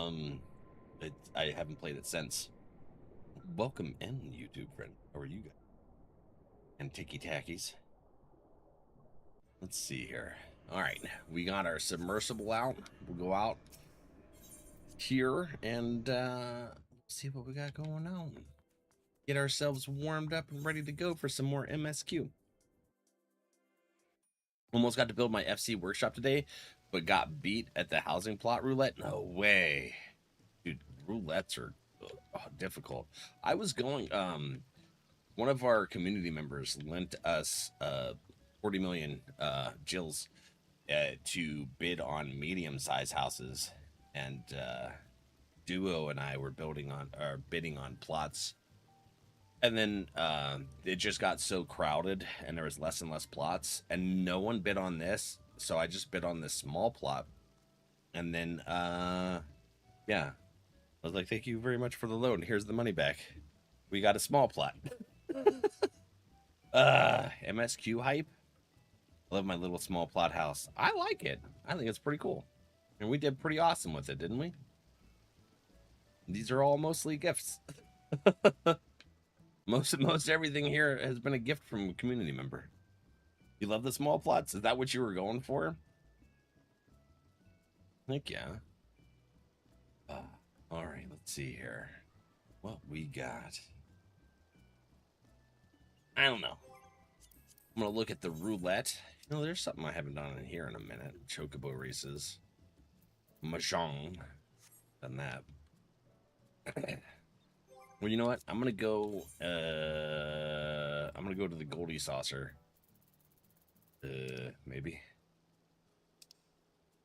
I haven't played it since. Welcome in, YouTube friend. How are you guys? And ticky tackies. Let's see here. All right, we got our submersible out. We'll go out here and see what we got going on. Get ourselves warmed up and ready to go for some more MSQ. Almost got to build my FC workshop today, but got beat at the housing plot roulette. No way. Dude, roulettes are difficult. I was going, one of our community members lent us 40 million Jills to bid on medium-sized houses, and Duo and I were bidding on plots. And then it just got so crowded and there was less and less plots and no one bid on this. So I just bid on this small plot. And then, yeah, I was like, thank you very much for the loan. Here's the money back. We got a small plot. MSQ hype. I love my little small plot house. I like it. I think it's pretty cool. And we did pretty awesome with it, didn't we? These are all mostly gifts. Most everything here has been a gift from a community member. You love the small plots? Is that what you were going for? Heck yeah. All right, let's see here. What we got? I don't know. I'm gonna look at the roulette. You know, there's something I haven't done in here in a minute. Chocobo races. Mahjong. Done that. Well, you know what? I'm gonna go to the Goldie Saucer. Maybe.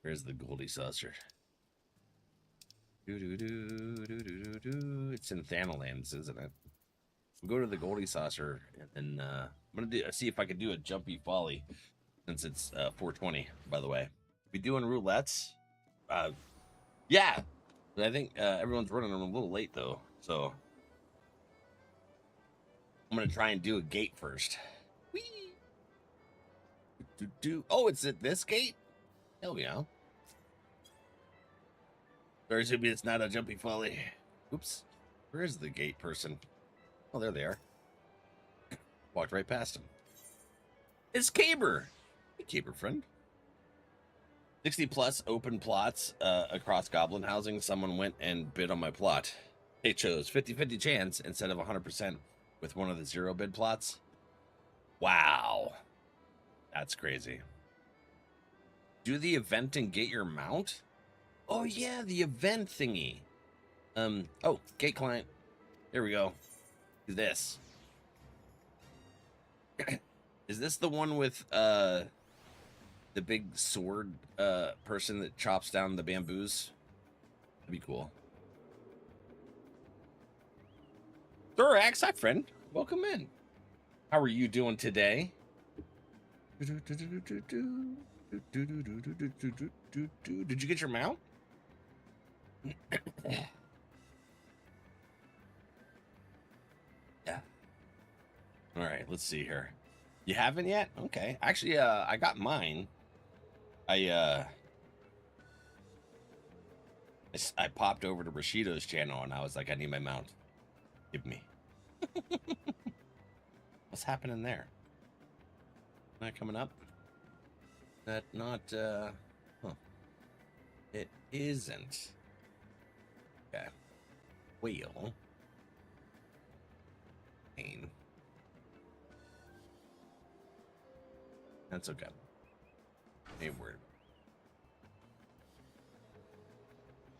Where's the Goldie Saucer? It's in Thanalands, isn't it? We'll go to the Goldie Saucer, and then I'm gonna see if I can do a jumpy folly, since it's 4:20. By the way, we doing roulettes? Yeah. But I think everyone's running a little late though, so. I'm gonna try and do a gate first. Whee! Oh, it's at this gate? Hell yeah. Sorry, Zuby, it's not a jumpy folly. Oops. Where is the gate person? Oh, there they are. Walked right past him. It's Caber. Hey, Caber friend. 60 plus open plots across goblin housing. Someone went and bid on my plot. They chose 50-50 chance instead of 100%. With one of the 0 bid plots. Wow. That's crazy. Do the event and get your mount? Oh yeah, the event thingy. Oh, gate client. There we go. Do this. Is this the one with the big sword person that chops down the bamboos? That'd be cool. Thorax, hi friend. Welcome in. How are you doing today? Did you get your mount? Yeah. All right, let's see here. You haven't yet? Okay. Actually, I got mine. I popped over to Rashido's channel and I was like, I need my mount. Give me. What's happening there? Not coming up? That not, huh. It isn't. Okay. Wheel. Pain. That's okay. Ain't worried.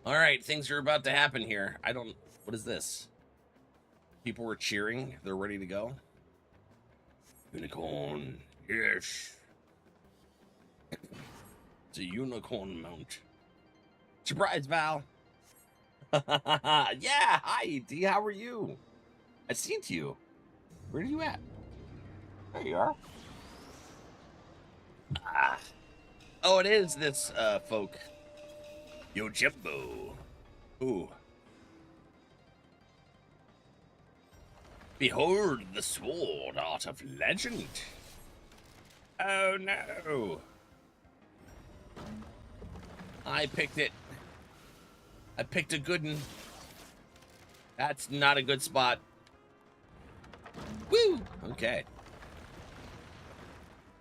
All right, things are about to happen here. What is this? People were cheering. They're ready to go. Unicorn. Yes. It's a unicorn mount. Surprise, Val. Yeah, hi, D. How are you? I seen you. Where are you at? There you are. Ah. Oh, it is this folk. Yo, Jimbo. Ooh. Behold the sword art of legend. Oh no. I picked it. I picked a good one. That's not a good spot. Woo! Okay.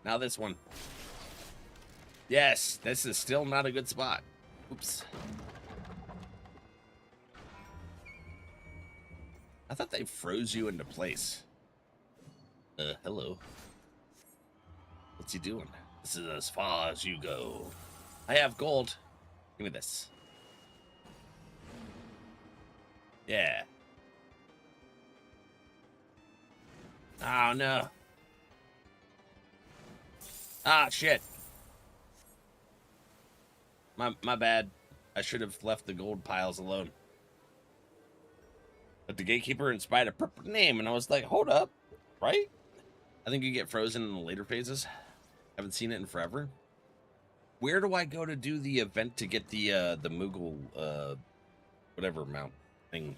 Now this one. Yes, this is still not a good spot. Oops. I thought they froze you into place. Hello. What's he doing? This is as far as you go. I have gold. Give me this. Yeah. Oh, no. Ah, shit. My bad. I should have left the gold piles alone. But the gatekeeper inspired a purple name, and I was like, hold up. Right? I think you get frozen in the later phases. Haven't seen it in forever. Where do I go to do the event to get the Moogle, whatever mount thing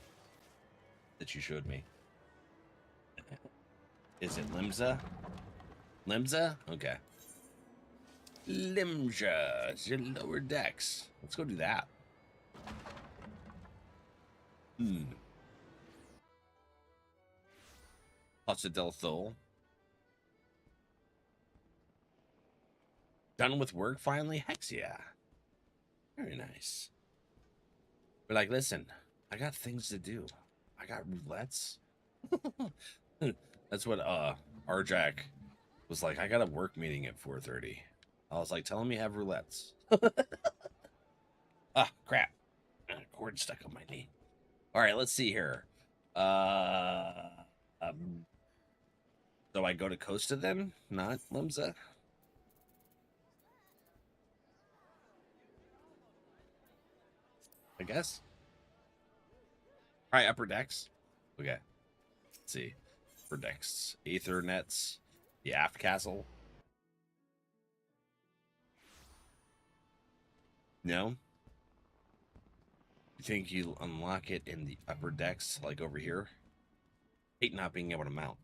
that you showed me? Is it Limsa? Limsa? Okay. Limsa. It's your lower decks. Let's go do that. Costa del Sol. Done with work finally? Hex yeah. Very nice. But like, listen, I got things to do. I got roulettes. That's what Arjack was like. I got a work meeting at 4:30. I was like, tell him you have roulettes. Ah, crap. Cord stuck on my knee. All right, let's see here. So I go to Costa then, not Limsa? I guess. All right, upper decks. Okay. Let's see. Upper decks. Aether nets. The aft castle. No? You think you unlock it in the upper decks, like over here? Hate not being able to mount.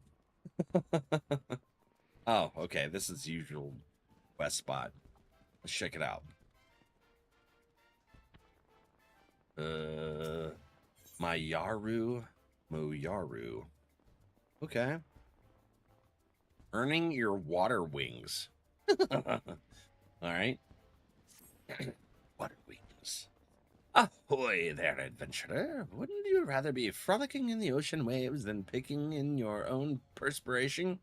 Oh, okay. This is usual west spot. Let's check it out. Moyaru. Okay. Earning your water wings. All right. Water wings. Ahoy there, adventurer. Wouldn't you rather be frolicking in the ocean waves than picking in your own perspiration?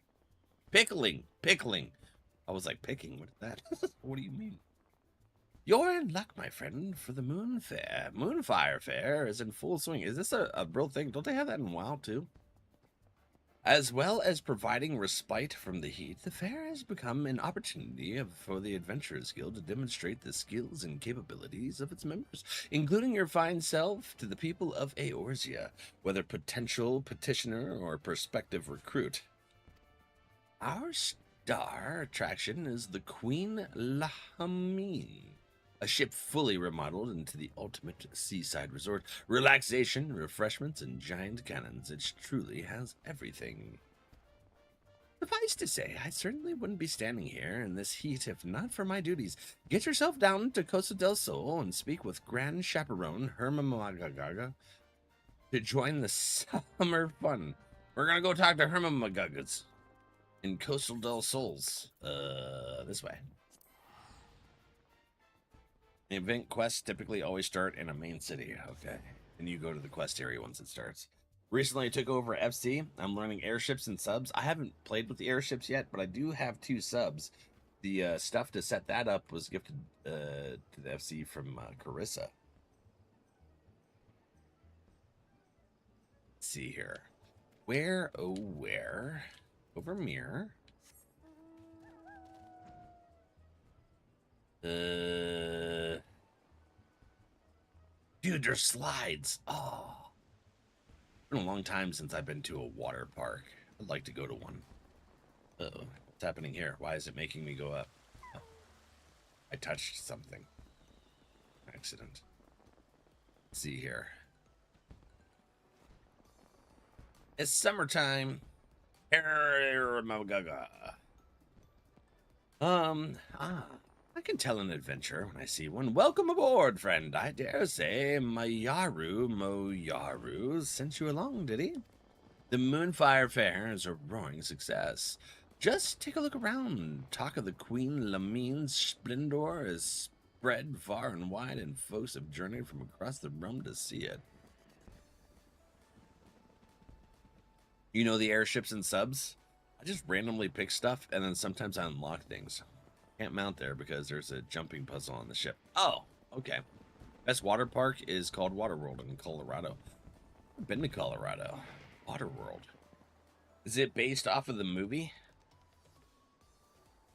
Pickling. I was like, picking? What is that? What do you mean? You're in luck, my friend, for the Moon Fair. Moonfire Fair is in full swing. Is this a real thing? Don't they have that in WoW, too? As well as providing respite from the heat, the fair has become an opportunity for the Adventurers Guild to demonstrate the skills and capabilities of its members, including your fine self to the people of Eorzea, whether potential petitioner or prospective recruit. Our star attraction is the Queen Lahamine, a ship fully remodeled into the ultimate seaside resort. Relaxation, refreshments, and giant cannons. It truly has everything. Suffice to say, I certainly wouldn't be standing here in this heat if not for my duties. Get yourself down to Costa del Sol and speak with Grand Chaperone Hermamagaga to join the summer fun. We're gonna go talk to Hermamagagas in Coastal del Sols. This way. The event quests typically always start in a main city. Okay. And you go to the quest area once it starts. Recently, I took over FC. I'm learning airships and subs. I haven't played with the airships yet, but I do have 2 subs. The stuff to set that up was gifted to the FC from Carissa. Let's see here. Where, oh, where? Over mirror. Dude, there's slides. Oh. It's been a long time since I've been to a water park. I'd like to go to one. Uh-oh. What's happening here? Why is it making me go up? Oh. I touched something. Accident. Let's see here. It's summertime. I can tell an adventure when I see one. Welcome aboard, friend. I dare say Moyaru sent you along, did he? The Moonfire Fair is a roaring success. Just take a look around. Talk of the Queen Lamine's splendor is spread far and wide, and folks have journeyed from across the realm to see it. You know the airships and subs? I just randomly pick stuff, and then sometimes I unlock things. Can't mount there because there's a jumping puzzle on the ship. Oh, okay. Best water park is called Waterworld in Colorado. I've been to Colorado. Waterworld. Is it based off of the movie?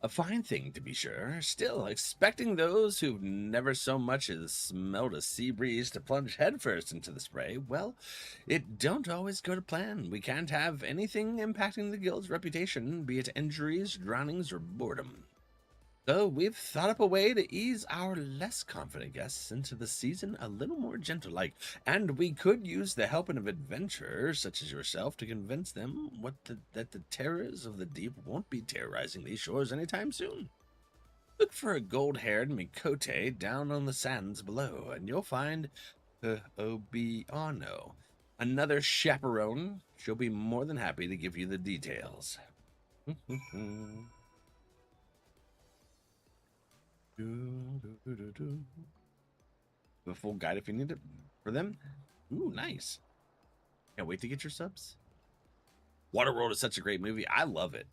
A fine thing, to be sure. Still, expecting those who've never so much as smelled a sea breeze to plunge headfirst into the spray, well, it don't always go to plan. We can't have anything impacting the guild's reputation, be it injuries, drownings, or boredom. So we've thought up a way to ease our less confident guests into the season a little more gentle-like, and we could use the help of adventurers such as yourself to convince them that the terrors of the deep won't be terrorizing these shores anytime soon. Look for a gold-haired Mikote down on the sands below, and you'll find Obiano, another chaperone. She'll be more than happy to give you the details. The full guide if you need it for them. Ooh, nice. Can't wait to get your subs. Waterworld is such a great movie. I love it.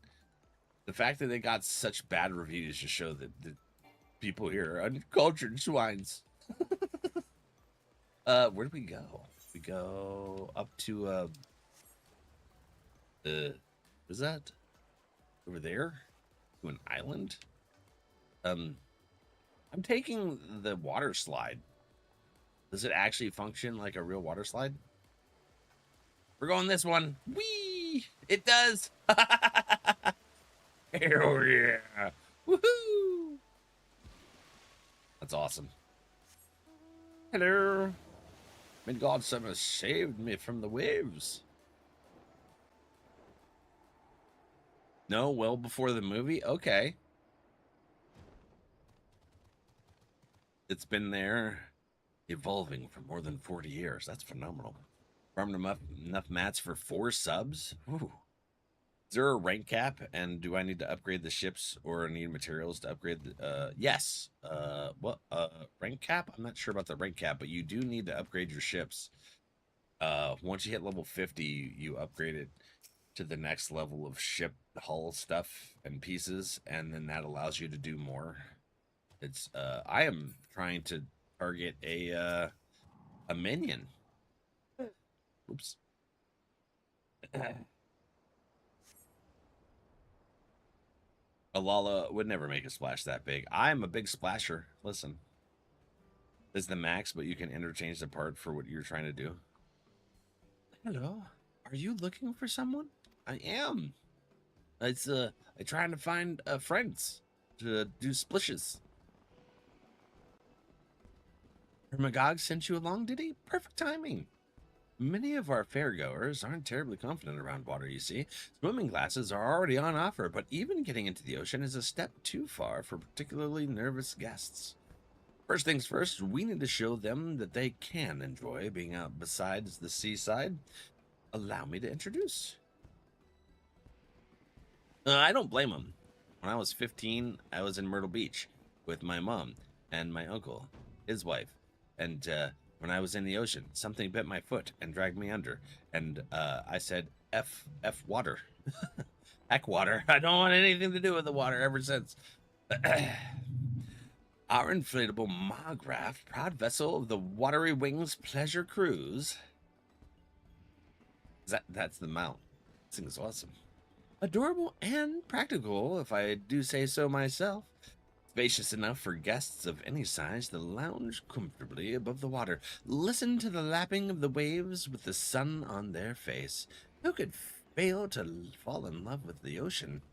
The fact that they got such bad reviews just show that the people here are uncultured swines. Where do we go? We go up to is that over there? To an island? I'm taking the water slide. Does it actually function like a real water slide? We're going this one. Whee! It does. Hell yeah. Woohoo! That's awesome. Hello. Midgard Summer saved me from the waves. No, well before the movie? Okay. It's been there evolving for more than 40 years. That's phenomenal. Farmed enough mats for 4 subs? Ooh. Is there a rank cap? And do I need to upgrade the ships or need materials to upgrade the... yes. Rank cap? I'm not sure about the rank cap, but you do need to upgrade your ships. Once you hit level 50, you upgrade it to the next level of ship hull stuff and pieces, and then that allows you to do more. It's I am trying to target a minion. Oops. Alala would never make a splash that big. I'm a big splasher. Listen. This is the max, but you can interchange the part for what you're trying to do. Hello. Are you looking for someone? I am. It's I'm trying to find friends to do splishes. Hermagog sent you along, did he? Perfect timing. Many of our fairgoers aren't terribly confident around water, you see. Swimming classes are already on offer, but even getting into the ocean is a step too far for particularly nervous guests. First things first, we need to show them that they can enjoy being out besides the seaside. Allow me to introduce. I don't blame them. When I was 15, I was in Myrtle Beach with my mom and my uncle, his wife. And when I was in the ocean, something bit my foot and dragged me under. And I said, F water. Heck water. I don't want anything to do with the water ever since. Our inflatable Magraft, proud vessel of the Watery Wings Pleasure Cruise. That's the mount. This thing is awesome. Adorable and practical, if I do say so myself. Spacious enough for guests of any size to lounge comfortably above the water. Listen to the lapping of the waves with the sun on their face. Who could fail to fall in love with the ocean?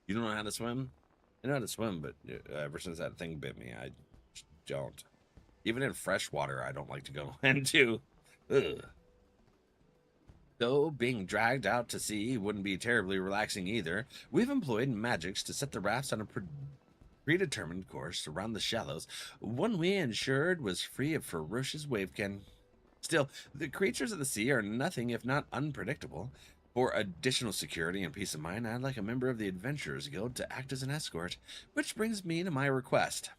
You don't know how to swim? I know how to swim, but ever since that thing bit me, I don't. Even in fresh water, I don't like to go into. Ugh. Though being dragged out to sea wouldn't be terribly relaxing either, we've employed magics to set the rafts on a predetermined course around the shallows, one we ensured was free of ferocious wavekin. Still, the creatures of the sea are nothing if not unpredictable. For additional security and peace of mind, I'd like a member of the Adventurers Guild to act as an escort, which brings me to my request.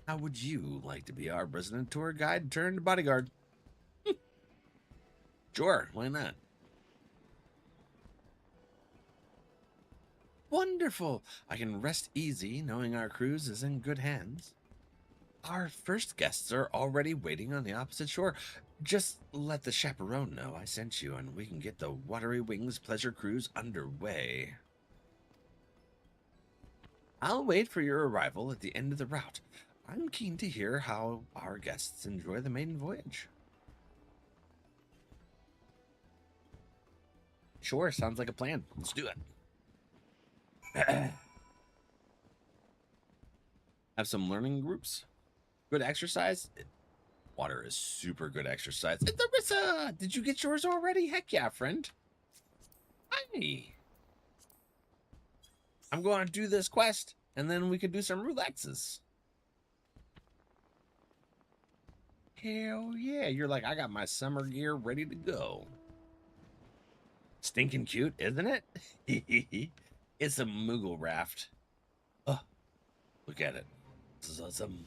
How would you like to be our resident tour guide turned bodyguard? Sure, why not? Wonderful! I can rest easy knowing our cruise is in good hands. Our first guests are already waiting on the opposite shore. Just let the chaperone know I sent you, and we can get the Watery Wings pleasure cruise underway. I'll wait for your arrival at the end of the route. I'm keen to hear how our guests enjoy the maiden voyage. Sure, sounds like a plan. Let's do it. Have some learning groups. Good exercise. Water is super good exercise. And Larissa, did you get yours already? Heck yeah, friend. Hi. I'm going to do this quest, and then we could do some roulexes. Hell yeah. You're like, I got my summer gear ready to go. Stinking cute, isn't it? It's a Moogle raft. Oh, look at it. This is awesome.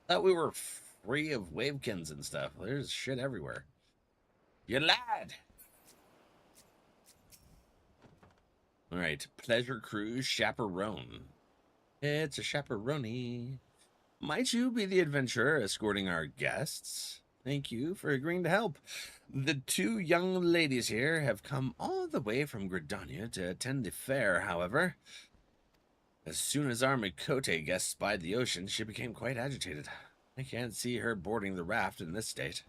Thought we were free of wavekins and stuff. There's shit everywhere. You lied. All right, pleasure cruise chaperone. It's a chaperone. Might you be the adventurer escorting our guests? Thank you for agreeing to help. The two young ladies here have come all the way from Gridania to attend the fair, however. As soon as our Mikote guest spied the ocean, she became quite agitated. I can't see her boarding the raft in this state.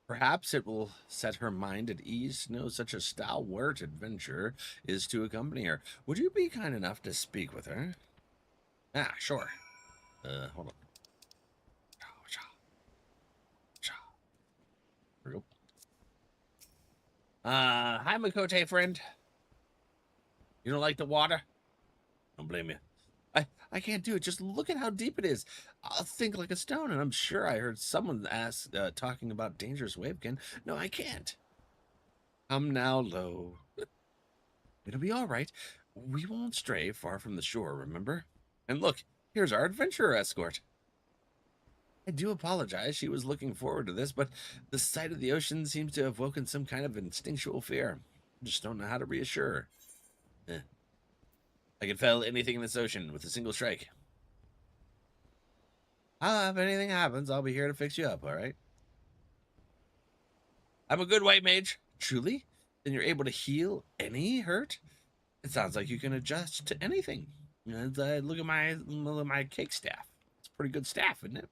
Perhaps it will set her mind at ease to know such a stalwart adventurer is to accompany her. Would you be kind enough to speak with her? Ah, sure. Hold on. There we go. Hi, Mikote friend. You don't like the water? Don't blame you. I can't do it. Just look at how deep it is. I'll think like a stone, and I'm sure I heard someone ask, talking about dangerous wavekin. No, I can't. I'm now low. It'll be all right. We won't stray far from the shore, remember? And look, here's our adventurer escort. I do apologize. She was looking forward to this, but the sight of the ocean seems to have woken some kind of instinctual fear. I just don't know how to reassure her. I can fell anything in this ocean with a single strike. If anything happens, I'll be here to fix you up, all right? I'm a good white mage. Truly? Then you're able to heal any hurt? It sounds like you can adjust to anything. Look at my cake staff. It's a pretty good staff, isn't it?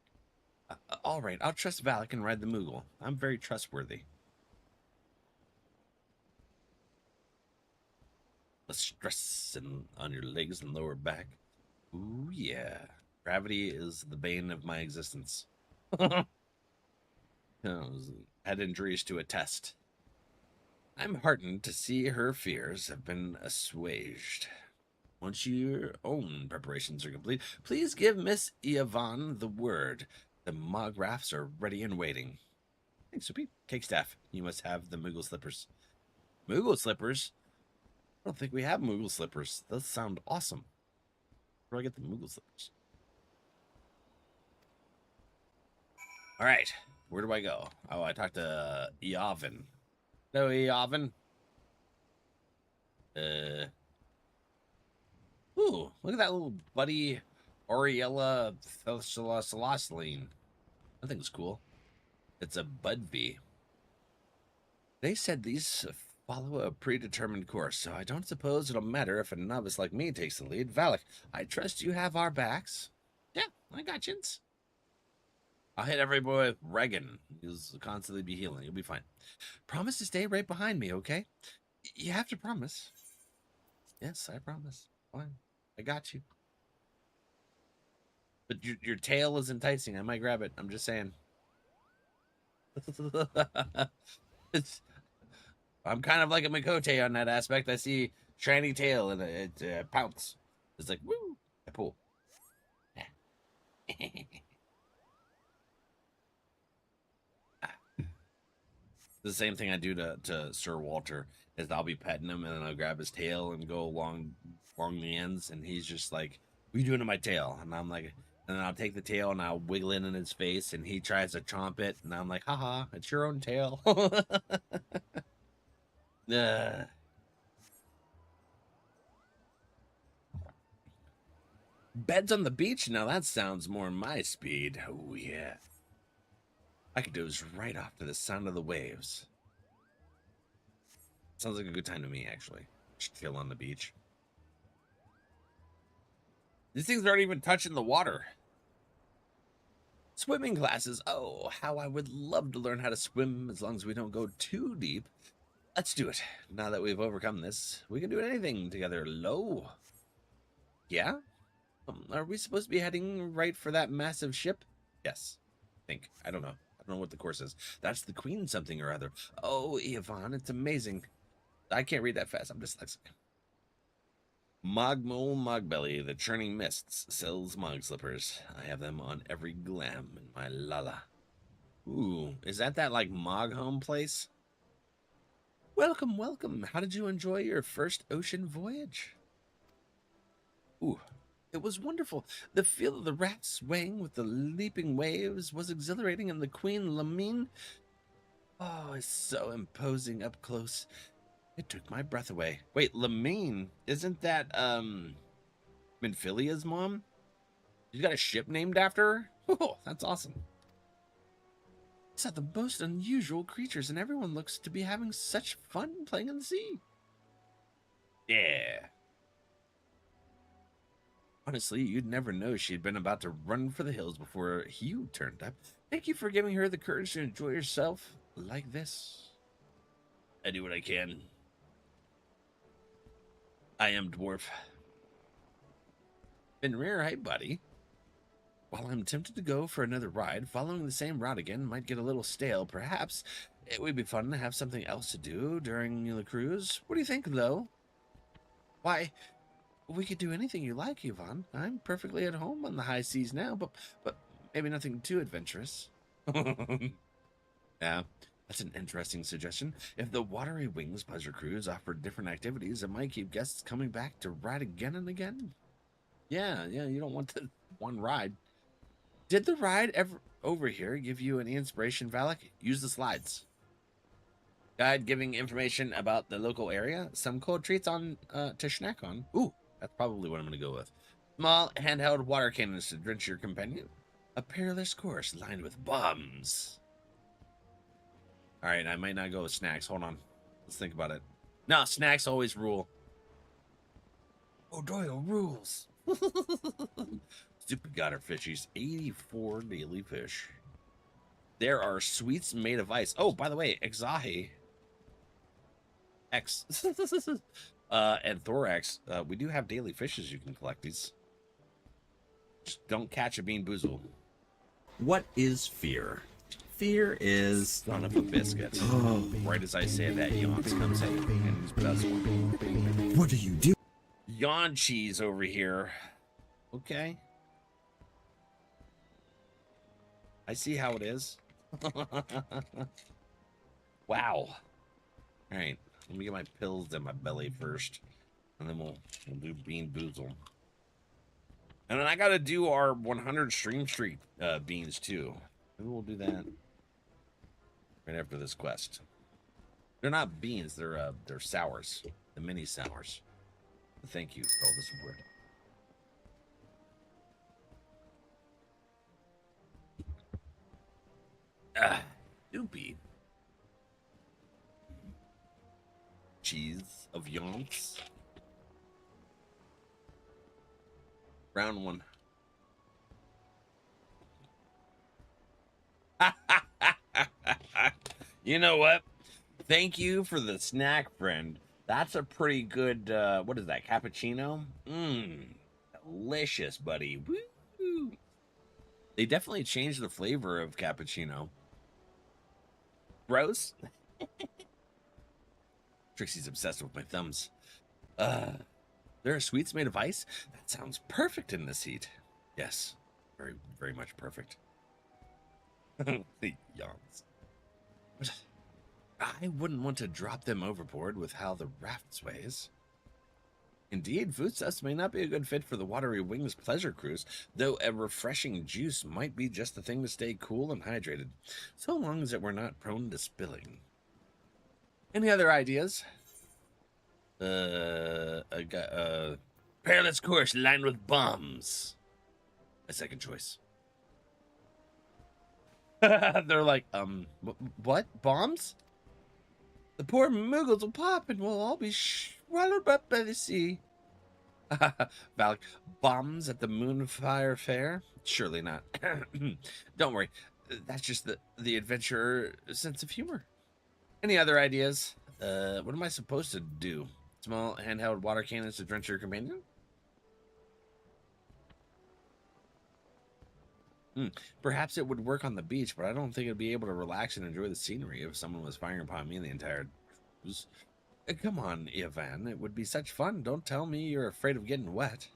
All right, I'll trust Valak and ride the Moogle. I'm very trustworthy. The stress on your legs and lower back. Ooh, yeah. Gravity is the bane of my existence. Had injuries to attest. I'm heartened to see her fears have been assuaged. Once your own preparations are complete, please give Miss Yvonne the word. The Mog rafts are ready and waiting. Thanks, Soupy. Cake staff, you must have the Moogle slippers. Moogle slippers? I don't think we have Moogle slippers. Those sound awesome. Where do I get the Moogle slippers? All right. Where do I go? Oh, I talked to Eovan. Hello, Eovan. Ooh, look at that little buddy Oriella Celesteline. I think it's cool. It's a Budbee. They said these follow a predetermined course, so I don't suppose it'll matter if a novice like me takes the lead. Valak, I trust you have our backs. Yeah, I got yins. I'll hit every boy with Regan. He'll constantly be healing. You'll be fine. Promise to stay right behind me, okay? You have to promise. Yes, I promise. Fine. I got you. But your tail is enticing. I might grab it. I'm just saying. It's, I'm kind of like a Makote on that aspect. I see shiny tail and it pounce. It's like, woo, I pull. The same thing I do to Sir Walter is I'll be petting him and then I'll grab his tail and go along the ends, and he's just like, "What are you doing to my tail?" And I'm like, and then I'll take the tail and I'll wiggle it in his face, and he tries to chomp it, and I'm like, "Haha, it's your own tail." uh, Beds on the beach? Now that sounds more my speed. Oh yeah, I could doze right off to the sound of the waves. Sounds like a good time to me, actually. Just chill on the beach. These things aren't even touching the water. Swimming classes. Oh, how I would love to learn how to swim as long as we don't go too deep. Let's do it. Now that we've overcome this, we can do anything together. Lo. Yeah? Are we supposed to be heading right for that massive ship? Yes. I think. I don't know. I don't know what the course is. That's the Queen something or other. Oh, Yvonne, it's amazing. I can't read that fast. I'm dyslexic. Mogmole Mogbelly, the churning mists, sells mog slippers. I have them on every glam in my lala. Ooh, is that like Mog home place? Welcome, welcome. How did you enjoy your first ocean voyage? Ooh, it was wonderful. The feel of the raft swaying with the leaping waves was exhilarating, and the Queen Lamine, oh, is so imposing up close. It took my breath away. Wait, Lamine, isn't that Minfilia's mom? You got a ship named after her? Oh, that's awesome. It's the most unusual creatures, and everyone looks to be having such fun playing in the sea. Yeah. Honestly, you'd never know she'd been about to run for the hills before Hugh turned up. Thank you for giving her the courage to enjoy herself like this. I do what I can. I am dwarf. Fenrir, hey buddy. While I'm tempted to go for another ride, following the same route again might get a little stale. Perhaps it would be fun to have something else to do during the cruise. What do you think, though? Why, we could do anything you like, Yvonne. I'm perfectly at home on the high seas now, but maybe nothing too adventurous. Yeah, that's an interesting suggestion. If the Watery Wings Pleasure Cruise offered different activities, it might keep guests coming back to ride again and again. Yeah, you don't want the one ride. Did the ride ever over here give you any inspiration, Valak? Use the slides. Guide giving information about the local area. Some cool treats on to snack on. Ooh, that's probably what I'm going to go with. Small handheld water cannons to drench your companion. A perilous course lined with bombs. All right, I might not go with snacks. Hold on. Let's think about it. No, snacks always rule. Oh, Doyle rules. Stupid got our fishies. 84 daily fish. There are sweets made of ice. Oh, by the way, XIV X and Thorax. We do have daily fishes. You can collect these. Just don't catch a bean boozle. What is fear? Fear is son of a biscuit. Oh. Right as I say that, Yawns comes in and does one. What do you do? Yawn cheese over here. Okay. I see how it is. Wow. All right. Let me get my pills in my belly first, and then we'll do bean boozle. And then I got to do our 100 stream streak beans too. Maybe we'll do that right after this quest. They're not beans. They're sours. The mini sours. Thank you for all the support. Doopy. Cheese of yonks. Round one. You know what? Thank you for the snack, friend. That's a pretty good, what is that, cappuccino? Delicious, buddy. Woo! They definitely changed the flavor of cappuccino. Gross. Trixie's obsessed with my thumbs. There are sweets made of ice? That sounds perfect in this heat. Yes, very, very much perfect. He yawns. But I wouldn't want to drop them overboard with how the raft sways. Indeed, foodstuffs may not be a good fit for the Watery Wings pleasure cruise, though a refreshing juice might be just the thing to stay cool and hydrated, so long as it were not prone to spilling. Any other ideas? Perilous course lined with bombs. A second choice. They're like, what? Bombs? The poor Muggles will pop and we'll all be swallowed up by the sea. Valak, bombs at the Moonfire Fair? Surely not. Don't worry. That's just the adventurer sense of humor. Any other ideas? What am I supposed to do? Small handheld water cannons to drench your companion? Perhaps it would work on the beach, but I don't think I'd be able to relax and enjoy the scenery if someone was firing upon me the entire cruise. Come on, Ivan. It would be such fun. Don't tell me you're afraid of getting wet.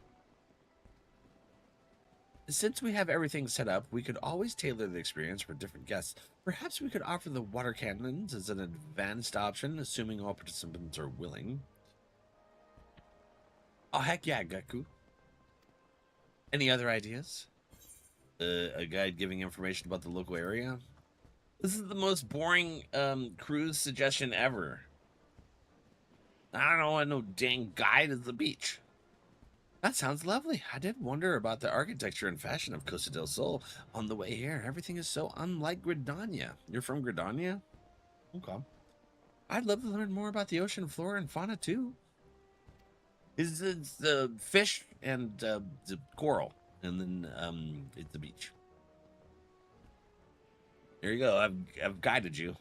Since we have everything set up, we could always tailor the experience for different guests. Perhaps we could offer the water cannons as an advanced option, assuming all participants are willing. Oh, heck yeah, Gaku. Any other ideas? A guide giving information about the local area? This is the most boring cruise suggestion ever. I don't want no dang guide at the beach. That sounds lovely. I did wonder about the architecture and fashion of Costa del Sol on the way here. Everything is so unlike Gridania. You're from Gridania? Okay. I'd love to learn more about the ocean flora and fauna too. It's the fish and the coral, and then it's the beach. There you go. I've guided you.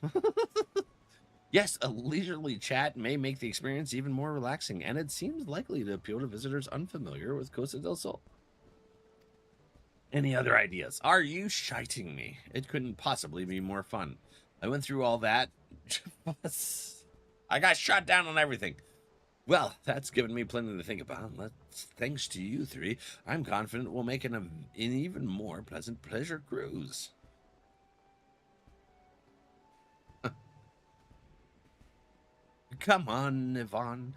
Yes, a leisurely chat may make the experience even more relaxing, and it seems likely to appeal to visitors unfamiliar with Costa del Sol. Any other ideas? Are you shiting me? It couldn't possibly be more fun. I went through all that. I got shot down on everything. Well, that's given me plenty to think about. Thanks to you three, I'm confident we'll make an even more pleasant pleasure cruise. Come on, Yvonne.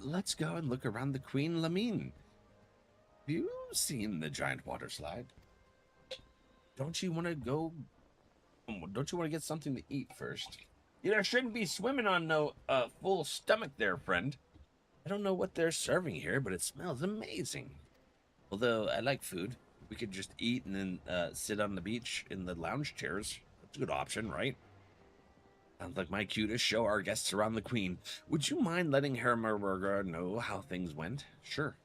Let's go and look around the Queen Lamine. Have you seen the giant water slide? Don't you want to go? Don't you want to get something to eat first? You shouldn't be swimming on no full stomach there, friend. I don't know what they're serving here, but it smells amazing. Although I like food. We could just eat and then sit on the beach in the lounge chairs. That's a good option, right? Sounds like my cue to show our guests around the Queen. Would you mind letting Hermerberger know how things went? Sure.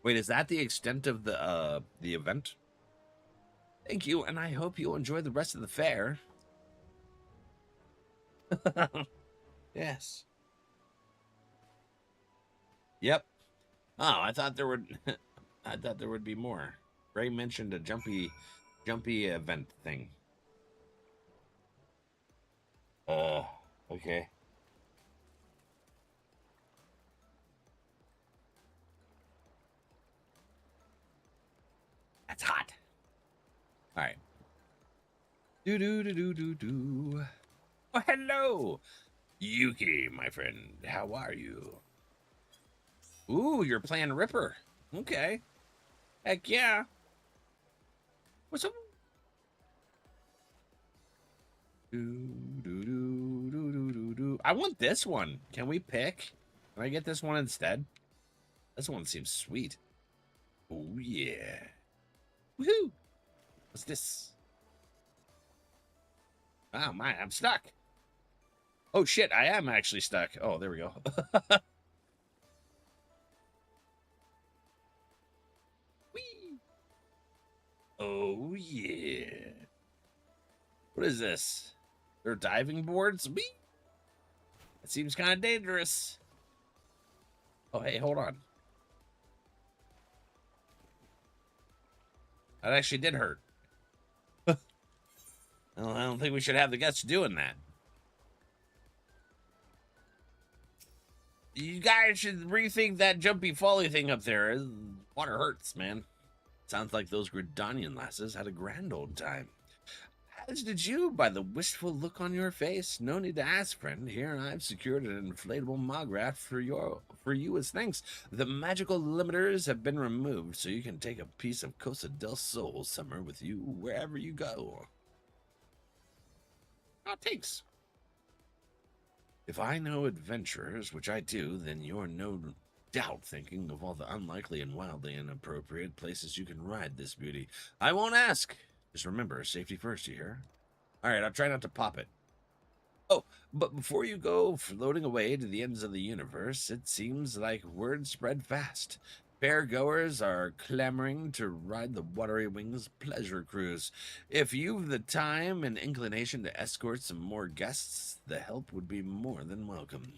Wait, is that the extent of the event? Thank you, and I hope you'll enjoy the rest of the fair. Yes. Yep. Oh, I thought there would I thought there would be more. Ray mentioned a jumpy event thing. Okay. That's hot. All right. Do. Oh, hello, Yuki, my friend. How are you? Ooh, you're playing Ripper. Okay. Heck yeah. What's up? I want this one. Can we pick? Can I get this one instead? This one seems sweet. Oh, yeah. Woohoo! What's this? Oh, my, I'm stuck. Oh, shit, I am actually stuck. Oh, there we go. Whee! Oh, yeah. What is this? They're diving boards? Whee! It seems kind of dangerous. Oh, hey, hold on. That actually did hurt. Well, I don't think we should have the guts doing that. You guys should rethink that jumpy folly thing up there. Water hurts, man. Sounds like those Gridanian lasses had a grand old time. As did you, by the wistful look on your face. No need to ask, friend. Here I've secured an inflatable Magrath for you as thanks. The magical limiters have been removed, so you can take a piece of Costa del Sol summer with you wherever you go. Oh, thanks. If I know adventurers, which I do, then you're no doubt thinking of all the unlikely and wildly inappropriate places you can ride this beauty. I won't ask. Just remember, safety first, you hear? All right, I'll try not to pop it. Oh, but before you go floating away to the ends of the universe, it seems like word spread fast. Fairgoers are clamoring to ride the Watery Wings pleasure cruise. If you've the time and inclination to escort some more guests, the help would be more than welcome.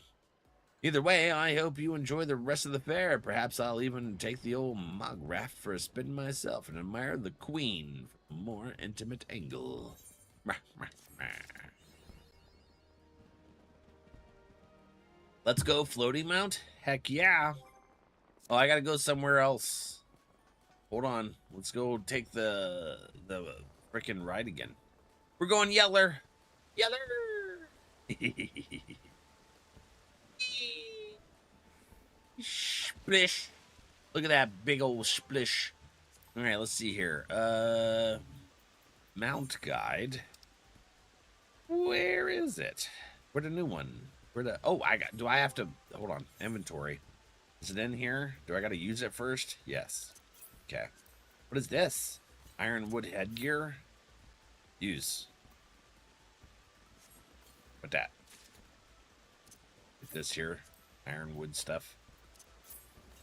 Either way, I hope you enjoy the rest of the fair. Perhaps I'll even take the old Magrath for a spin myself and admire the Queen from a more intimate angle. Let's go floating mount? Heck yeah. Oh, I gotta go somewhere else. Hold on. Let's go take the frickin' ride again. We're going Yeller. Yeller. Splish. Look at that big old splish. All right, let's see here. Mount guide. Where is it? Where the new one? Where the? Oh, do I have to? Hold on. Inventory. Is it in here? Do I got to use it first? Yes. Okay. What is this? Ironwood headgear. Use. What that? Get this here. Ironwood stuff.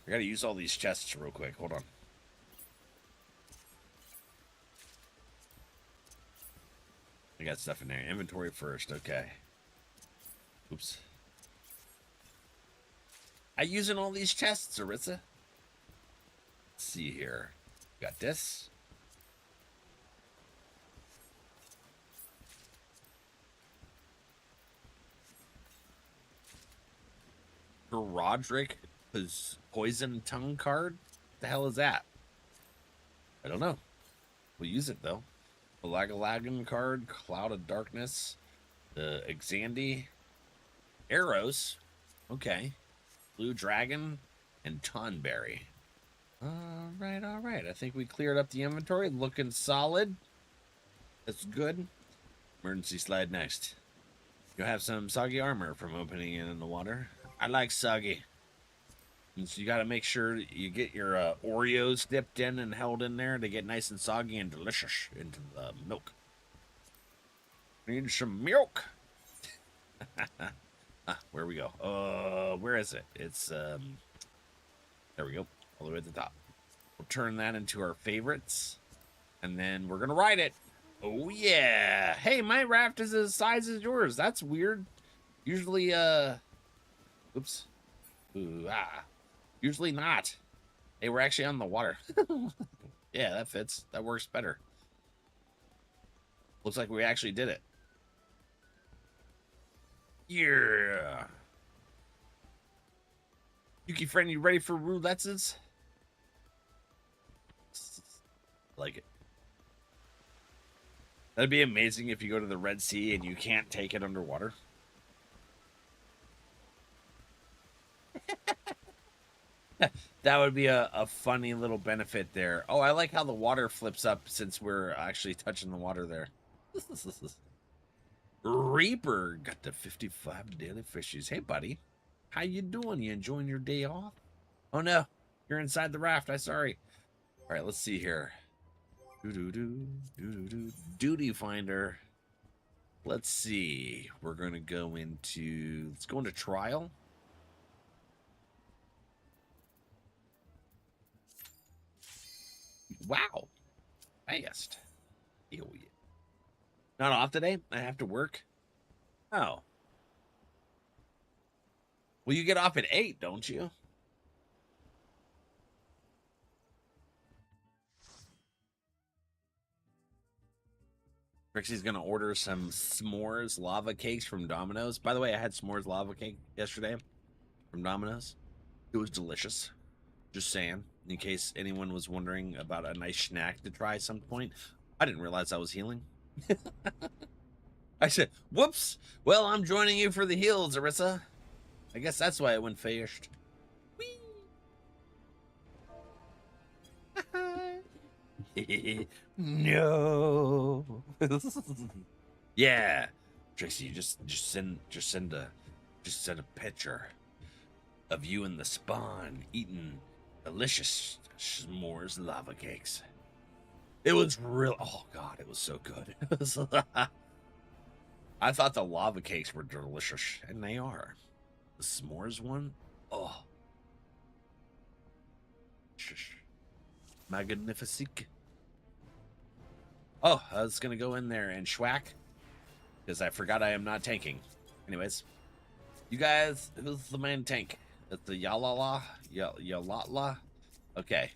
I gotta use all these chests real quick. Hold on. I got stuff in there. Inventory first. Okay. Oops. I using all these chests, Arissa. Let's see here. Got this. Roderick poison tongue card? What the hell is that? I don't know. We'll use it though. Balagalagan card, Cloud of Darkness, the Exandi, Arrows, okay, Blue Dragon, and Tonberry. All right. I think we cleared up the inventory. Looking solid. That's good. Emergency slide next. You'll have some soggy armor from opening in the water. I like soggy. And so you got to make sure you get your Oreos dipped in and held in there to get nice and soggy and delicious into the milk. Need some milk. Where we go? Where is it? It's there we go, all the way at the top. We'll turn that into our favorites, and then we're gonna ride it. Oh yeah! Hey, my raft is as size as yours. That's weird. Usually, oops. Ooh, usually not. Hey, we're actually on the water. Yeah, that fits. That works better. Looks like we actually did it. Yeah. Yuki friend, you ready for roulettes? Like it. That'd be amazing if you go to the Red Sea and you can't take it underwater. That would be a funny little benefit there. Oh, I like how the water flips up since we're actually touching the water there. Reaper got the 55 daily fishies. Hey, buddy. How you doing? You enjoying your day off? Oh, no. You're inside the raft. I'm sorry. All right, let's see here. Duty finder. Let's see. We're going to go into... Let's go into trial. Wow. Fast. Oh, yeah. Not off today? I have to work? Oh. Well, you get off at 8, don't you? Trixie's gonna order some s'mores lava cakes from Domino's. By the way, I had s'mores lava cake yesterday from Domino's. It was delicious. Just saying, in case anyone was wondering about a nice snack to try some point. I didn't realize I was healing. I said, whoops. Well, I'm joining you for the heals, Arissa. I guess that's why it went first. No. Yeah, Tracy, just send a picture of you and the spawn eating delicious s'mores lava cakes. It was real. Oh God, it was so good. I thought the lava cakes were delicious, and they are. The s'mores one, oh, magnifique. Oh, I was gonna go in there and schwack because I forgot I am not tanking. Anyways, you guys, who's the main tank? It's the Yalala, Yalatla. Okay,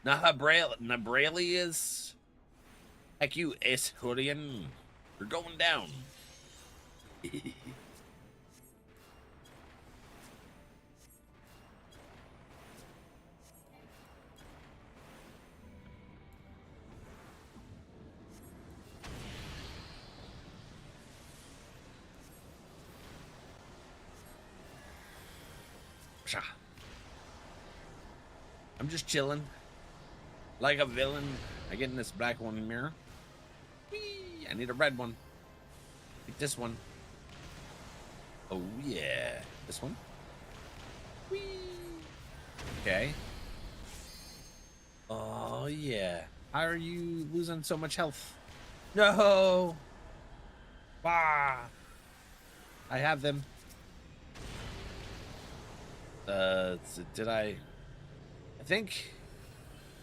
Nabrali is. Heck you, Ashurian. You're going down. I'm just chilling. Like a villain. I get in this black one in mirror. Whee! I need a red one. Like this one. Oh yeah. This one. Whee! Okay. Oh yeah. How are you losing so much health? No. Ah. I have them. Did I think.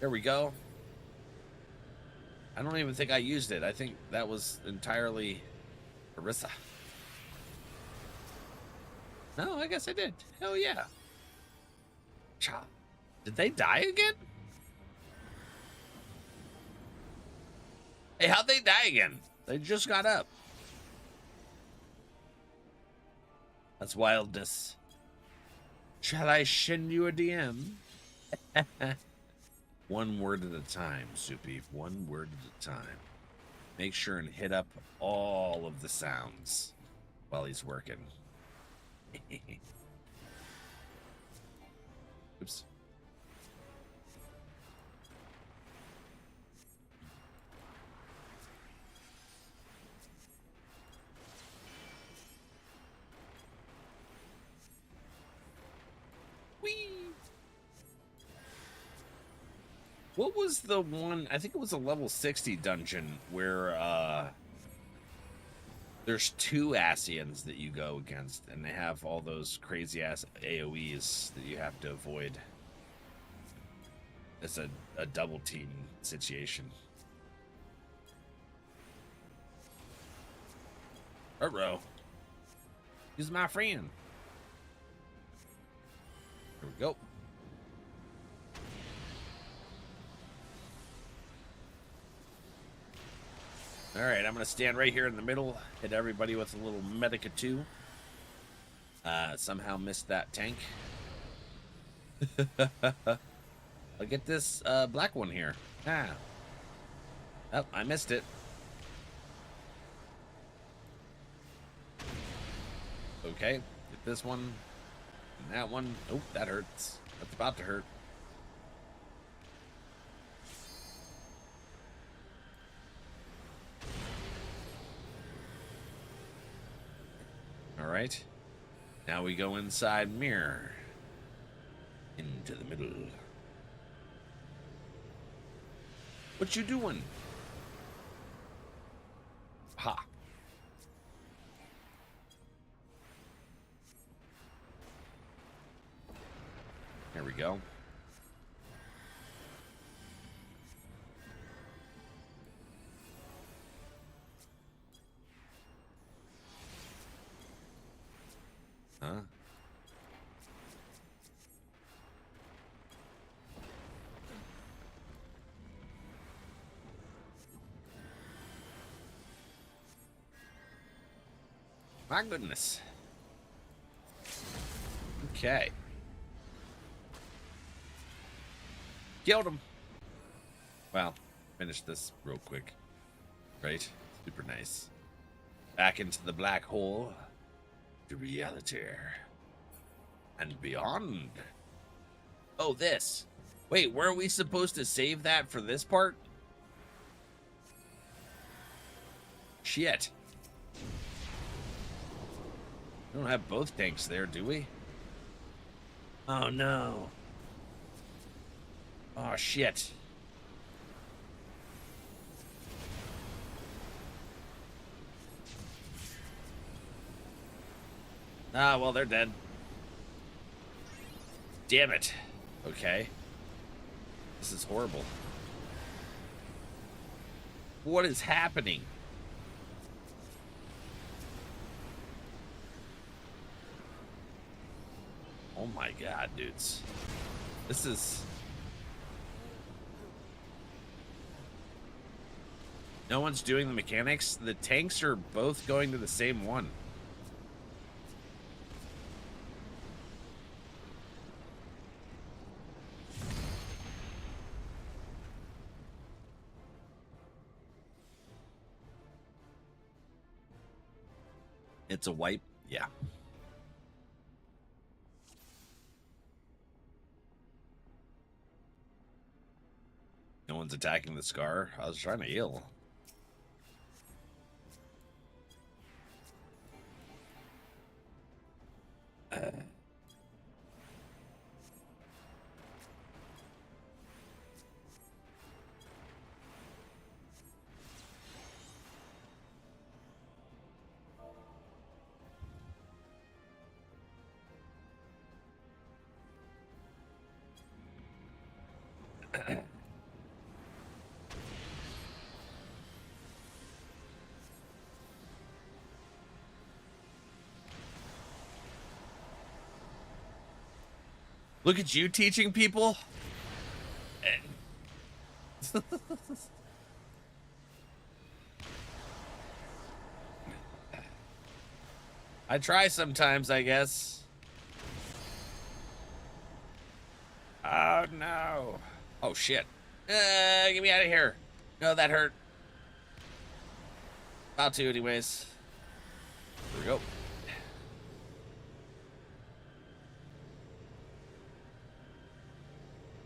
There we go. I don't even think I used it. I think that was entirely Arissa. No, I guess I did. Hell yeah. Cha. Did they die again? Hey, how'd they die again? They just got up. That's wildness. Shall I send you a DM? One word at a time, Soupy. One word at a time. Make sure and hit up all of the sounds while he's working. Oops. Whee! What was the one? I think it was a level 60 dungeon where there's two Ascians that you go against, and they have all those crazy ass AoEs that you have to avoid. It's a double team situation. Uh-oh. He's my friend. Here we go. All right, I'm going to stand right here in the middle, hit everybody with a little Medica 2. Somehow missed that tank. I'll get this black one here. Ah. Oh, I missed it. Okay, get this one and that one. Oh, that hurts. That's about to hurt. All right. Now we go inside mirror. Into the middle. What you doing? Ha. There we go. Huh? My goodness. Okay. Killed him. Well, finish this real quick. Right? Super nice. Back into the black hole. To reality. And beyond. Oh, this. Wait, weren't we supposed to save that for this part? Shit. We don't have both tanks there, do we? Oh, no. Oh, shit. Ah, well, they're dead. Damn it. Okay. This is horrible. What is happening? Oh my god, dudes. This is... No one's doing the mechanics. The tanks are both going to the same one. It's a wipe? Yeah. No one's attacking the Scar. I was trying to heal. Look at you teaching people. I try sometimes, I guess. Oh, no. Oh, shit. Get me out of here. No, that hurt. About to, anyways. Here we go.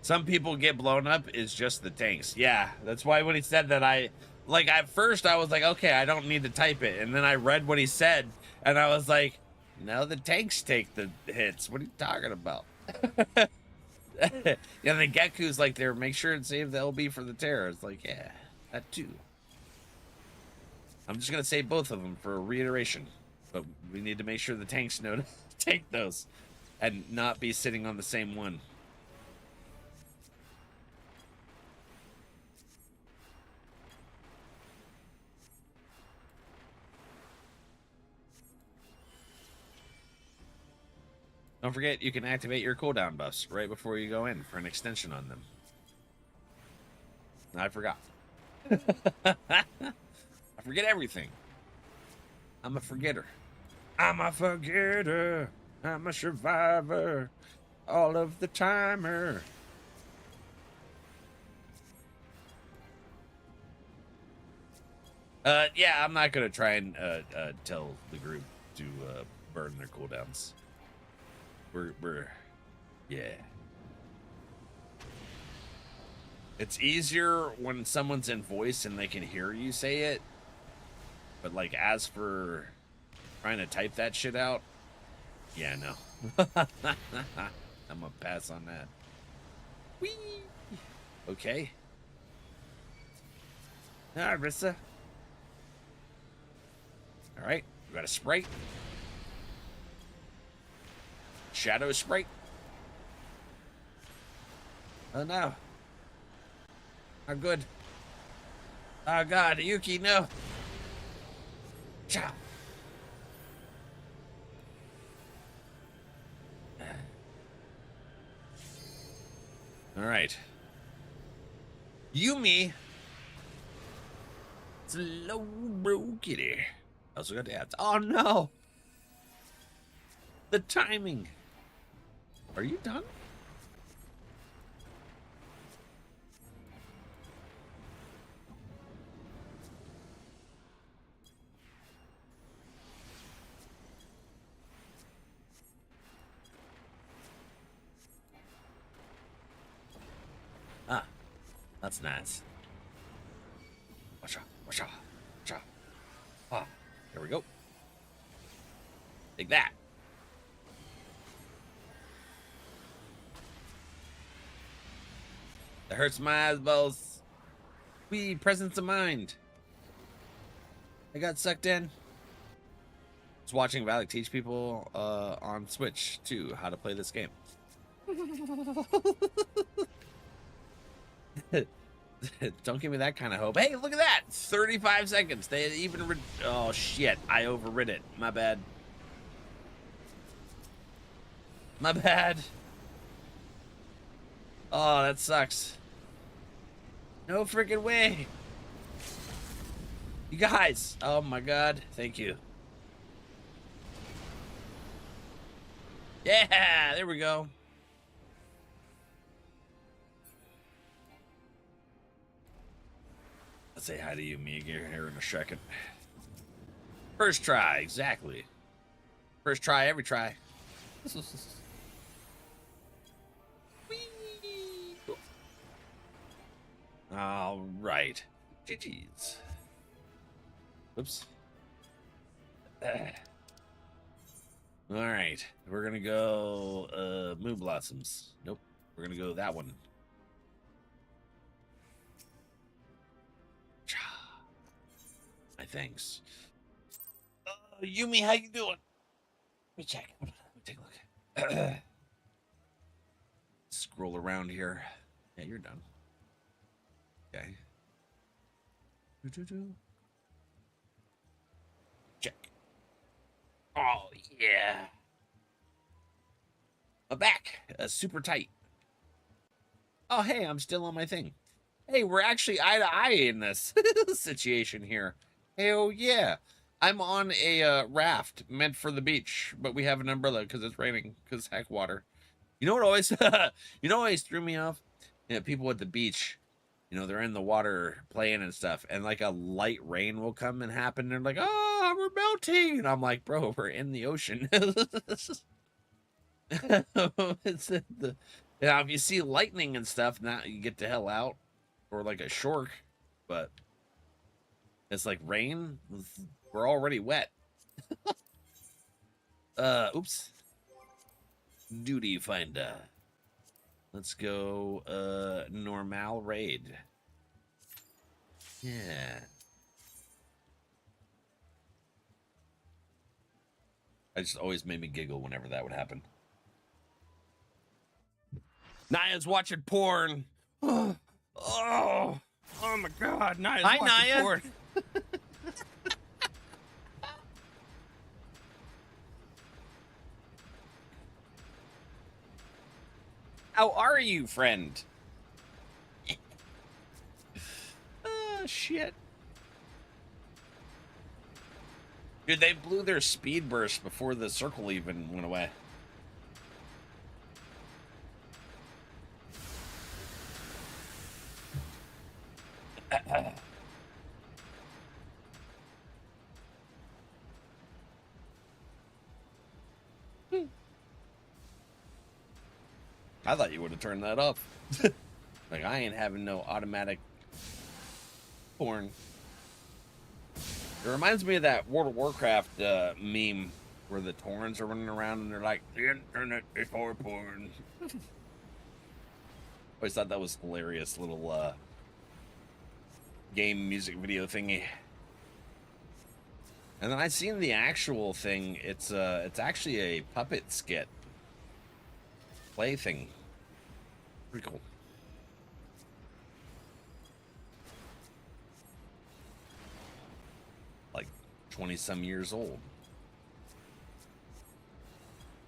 Some people get blown up is just the tanks. Yeah, that's why when he said that, like, at first I was like, okay, I don't need to type it. And then I read what he said, and I was like, no, the tanks take the hits. What are you talking about? Yeah, the Geku's like there, make sure and save the LB for the Terror. It's like, yeah, that too. I'm just going to say both of them for a reiteration. But we need to make sure the tanks know to take those and not be sitting on the same one. Don't forget, you can activate your cooldown buffs right before you go in for an extension on them. I forgot. I forget everything. I'm a forgetter. I'm a forgetter. I'm a survivor. All of the timer. Yeah, I'm not going to try and tell the group to burn their cooldowns. Yeah. It's easier when someone's in voice and they can hear you say it. But, like, as for trying to type that shit out, yeah, no. I'm gonna pass on that. Whee! Okay. Alright, Rissa. Alright, we got a Sprite. Shadow Sprite. Oh no. Not good. Oh god, Yuki, no. Ciao. Alright. Yumi. Slow bro kitty. Also got the ads. Oh no. The timing. Are you done? Ah, that's nice. Watch out, watch out, watch out. Ah, there we go. Take that. That hurts my eyeballs. Wee, presence of mind. I got sucked in. Just watching Valak teach people on Switch too how to play this game. Don't give me that kind of hope. Hey, look at that! 35 seconds. They even oh shit! I overrid it. My bad. My bad. Oh, that sucks. No freaking way. You guys. Oh my god. Thank you. Yeah, there we go. I'll say hi to you, Mia, here in a second. First try, exactly. First try, every try. All right. GG's. Oops. All right. We're going to go Moon Blossoms. Nope. We're going to go that one. My thanks. Yumi, how you doing? Let me check. Let me take a look. Scroll around here. Yeah, you're done. Okay. Check. Oh, yeah. I'm back. Super tight. Oh, hey, I'm still on my thing. Hey, we're actually eye to eye in this situation here. Hell yeah. I'm on a raft meant for the beach, but we have an umbrella because it's raining, because heck water. You know what always you know what always threw me off? You know, people at the beach, you know, they're in the water playing and stuff, and like a light rain will come and happen. They're like, oh, we're melting. And I'm like, bro, we're in the ocean. It's the, now, if you see lightning and stuff, now you get the hell out. Or like a shark, but it's like rain. We're already wet. Oops. Duty finder. Let's go normal raid. Yeah. I just always made me giggle whenever that would happen. Naya's watching porn. Oh, oh my god, Naya's Hi, watching Naya. porn. How are you, friend? Oh, shit. Dude, they blew their speed burst before the circle even went away. I thought you would have turned that off. Like, I ain't having no automatic porn. It reminds me of that World of Warcraft meme where the Taurens are running around and they're like, the internet is for porn. Always thought that was hilarious little game music video thingy. And then I seen the actual thing. It's actually a puppet skit play thing. Pretty cool. Like 20-some years old.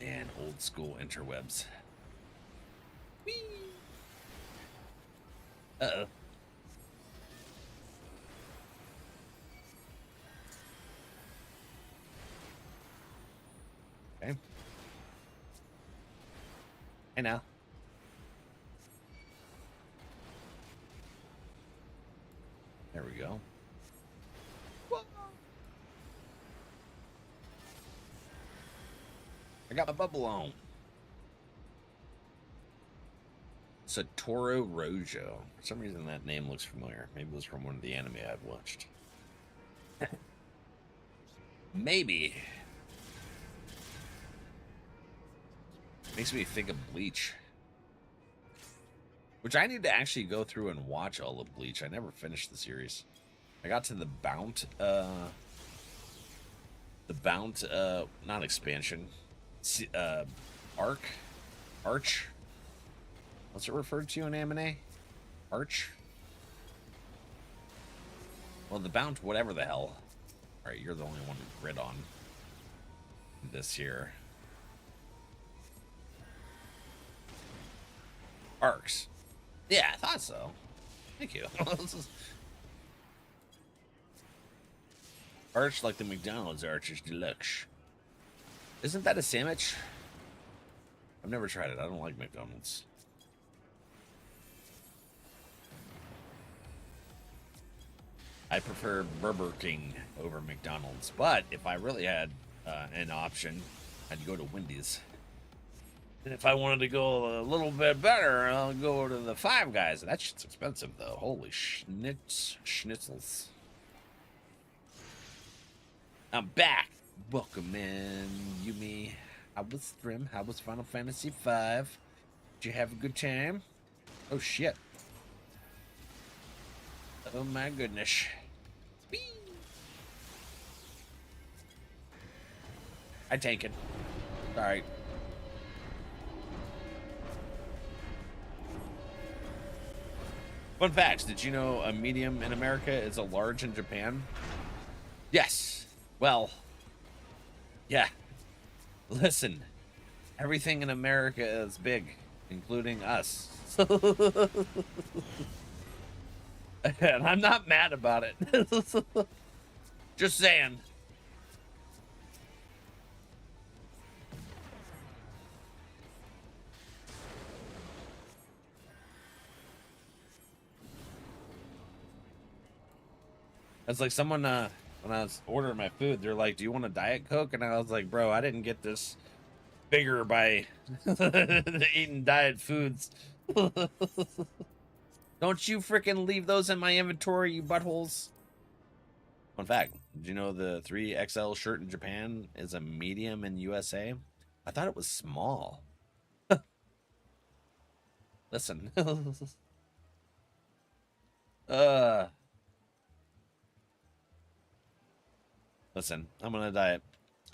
And old school interwebs. Whee! Uh-oh. Okay. Hey now. There we go. I got my bubble on. Satoru Rojo. For some reason that name looks familiar. Maybe it was from one of the anime I've watched. Maybe. Makes me think of Bleach. Which I need to actually go through and watch all of Bleach. I never finished the series. I got to the Bount, not expansion, Arch. What's it referred to in anime? Arch? Well, the Bount, whatever the hell. Alright, you're the only one to grid on this here. Arcs. Yeah, I thought so. Thank you. Arch like the McDonald's Arches Deluxe. Isn't that a sandwich? I've never tried it. I don't like McDonald's. I prefer Burger King over McDonald's. But if I really had an option, I'd go to Wendy's. And if I wanted to go a little bit better, I'll go to the Five Guys. That shit's expensive, though. Holy schnitzels. I'm back. Welcome in, Yumi. How was Stream? How was Final Fantasy V? Did you have a good time? Oh, shit. Oh, my goodness. Whee! I tank it. Sorry. Fun facts. Did you know a medium in America is a large in Japan? Yes. Well, yeah. Listen, everything in America is big, including us. And I'm not mad about it. Just saying. It's like someone, when I was ordering my food, they're like, do you want a Diet Coke? And I was like, bro, I didn't get this bigger by eating diet foods. Don't you freaking leave those in my inventory, you buttholes. Fun fact, did you know the 3XL shirt in Japan is a medium in USA? I thought it was small. Listen. Listen, I'm on a diet.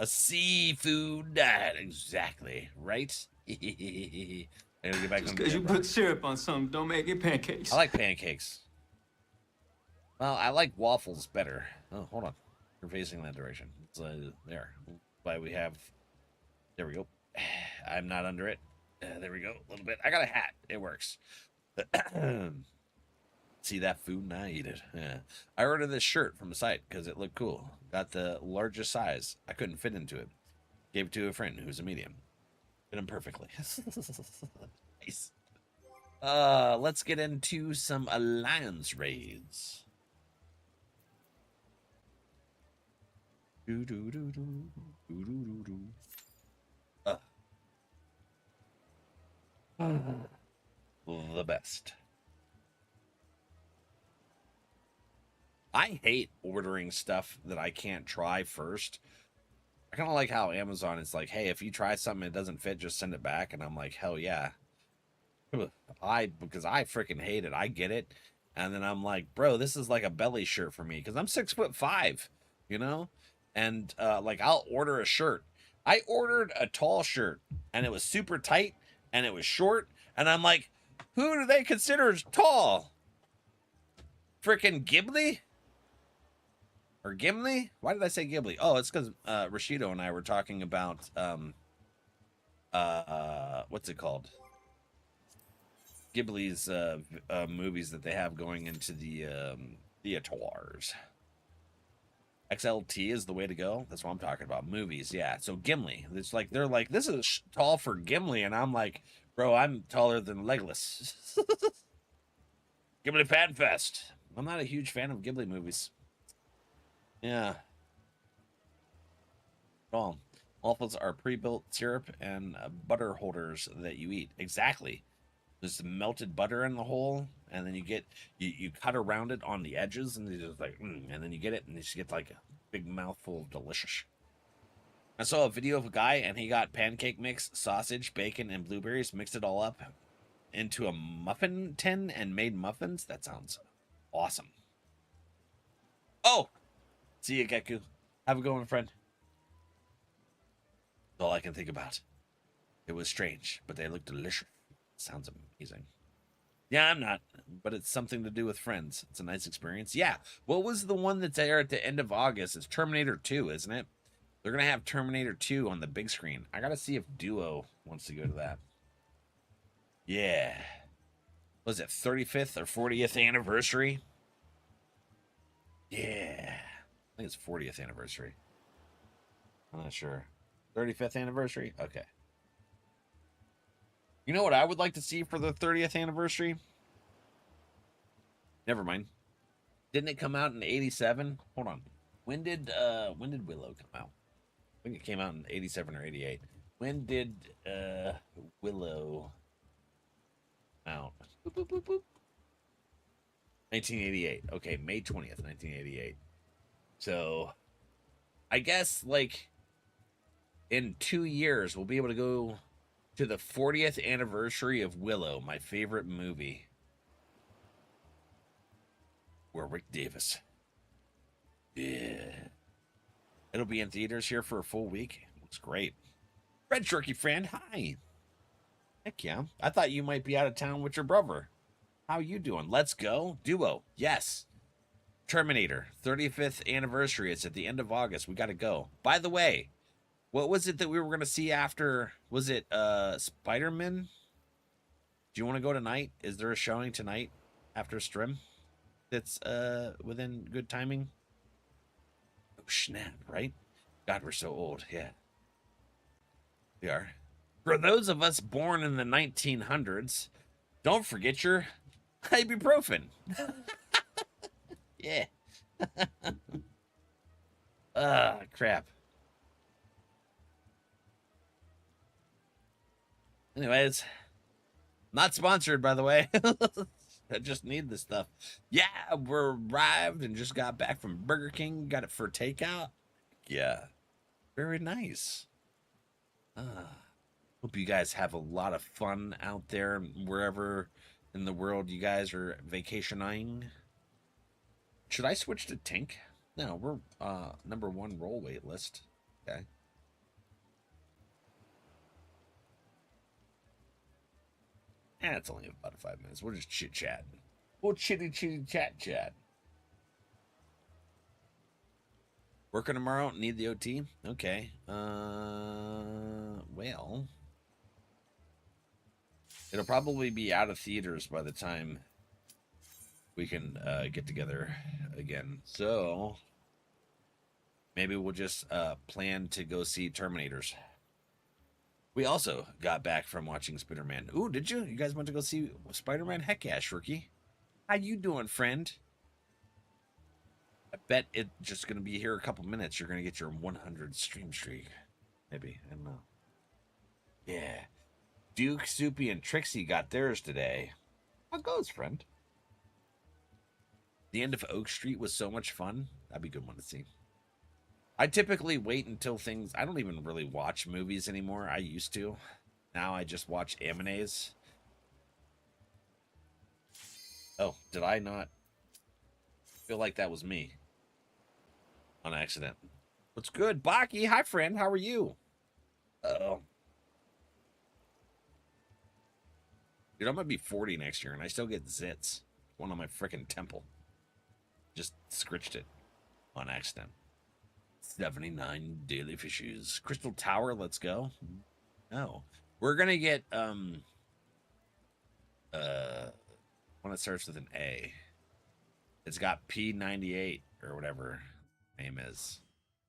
A seafood diet, exactly, right? I gotta get back Just on because you put syrup on something, don't make it pancakes. I like pancakes. Well, I like waffles better. Oh, hold on. You're facing that direction. So, there. Why we have... There we go. I'm not under it. There we go. A little bit. I got a hat. It works. See that food and I eat it. Yeah. I ordered this shirt from a site because it looked cool. Got the largest size. I couldn't fit into it. Gave it to a friend who's a medium. Fit him perfectly. Nice. Let's get into some alliance raids. The best. I hate ordering stuff that I can't try first. I kind of like how Amazon is like, hey, if you try something and it doesn't fit, just send it back. And I'm like, hell yeah. Because I freaking hate it. I get it. And then I'm like, bro, this is like a belly shirt for me because I'm 6'5", you know? And like I'll order a shirt. I ordered a tall shirt and it was super tight and it was short. And I'm like, who do they consider tall? Freaking Ghibli? Or Gimli? Why did I say Ghibli? Oh, it's because Rashido and I were talking about what's it called? Ghibli's movies that they have going into the theaters. XLT is the way to go. That's what I'm talking about. Movies, yeah. So Gimli. It's like they're like, this is tall for Gimli, and I'm like, Bro, I'm taller than Legolas. Ghibli Fan Fest. I'm not a huge fan of Ghibli movies. Yeah. All waffles are pre-built syrup and butter holders that you eat. Exactly. There's melted butter in the hole, and then you cut around it on the edges, and you just like, and then you get it, and you just get like a big mouthful of delicious. I saw a video of a guy, and he got pancake mix, sausage, bacon, and blueberries, mixed it all up into a muffin tin, and made muffins. That sounds awesome. Oh, see you, Geku. Have a good one, friend. That's all I can think about. It was strange, but they looked delicious. Sounds amazing. Yeah, I'm not, but it's something to do with friends. It's a nice experience. Yeah. What was the one that's there at the end of August? It's Terminator 2, isn't it? They're going to have Terminator 2 on the big screen. I got to see if Duo wants to go to that. Yeah. Was it 35th or 40th anniversary? Yeah. I think it's 40th anniversary. I'm not sure. 35th anniversary? Okay. You know what I would like to see for the 30th anniversary? Never mind. Didn't it come out in 87? Hold on. When did Willow come out? I think it came out in 87 or 88. When did Willow out? Boop, boop, boop, boop. 1988. Okay, May 20th, 1988. So I guess like in 2 years we'll be able to go to the 40th anniversary of Willow, my favorite movie. Warwick Davis. Yeah. It'll be in theaters here for a full week. Looks great. Red Turkey friend, hi. Heck yeah. I thought you might be out of town with your brother. How you doing? Let's go. Duo. Yes. Terminator, 35th anniversary. It's at the end of August. We got to go. By the way, what was it that we were going to see after? Was it Spider-Man? Do you want to go tonight? Is there a showing tonight after stream that's within good timing? Oh, snap, right? God, we're so old. Yeah. We are. For those of us born in the 1900s, don't forget your ibuprofen. Yeah. Crap. Anyways, not sponsored, by the way. I just need this stuff. Yeah, we're arrived and just got back from Burger King. Got it for takeout. Yeah. Very nice. Hope you guys have a lot of fun out there wherever in the world you guys are vacationing. Should I switch to Tink? No, we're number 1 roll wait list. Okay. It's only about 5 minutes. We'll just chit chat. We'll chitty chat. Working tomorrow? Need the OT? Okay. Well, it'll probably be out of theaters by the time we can get together again. So maybe we'll just plan to go see Terminators. We also got back from watching Spider-Man. Ooh, did you? You guys went to go see Spider-Man? Heck yeah, Shirky. How you doing, friend? I bet it's just going to be here a couple minutes. You're going to get your 100 stream streak. Maybe. I don't know. Yeah. Duke, Soupy, and Trixie got theirs today. How goes, friend? The end of Oak Street was so much fun. That'd be a good one to see. I typically wait until things... I don't even really watch movies anymore. I used to. Now I just watch animes. Oh, did I not feel like that was me? On accident. What's good? Baki, hi friend. How are you? Uh-oh. Dude, I'm going to be 40 next year and I still get zits. One on my freaking temple. Just scritched it on accident. 79 daily fishes. Crystal Tower, let's go. No. We're gonna get one that starts with an A. It's got P98 or whatever name is.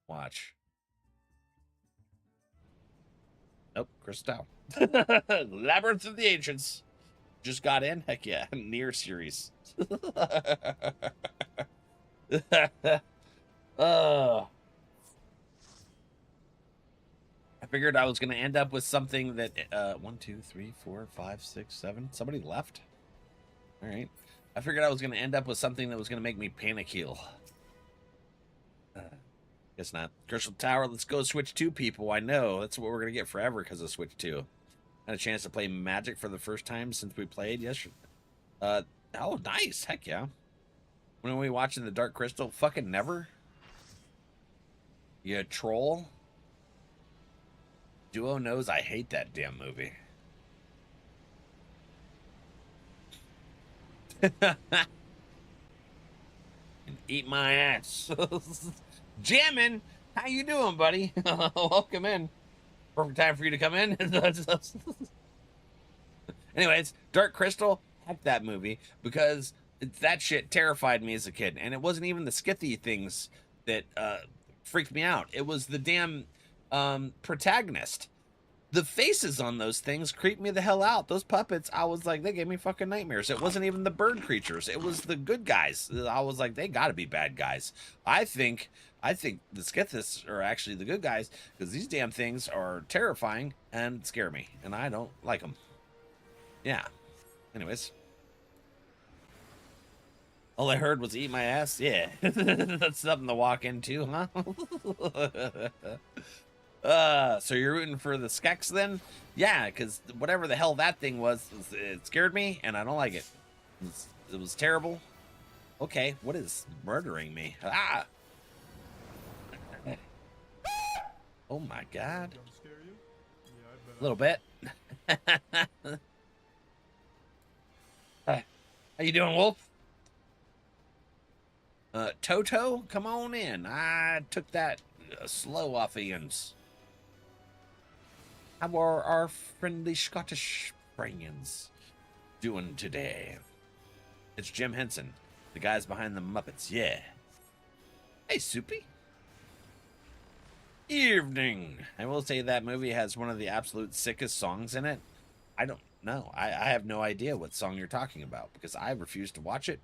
Watch. Nope, Crystal. Labyrinth of the Ancients. Just got in. Heck yeah. Near series. uh, I figured I was going to end up with something that 1, 2, 3, 4, 5, 6, 7. Somebody left. All right. I figured I was going to end up with something that was going to make me panic heal. Guess not. Crystal Tower, let's go Switch 2, people. I know. That's what we're going to get forever because of Switch 2. Had a chance to play Magic for the first time since we played yesterday. Oh, nice. Heck yeah. When are we watching the Dark Crystal? Fucking never. You troll. Duo knows I hate that damn movie. And eat my ass. Jamming. How you doing, buddy? Welcome in. Perfect time for you to come in. Anyways, Dark Crystal, heck that movie, because that shit terrified me as a kid. And it wasn't even the skithy things that freaked me out. It was the damn protagonist. The faces on those things creeped me the hell out. Those puppets, I was like, they gave me fucking nightmares. It wasn't even the bird creatures. It was the good guys. I was like, they gotta be bad guys. I think the Skithists are actually the good guys because these damn things are terrifying and scare me, and I don't like them. Yeah. Anyways. All I heard was eat my ass. Yeah. That's something to walk into, huh? So you're rooting for the Skeks then? Yeah, because whatever the hell that thing was, it scared me, and I don't like it. It was terrible. Okay, what is murdering me? Ah! Oh my god. A little bit. How you doing, Wolf? Toto, come on in. I took that slow off Ian's. How are our friendly Scottish friends doing today? It's Jim Henson, the guys behind the Muppets, yeah. Hey, Soupy. Evening. I will say that movie has one of the absolute sickest songs in it. I don't know. I have no idea what song you're talking about because I refuse to watch it.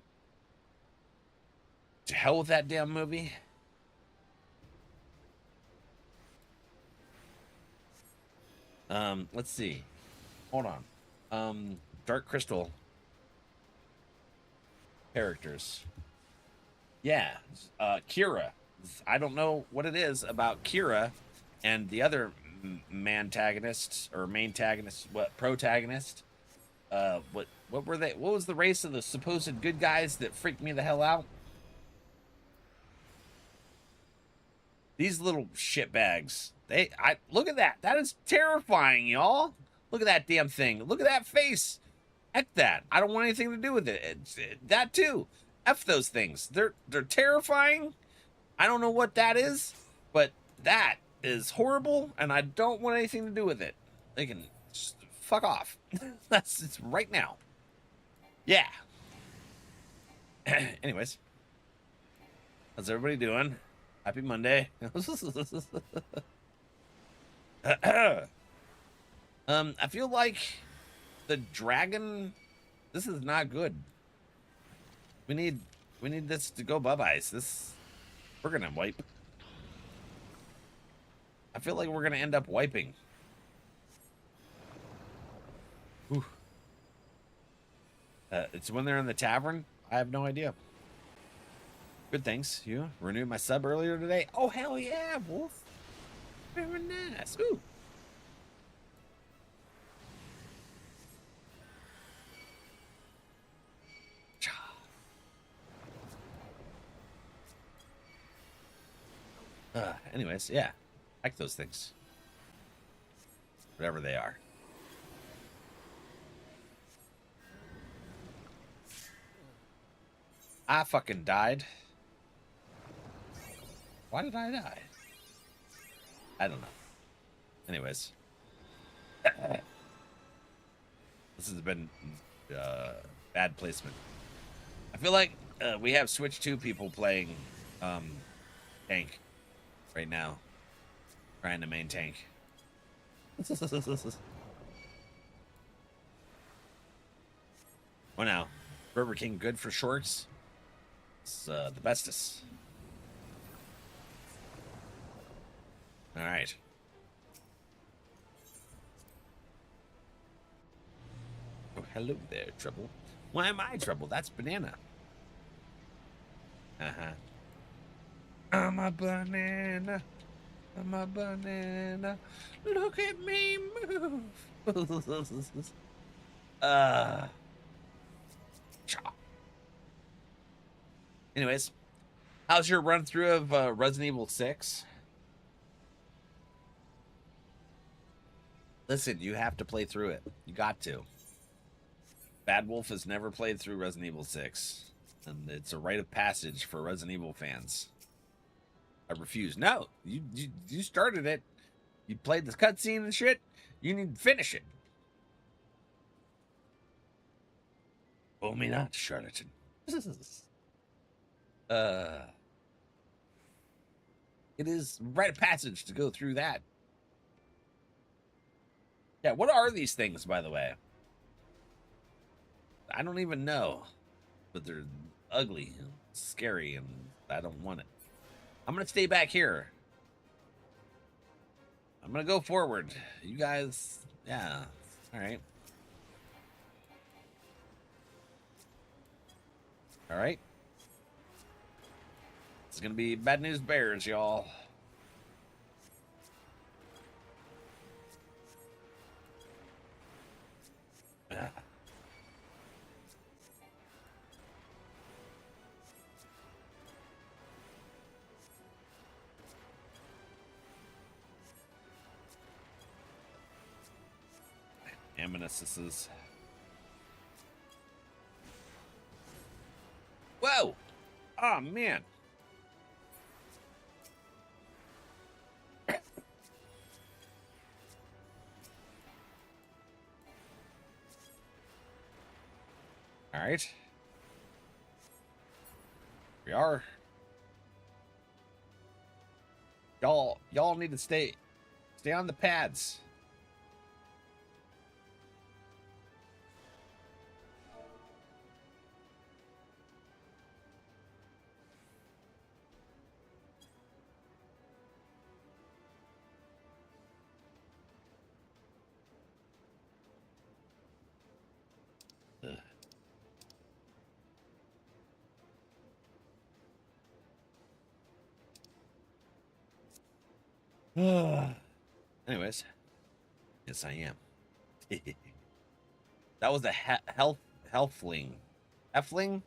To hell with that damn movie. Let's see. Hold on. Dark Crystal characters. Yeah. Kira. I don't know what it is about Kira and the other mantagonist or maintagonist, what protagonist. What were they? What was the race of the supposed good guys that freaked me the hell out? These little shitbags. I look at that. That is terrifying, y'all. Look at that damn thing. Look at that face. Heck that. I don't want anything to do with it. That too. F those things. They're terrifying. I don't know what that is, but that is horrible, and I don't want anything to do with it. They can just fuck off. That's it's right now. Yeah. Anyways, how's everybody doing? Happy Monday. I feel like the dragon. This is not good. We need this to go bye-byes. We're gonna wipe. I feel like we're gonna end up wiping. Ooh. It's when they're in the tavern. I have no idea. Good, thanks. You renewed my sub earlier today. Oh hell yeah, Wolf. Very nice. Ooh. Anyways, yeah. Like those things. Whatever they are. I fucking died. Why did I die? I don't know. Anyways. This has been bad placement. I feel like we have Switch 2 people playing tank right now. Trying to main tank. Oh, now, Burger King good for shorts. It's the bestest. All right. Oh, hello there, Trouble. Why am I Trouble? That's Banana. Uh-huh. I'm a banana. I'm a banana. Look at me move. Cha. Anyways, how's your run through of Resident Evil 6? Listen, you have to play through it. You got to. Bad Wolf has never played through Resident Evil 6, and it's a rite of passage for Resident Evil fans. I refuse. No, you started it. You played the cutscene and shit. You need to finish it. Oh me not, charlatan. It is rite of passage to go through that. Yeah, what are these things, by the way? I don't even know, but they're ugly and scary, and I don't want it. I'm gonna stay back here. I'm gonna go forward. You guys, yeah, all right. All right. It's gonna be bad news bears, y'all. Amnesis. Whoa! Oh man. All right. We are. Y'all need to stay on the pads. Anyways, yes, I am. That was a healthling. Hefling?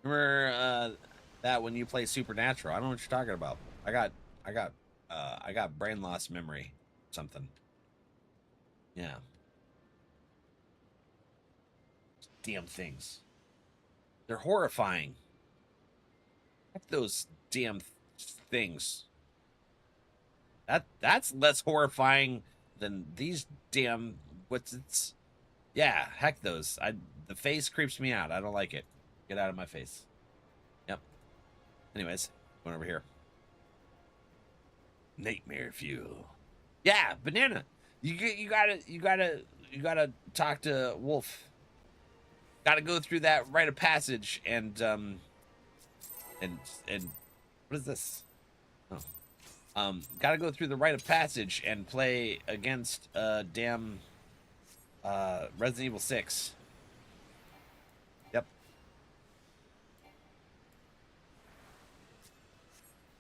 Remember that when you play Supernatural? I don't know what you're talking about. I got brain loss memory. Something. Yeah. Damn things. They're horrifying. Heck those damn things. That's less horrifying than these damn yeah, heck those. The face creeps me out. I don't like it. Get out of my face. Yep. Anyways, going over here. Nightmare fuel. Yeah, Banana. You gotta talk to Wolf. Gotta go through that rite of passage and what is this? Oh. Gotta go through the rite of passage and play against damn Resident Evil 6. Yep.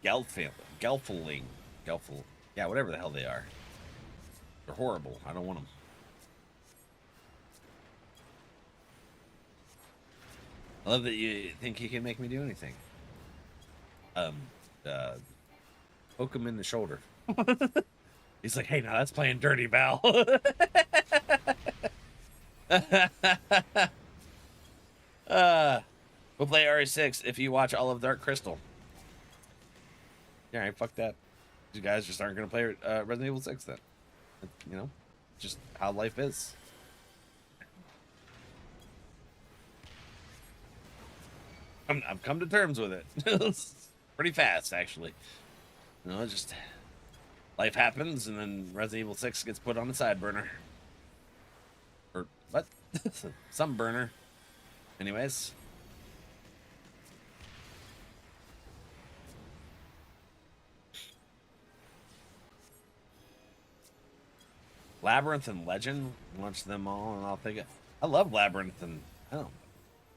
Gelfling. Yeah, whatever the hell they are. They're horrible. I don't want them. I love that you think you can make me do anything. Poke him in the shoulder. He's like, hey, now that's playing dirty, Val. We'll play RE6 if you watch all of Dark Crystal. Yeah, right, fuck that. You guys just aren't going to play Resident Evil 6 then. You know, just how life is. I've come to terms with it. Pretty fast, actually. You know, just Life happens, and then Resident Evil 6 gets put on the side burner. Or what? Some burner. Anyways. Labyrinth and Legend. Watch them all, and I'll think it. I love Labyrinth, and I don't know,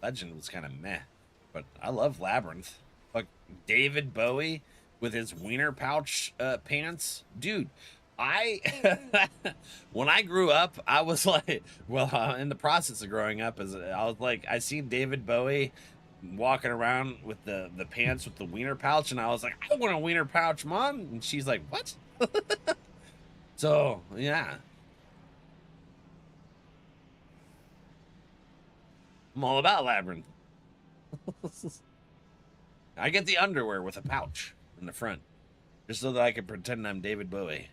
Legend was kind of meh, but I love Labyrinth. Like David Bowie with his wiener pouch pants, dude. I when I grew up, I was like, well, in the process of growing up, as I was like, I seen David Bowie walking around with the pants with the wiener pouch, and I was like, I want a wiener pouch, mom, and she's like, what? So yeah, I'm all about Labyrinth. I get the underwear with a pouch in the front, just so that I can pretend I'm David Bowie.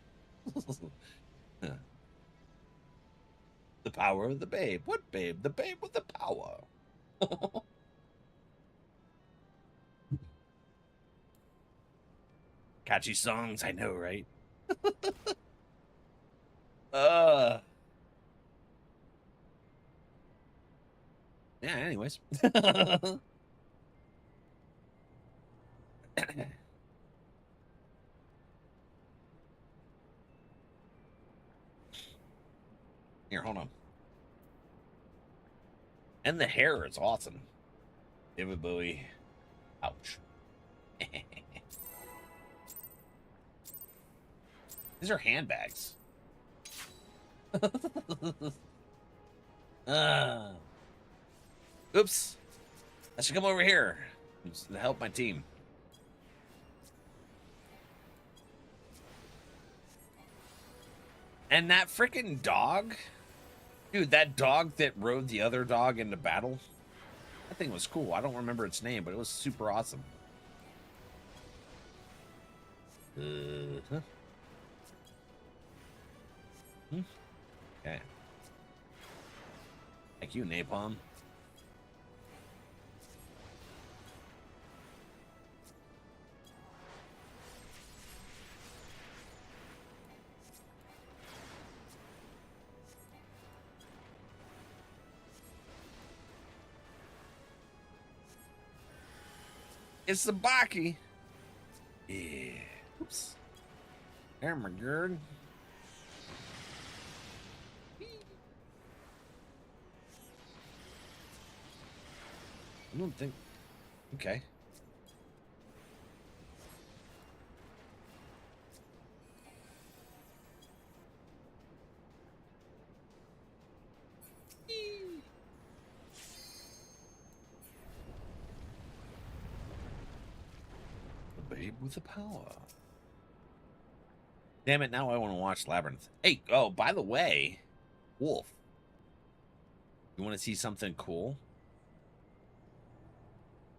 The power of the babe. What babe? The babe with the power. Catchy songs, I know, right? uh yeah, anyways. Here, hold on. And the hair is awesome. David Bowie. Ouch. These are handbags. Oops. I should come over here to help my team. And that freaking dog, dude, that dog that rode the other dog into battle, that thing was cool. I don't remember its name, but it was super awesome. Okay. Thank you, Napalm. It's the Baki. Yeah. Oops. There, my girl. I don't think. Okay. The babe with the power. Damn it, now I want to watch Labyrinth. Hey, oh, by the way, Wolf. You want to see something cool?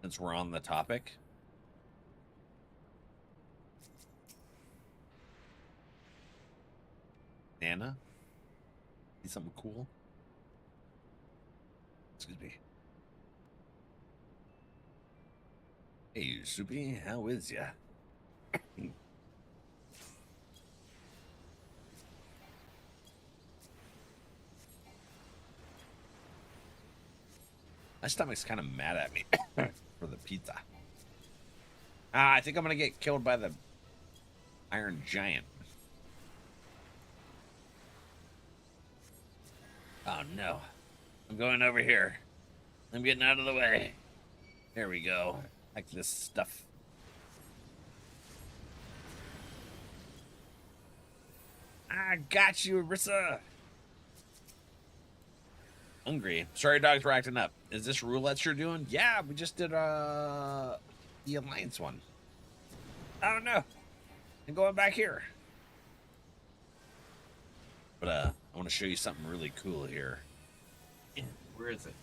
Since we're on the topic. Nana? See something cool? Excuse me. Hey, Soupy, how is ya? My stomach's kind of mad at me for the pizza. I think I'm gonna get killed by the Iron Giant. Oh no. I'm going over here. I'm getting out of the way. There we go. Like this stuff. I got you, Arissa. Hungry. Sorry, dogs were acting up. Is this roulette you're doing? Yeah, we just did the Alliance one. Oh no. I'm going back here. But I want to show you something really cool here. Yeah, where is it?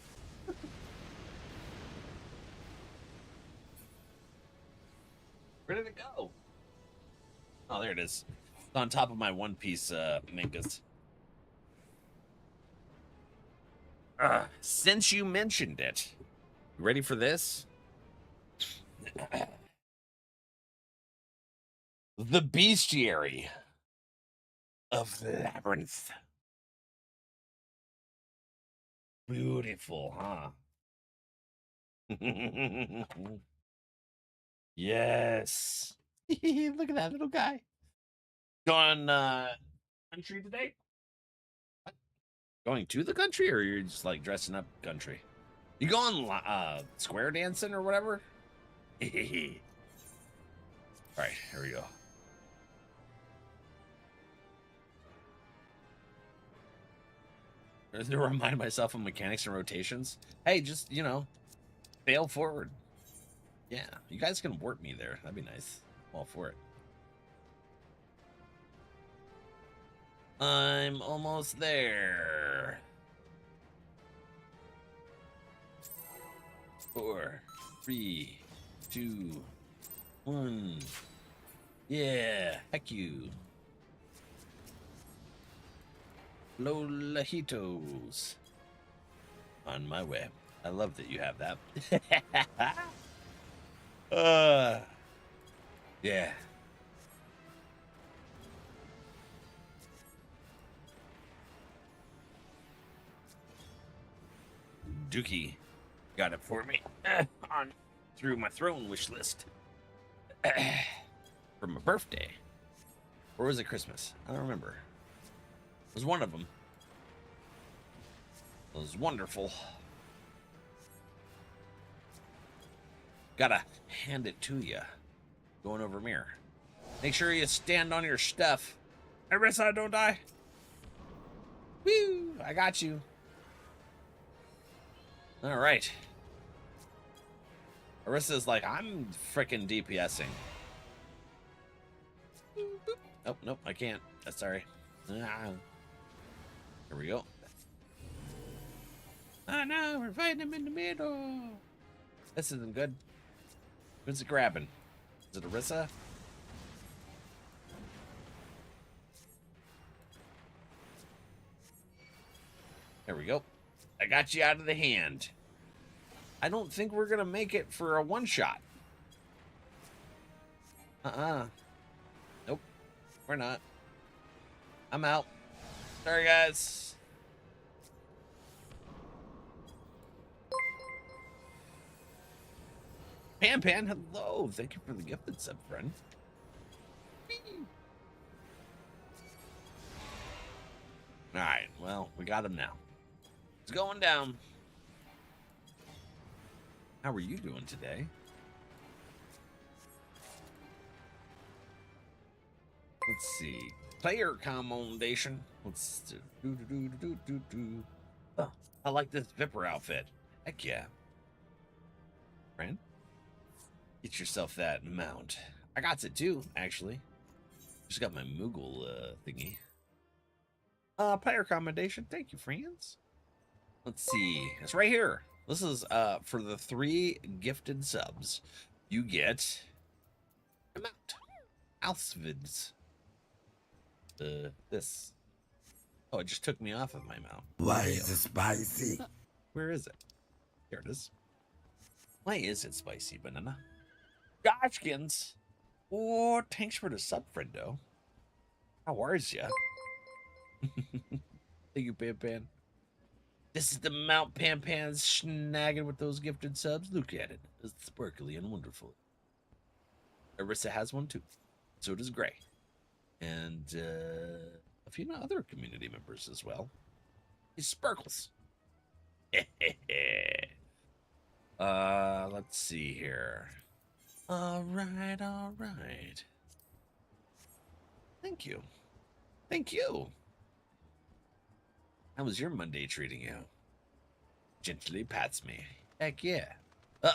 Where did it go? Oh, there it is. It's on top of my One Piece mangas. Since you mentioned it, you ready for this? The Bestiary. of the labyrinth. Beautiful, huh? Yes. Look at that little guy. Going country today? What? Going to the country, or you're just like dressing up country? You going square dancing or whatever? All right, here we go. To remind myself of mechanics and rotations. Hey, just, you know, fail forward. Yeah, you guys can warp me there. That'd be nice. I'm all for it. I'm almost there. 4, 3, 2, 1. Yeah, heck you. Lolajitos. On my way. I love that you have that. Yeah. Dookie got it for me on through my throne wish list for my birthday. Or was it Christmas? I don't remember. It was one of them. It was wonderful. Gotta hand it to you. Going over mirror. Make sure you stand on your stuff. Arissa, don't die. Woo! I got you. All right. Arissa's like, I'm freaking DPSing. Oh, nope, I can't. Sorry. Here we go. Oh no, we're fighting him in the middle. This isn't good. Who's it grabbing? Is it Arissa? There we go. I got you out of the hand. I don't think we're gonna make it for a one-shot. Nope. We're not. I'm out. Sorry, guys. Pan, hello. Thank you for the gifted sub, friend. All right. Well, we got him now. It's going down. How are you doing today? Let's see. Player commendation. Let's do. Oh, I like this Viper outfit. Heck yeah. Friend, get yourself that mount. I got it too, actually. Just got my Moogle thingy. Player commendation. Thank you, friends. Let's see. It's right here. This is for the 3 gifted subs. You get a mount. Alsvids. This. Oh, it just took me off of my mount. Why is it spicy? Where is it? Here it is. Why is it spicy, banana? Goshkins. Oh, thanks for the sub, friendo. How are ya? Thank you, Pan. This is the Mount Pan snagging with those gifted subs. Look at it. It's sparkly and wonderful. Arissa has one too. So does Gray. And a few other community members as well. He's Sparkles. Let's see here. All right. Thank you. How was your Monday treating you? Gently pats me. Heck yeah.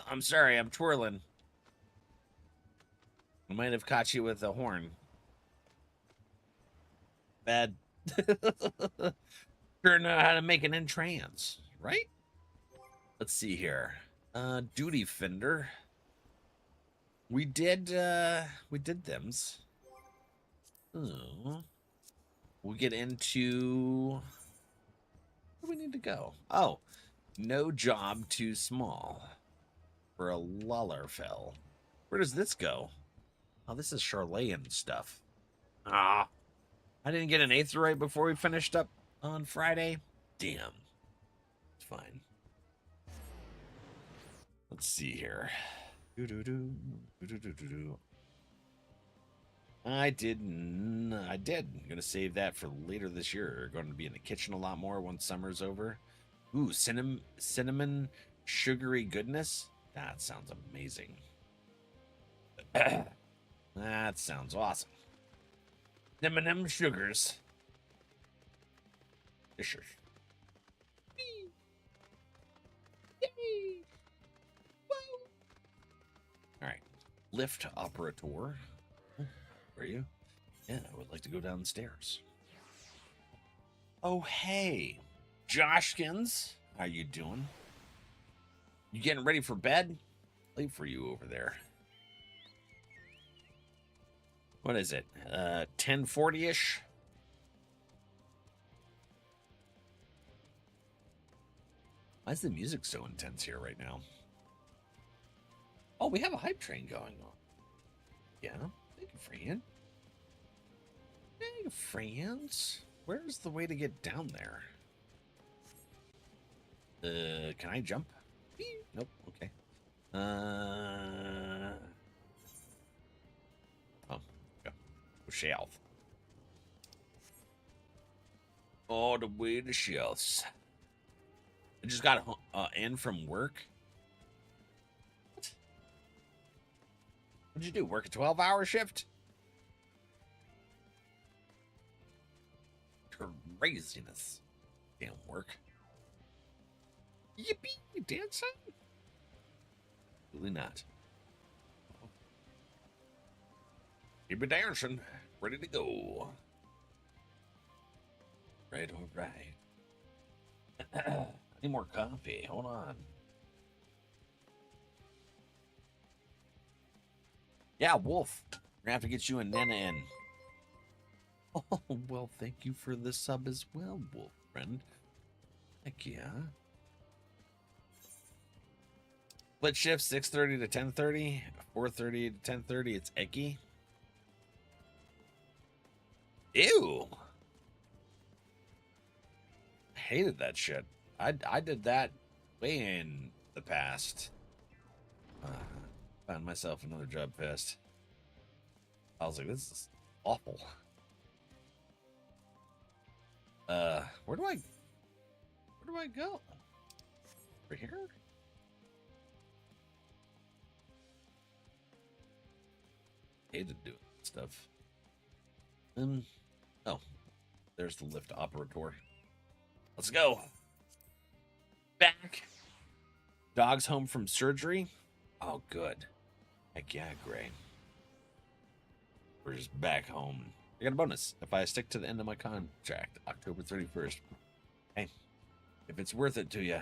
I'm sorry, I'm twirling. I might have caught you with a horn. Bad. Sure know how to make an entrance, right? Let's see here. Duty Fender. We did thems. Oh. We'll get into... Where do we need to go? Oh, no job too small for a Lullerfell. Where does this go? Oh, this is Charlayan stuff. Ah. I didn't get an eighth right before we finished up on Friday. Damn. It's fine. Let's see here. I did. I'm gonna save that for later this year. Going to be in the kitchen a lot more once summer's over. Ooh, cinnamon sugary goodness. That sounds amazing. That sounds awesome. M&M sugars. Sure. All right, lift operator. Where are you? Yeah, I would like to go downstairs. Oh, hey, Joshkins, how you doing? You getting ready for bed? Late for you over there. What is it? 10:40-ish? Why is the music so intense here right now? Oh, we have a hype train going on. Yeah, thank you, friend. Hey, friends. Where's the way to get down there? Can I jump? Nope, okay. Oh, yeah. Shelf. All the way to shelves. I just got in from work. What? What'd you do? Work a 12-hour shift? Craziness. Damn work. Yippee, you dancing? Absolutely not. Keep it dancing. Ready to go. Right, all right. I need more coffee. Hold on. Yeah, Wolf. We're gonna have to get you and Nana in. Oh, well, thank you for the sub as well, Wolf friend. Heck yeah. Split shift 6:30 to 10:30, 4:30 to 10:30. It's icky. Ew. I hated that shit. I did that way in the past. Found myself another job fast. I was like, this is awful. Where do I go? Over here? Hated doing stuff. Oh, there's the lift operator. Let's go. Back. Dog's home from surgery. Oh, good. Heck yeah, Gray. We're just back home. I got a bonus if I stick to the end of my contract, October 31st. Hey, if it's worth it to you,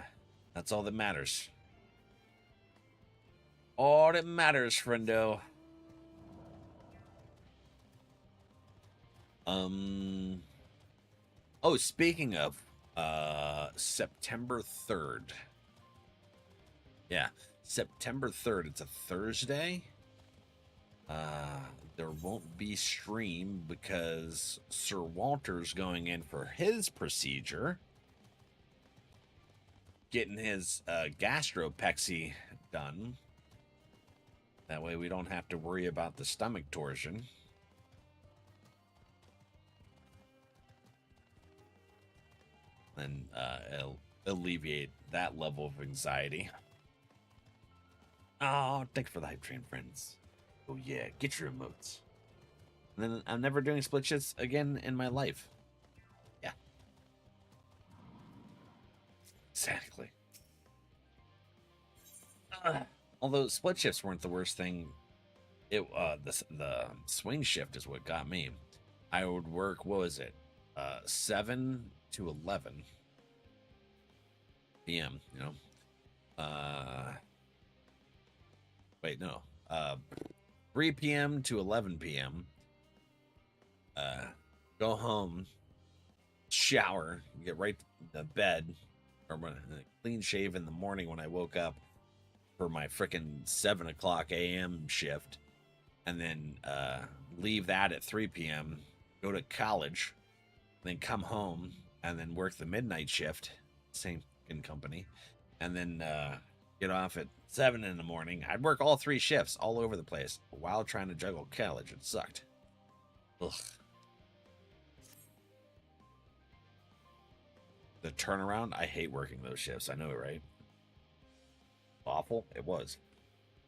that's all that matters. All that matters, friendo. Oh, speaking of, September 3rd. Yeah, September 3rd. It's a Thursday. There won't be stream because Sir Walter's going in for his procedure. Getting his gastropexy done. That way we don't have to worry about the stomach torsion. And it'll alleviate that level of anxiety. Oh, thanks for the hype train, friends. Oh yeah, get your emotes. And then I'm never doing split shifts again in my life. Yeah. Exactly. Although split shifts weren't the worst thing. The swing shift is what got me. I would work, what was it? 7 to 11 p.m., you know? Wait, no. 3 p.m. to 11 p.m. Go home, shower, get right to bed, or clean shave in the morning when I woke up for my frickin' 7 o'clock a.m. shift, and then leave that at 3 p.m., go to college, then come home, and then work the midnight shift, same fucking company, and then get off at 7 in the morning. I'd work all 3 shifts all over the place while trying to juggle college. It sucked. Ugh. The turnaround, I hate working those shifts. I know, right? Awful. It was.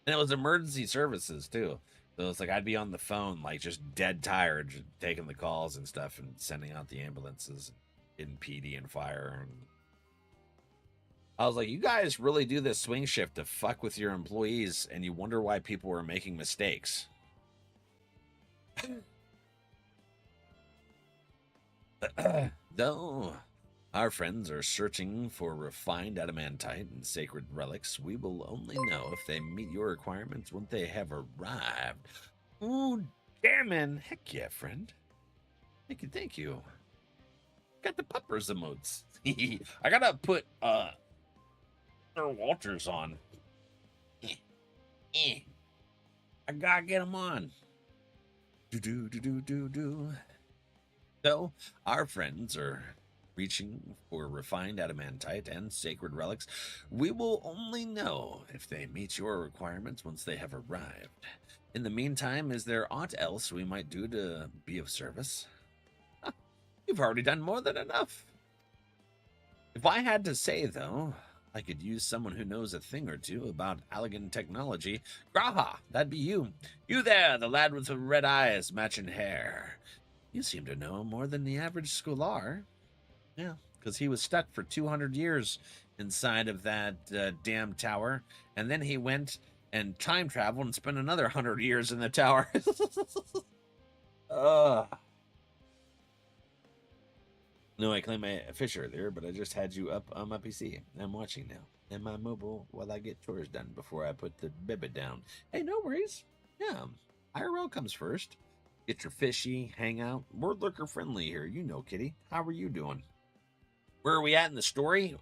And it was emergency services, too. So it's like I'd be on the phone, like just dead tired, just taking the calls and stuff and sending out the ambulances in PD and fire. And I was like, you guys really do this swing shift to fuck with your employees, and you wonder why people are making mistakes. Though our friends are searching for refined adamantite and sacred relics, we will only know if they meet your requirements when they have arrived. Ooh, damn, man. Heck yeah, friend. Thank you, thank you. Got the puppers emotes. I gotta put Sir Walters on. I gotta get him on. Do. So, our friends are reaching for refined adamantite and sacred relics. We will only know if they meet your requirements once they have arrived. In the meantime, is there aught else we might do to be of service? You've already done more than enough. If I had to say, though, I could use someone who knows a thing or two about Allegan technology. Graha, that'd be you. You there, the lad with the red eyes, matching hair. You seem to know more than the average scholar. Yeah, because he was stuck for 200 years inside of that damn tower, and then he went and time traveled and spent another 100 years in the tower. No, I claimed my fish earlier, but I just had you up on my PC. I'm watching now, and my mobile while I get chores done before I put the bibbit down. Hey, no worries. Yeah, IRL comes first. Get your fishy, hang out. We're lurker friendly here, you know, kitty. How are you doing? Where are we at in the story?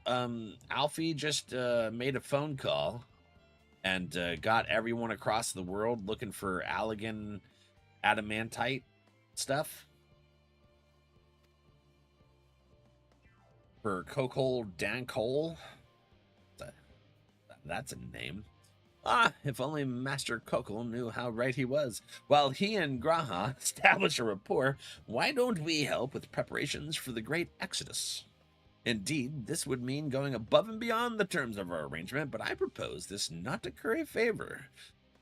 Alfie just made a phone call and got everyone across the world looking for Allegan adamantite stuff. For Kokol Dankol. That's a name. Ah, if only Master Kokol knew how right he was. While he and Graha establish a rapport, why don't we help with preparations for the Great Exodus? Indeed, this would mean going above and beyond the terms of our arrangement, but I propose this not to curry favor.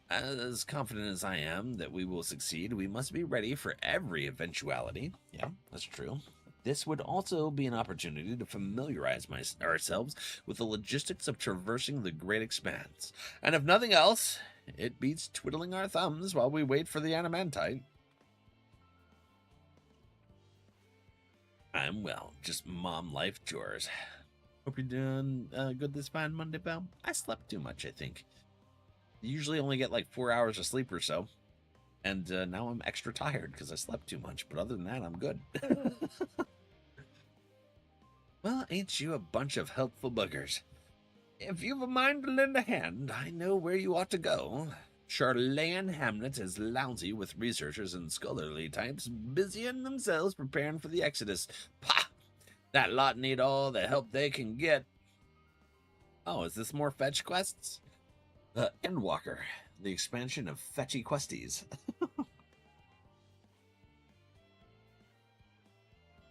As confident as I am that we will succeed, we must be ready for every eventuality. Yeah, that's true. This would also be an opportunity to familiarize ourselves with the logistics of traversing the great expanse. And if nothing else, it beats twiddling our thumbs while we wait for the adamantite. I'm well, just mom life chores. Hope you're doing good this fine Monday, pal. I slept too much, I think. Usually only get like 4 hours of sleep or so. And now I'm extra tired because I slept too much. But other than that, I'm good. Well, ain't you a bunch of helpful buggers? If you've a mind to lend a hand, I know where you ought to go. Charlayan Hamlet is lousy with researchers and scholarly types busying themselves preparing for the Exodus. Pah! That lot need all the help they can get. Oh, is this more fetch quests? Endwalker, the expansion of fetchy questies.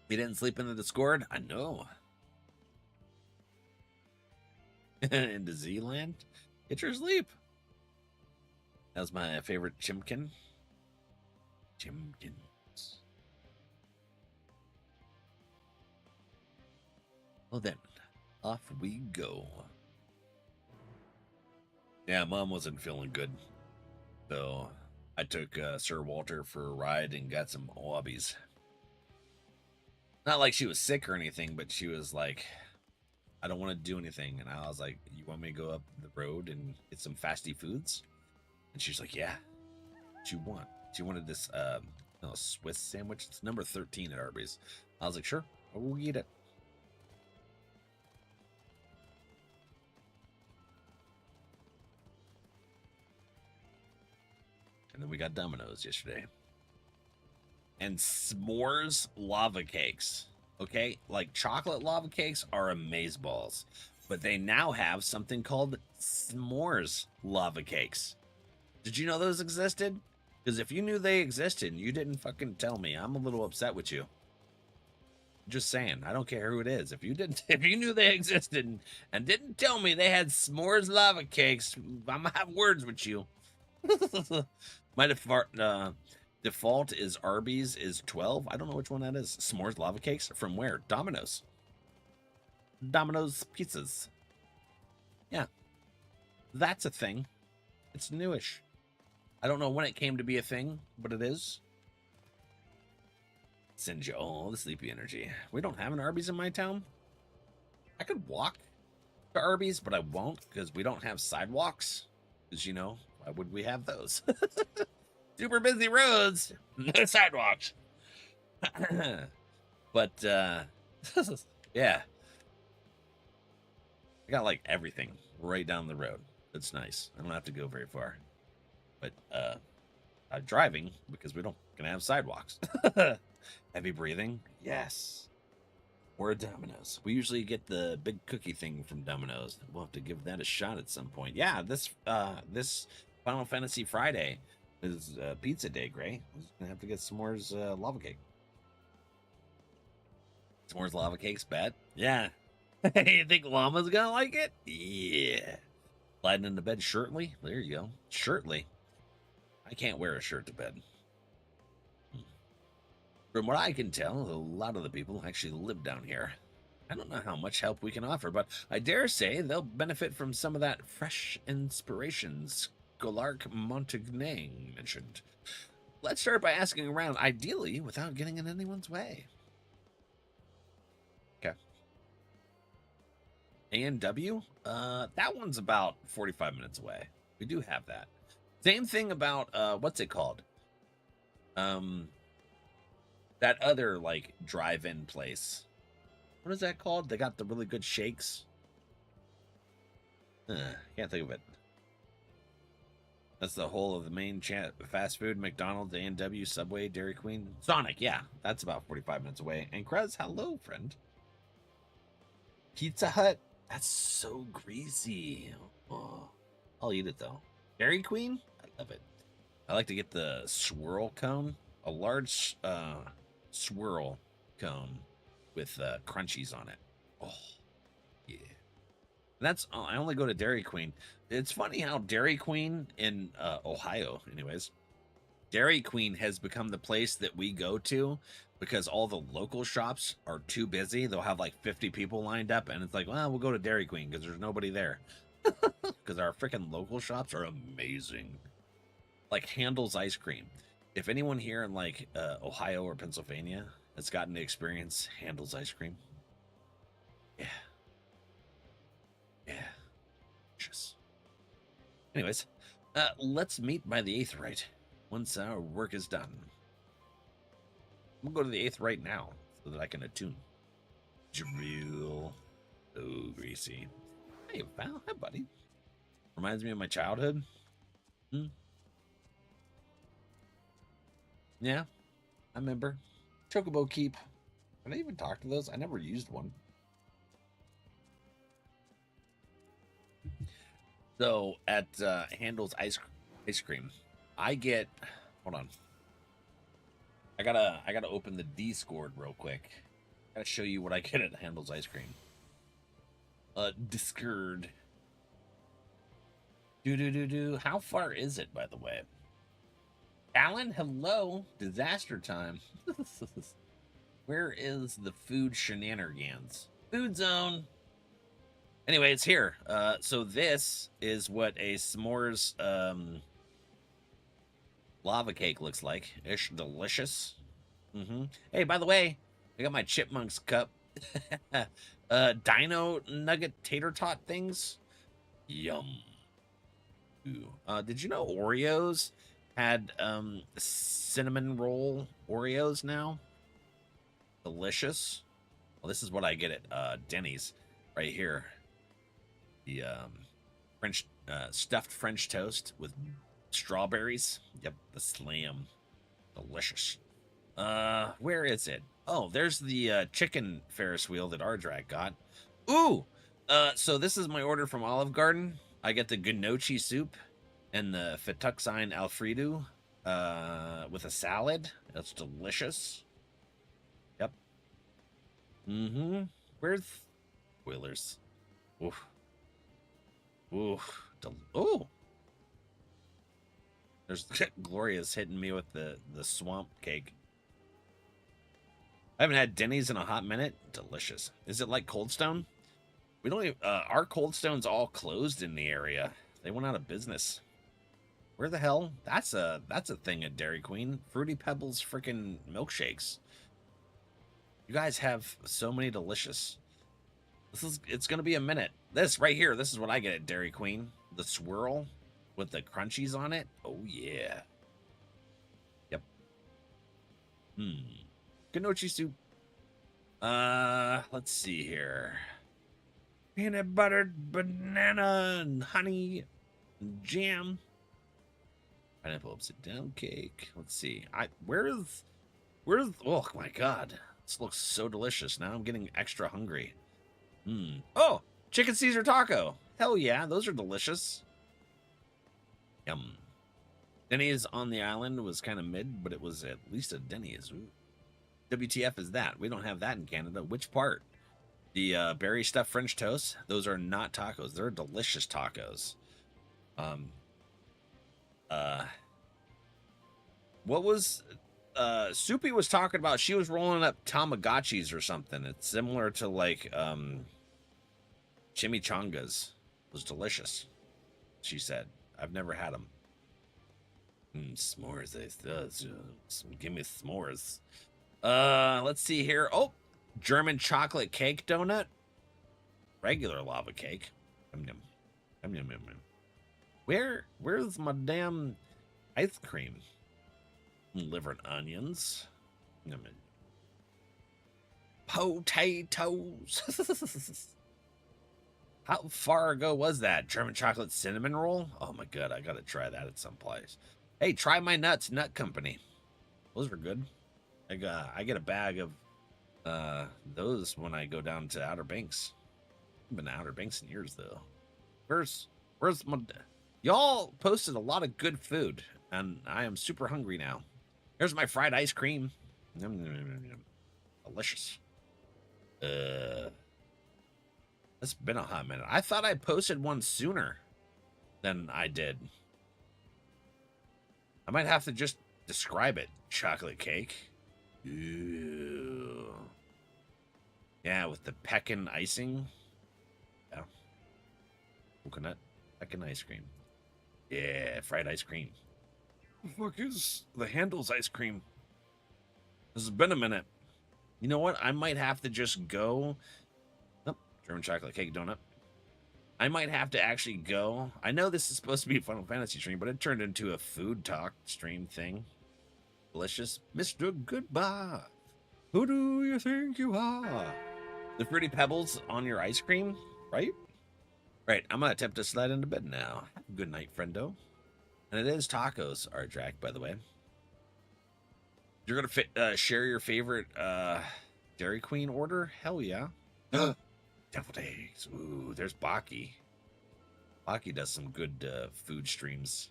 You didn't sleep in the Discord? I know. Into Z-Land? Get your sleep. That was my favorite chimkin. Chimkins. Well then, off we go. Yeah, Mom wasn't feeling good. So I took Sir Walter for a ride and got some wobbies. Not like she was sick or anything, but she was like, I don't want to do anything. And I was like, you want me to go up the road and get some fasty foods? And she's like, yeah. What you want? She wanted this Swiss sandwich. It's number 13 at Arby's. I was like, sure, I will eat it. And then we got Domino's yesterday. and s'mores lava cakes. Okay, like chocolate lava cakes are amazeballs, but they now have something called s'mores lava cakes. Did you know those existed? Because if you knew they existed and you didn't fucking tell me, I'm a little upset with you. Just saying, I don't care who it is. If you didn't, if you knew they existed and didn't tell me they had s'mores lava cakes, I'm gonna have words with you. My default is Arby's is 12. I don't know which one that is. S'mores lava cakes from where? Domino's. Domino's pizzas. Yeah, that's a thing. It's newish. I don't know when it came to be a thing, but it is. Send you all the sleepy energy. We don't have an Arby's in my town. I could walk to Arby's, but I won't because we don't have sidewalks. Because, you know, why would we have those? Super busy roads, no sidewalks. But, yeah. I got like everything right down the road. It's nice. I don't have to go very far. But, I'm driving because we don't gonna have sidewalks. Heavy breathing? Yes. Or a Domino's. We usually get the big cookie thing from Domino's. We'll have to give that a shot at some point. Yeah, this Final Fantasy Friday is pizza day, Gray. We're gonna have to get s'mores lava cake. S'mores lava cake's bad? Yeah. You think Llama's gonna like it? Yeah. Sliding into bed shirtly? There you go. Shirtly. I can't wear a shirt to bed. From what I can tell, a lot of the people actually live down here. I don't know how much help we can offer, but I dare say they'll benefit from some of that fresh inspirations Golark Montagne mentioned. Let's start by asking around, ideally without getting in anyone's way. Okay. A&W? That one's about 45 minutes away. We do have that. Same thing about, what's it called? That other, like, drive-in place. What is that called? They got the really good shakes. Can't think of it. That's the whole of the main fast food. McDonald's, A&W, Subway, Dairy Queen. Sonic, yeah. That's about 45 minutes away. And Krez, hello, friend. Pizza Hut? That's so greasy. Oh, I'll eat it, though. Dairy Queen? I love it. I like to get the swirl cone. A large, swirl cone with crunchies on it. Oh, yeah. That's I only go to Dairy Queen. It's funny how Dairy Queen in Ohio, anyways, Dairy Queen has become the place that we go to because all the local shops are too busy. They'll have like 50 people lined up, and it's like, well, we'll go to Dairy Queen because there's nobody there. Because our freaking local shops are amazing. Like Handel's ice cream. If anyone here in like Ohio or Pennsylvania has gotten to experience Handel's ice cream, yeah, just. Anyways, let's meet by the 8th rite once our work is done. I'm gonna go to the 8th rite now so that I can attune. Drill. Oh, greasy. Hey, pal. Hi, buddy. Reminds me of my childhood. Yeah, I remember. Chocobo Keep. Did I even talk to those? I never used one. So at Handel's ice cream, I get. Hold on. I gotta open the Discord real quick. Gotta show you what I get at Handel's ice cream. Discord. Do. How far is it, by the way? Alan, hello. Disaster time. Where is the food shenanigans? Food zone. Anyway, it's here. So this is what a s'mores lava cake looks like. It's delicious. Hey, by the way, I got my Chipmunks cup. Dino nugget tater tot things. Yum. Ooh. Did you know Oreos had cinnamon roll Oreos now? Delicious. Well, this is what I get at Denny's right here. The French stuffed French toast with strawberries. Yep, the slam. Delicious. Where is it? Oh, there's the chicken Ferris wheel that our drag got. Ooh! So this is my order from Olive Garden. I get the gnocchi soup and the fettuccine alfredo with a salad. That's delicious. Yep. Mm-hmm. Where's spoilers? Oof. Oof. Oh! There's Gloria's hitting me with the swamp cake. I haven't had Denny's in a hot minute. Delicious. Is it like Cold Stone? We don't even, our Cold Stone's all closed in the area. They went out of business. Where the hell? That's a thing at Dairy Queen. Fruity Pebbles freaking milkshakes. You guys have so many delicious. It's gonna be a minute. This right here, this is what I get at Dairy Queen. The swirl with the crunchies on it. Oh yeah. Yep. Gnocchi soup. Let's see here. Peanut buttered banana and honey and jam. Pineapple upside down cake. Let's see. Where's oh my god. This looks so delicious. Now I'm getting extra hungry. Oh, chicken Caesar taco. Hell yeah, those are delicious. Yum. Denny's on the island was kind of mid, but it was at least a Denny's. Ooh. WTF is that? We don't have that in Canada. Which part? The berry stuffed French toast? Those are not tacos. They're delicious tacos. What was Soupy was talking about? She was rolling up Tamagotchis or something. It's similar to like chimichangas. It was delicious. She said. I've never had them. S'mores. Give me s'mores. Let's see here. Oh, German chocolate cake donut. Regular lava cake. Yum yum. Yum yum yum yum. Where's my damn ice cream? Liver and onions. Yum yum. Potatoes. How far ago was that? German chocolate cinnamon roll? Oh my god, I gotta try that at some place. Hey, try my nuts, Nut Company. Those were good. I get a bag of those when I go down to Outer Banks. I've been to Outer Banks in years though. Where's my y'all posted a lot of good food, and I am super hungry now. Here's my fried ice cream. Yum, yum, yum, yum. Delicious. It's been a hot minute. I thought I posted one sooner than I did. I might have to just describe it. Chocolate cake. Ew. Yeah, with the pecan icing. Yeah. Coconut pecan ice cream. Yeah, fried ice cream. What the fuck is the Handles ice cream? This has been a minute. You know what? I might have to just go. Oh, German chocolate cake donut. I might have to actually go. I know this is supposed to be a Final Fantasy stream, but it turned into a food talk stream thing. Delicious. Mr. Goodbye. Who do you think you are? The Fruity Pebbles on your ice cream, right? Right, I'm going to attempt to slide into bed now. Good night, friendo. And it is tacos, Ardrak, by the way. You're going to share your favorite Dairy Queen order? Hell yeah. Deviled eggs. Ooh, there's Baki. Baki does some good food streams.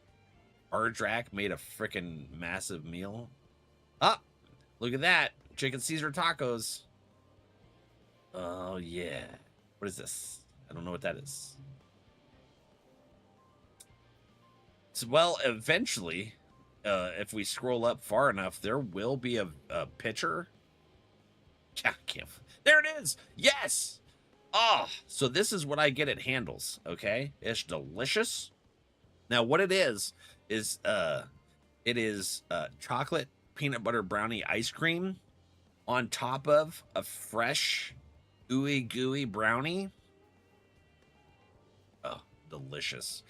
Ardrak made a freaking massive meal. Ah, look at that. Chicken Caesar tacos. Oh, yeah. What is this? I don't know what that is. So, well, eventually, if we scroll up far enough, there will be a picture. There it is. Yes. Oh, so this is what I get at Handles. Okay, it's delicious. Now, what it is chocolate peanut butter brownie ice cream on top of a fresh ooey gooey brownie. Oh, delicious.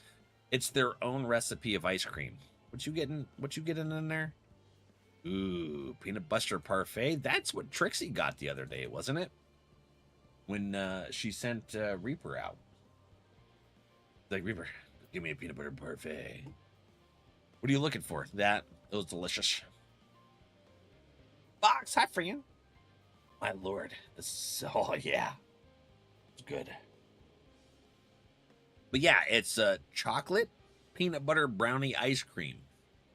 It's their own recipe of ice cream. What you getting in there? Ooh, peanut butter parfait. That's what Trixie got the other day, wasn't it? When she sent Reaper out. Like, Reaper, give me a peanut butter parfait. What are you looking for? That. It was delicious. Fox, hi friend. My lord, this is, oh yeah, it's good. But yeah, it's chocolate peanut butter brownie ice cream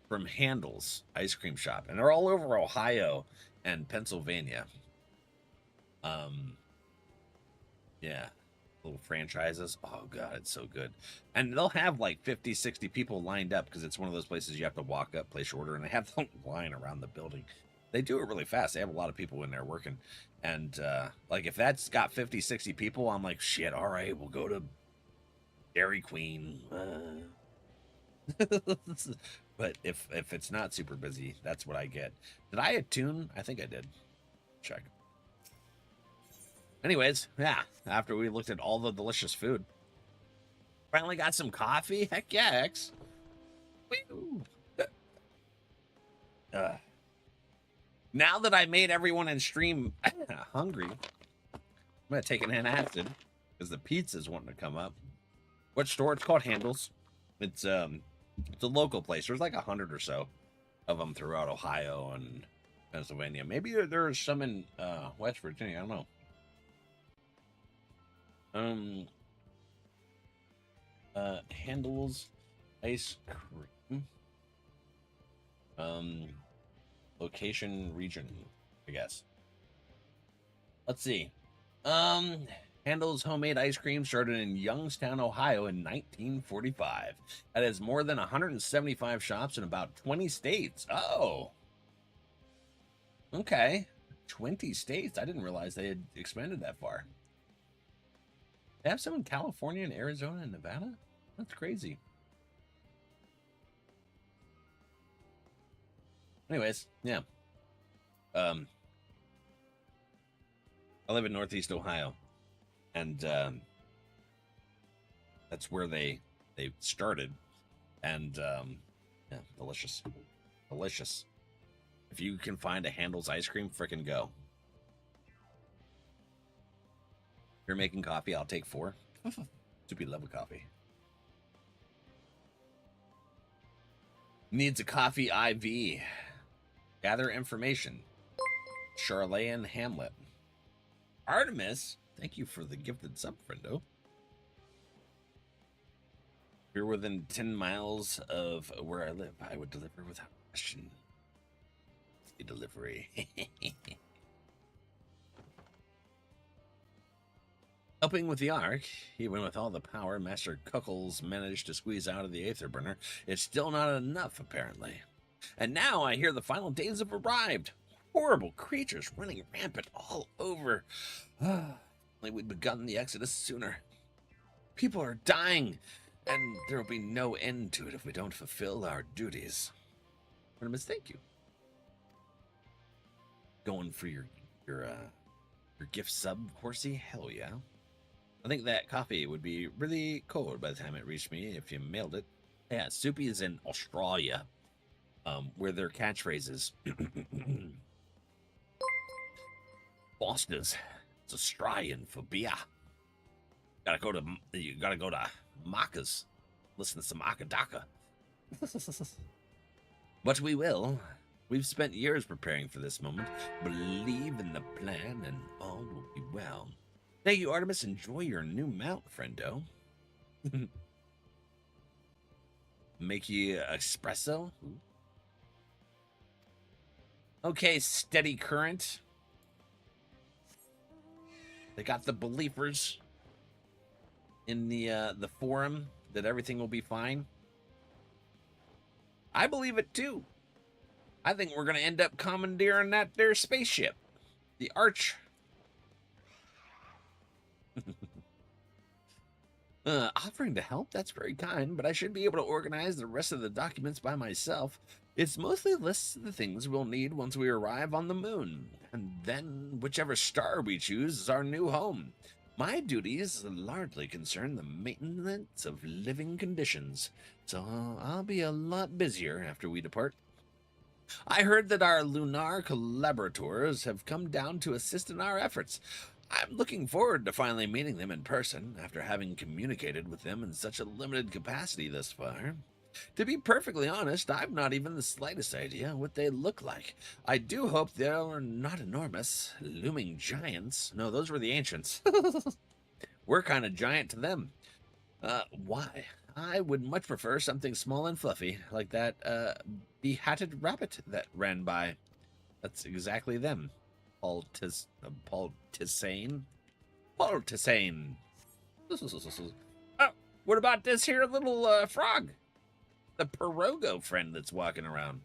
from Handel's ice cream shop, and they're all over Ohio and Pennsylvania. Yeah, little franchises. Oh god, it's so good. And they'll have like 50, 60 people lined up because it's one of those places you have to walk up, place your order, and they have the line around the building. They do it really fast. They have a lot of people in there working. And like if that's got 50, 60 people, I'm like, shit, all right, we'll go to Dairy Queen. But if it's not super busy, that's what I get. Did I attune? I think I did. Check. Anyways, yeah, after we looked at all the delicious food, finally got some coffee. Heck yeah, X. Woo. Now that I made everyone in stream hungry, I'm gonna take an antacid because the pizza's wanting to come up. What store? It's called Handel's. It's a local place. There's like 100 or so of them throughout Ohio and Pennsylvania. Maybe there's some in West Virginia. I don't know. Handel's ice cream. Location, region, I guess. Let's see. Handel's homemade ice cream started in Youngstown, Ohio in 1945. It has more than 175 shops in about 20 states. Oh. Okay. 20 states. I didn't realize they had expanded that far. They have some in California and Arizona and Nevada? That's crazy. Anyways, yeah. I live in Northeast Ohio. And that's where they started. And yeah, delicious. Delicious. If you can find a Handel's ice cream, frickin' go. If you're making coffee, I'll take 4. Soupy love a coffee. Needs a coffee IV. Gather information. Charlayan Hamlet. Artemis, thank you for the gifted sub, friendo. If you're within 10 miles of where I live, I would deliver without question. A delivery. Helping with the Ark, even with all the power Master Cuckles managed to squeeze out of the Aetherburner, it's still not enough, apparently. And now I hear the final days have arrived. Horrible creatures running rampant all over. Only we'd begun the exodus sooner. People are dying, and there will be no end to it if we don't fulfill our duties. Artemis, thank you. Going for your gift sub, Horsey? Hell yeah. I think that coffee would be really cold by the time it reached me if you mailed it. Yeah, Soupy is in Australia, where their catchphrases. Boston's, it's Australian for beer. You gotta go to Macca's. Listen to some Akadaka. But we will. We've spent years preparing for this moment. Believe in the plan and all will be well. Thank you, Artemis. Enjoy your new mount, friendo. Make you espresso? Okay, steady current. They got the believers in the forum that everything will be fine. I believe it too. I think we're gonna end up commandeering that there spaceship, the Arch. Offering to help? That's very kind, but I should be able to organize the rest of the documents by myself. It's mostly lists of the things we'll need once we arrive on the moon, and then whichever star we choose is our new home. My duties largely concern the maintenance of living conditions, so I'll be a lot busier after we depart. I heard that our lunar collaborators have come down to assist in our efforts. I'm looking forward to finally meeting them in person after having communicated with them in such a limited capacity thus far. To be perfectly honest, I've not even the slightest idea what they look like. I do hope they're not enormous, looming giants. No, those were the ancients. We're kind of giant to them. Why? I would much prefer something small and fluffy, like that, behatted rabbit that ran by. That's exactly them. Paul Tisane? Paul Tisane. Oh, what about this here little, frog? The Pirogo friend that's walking around.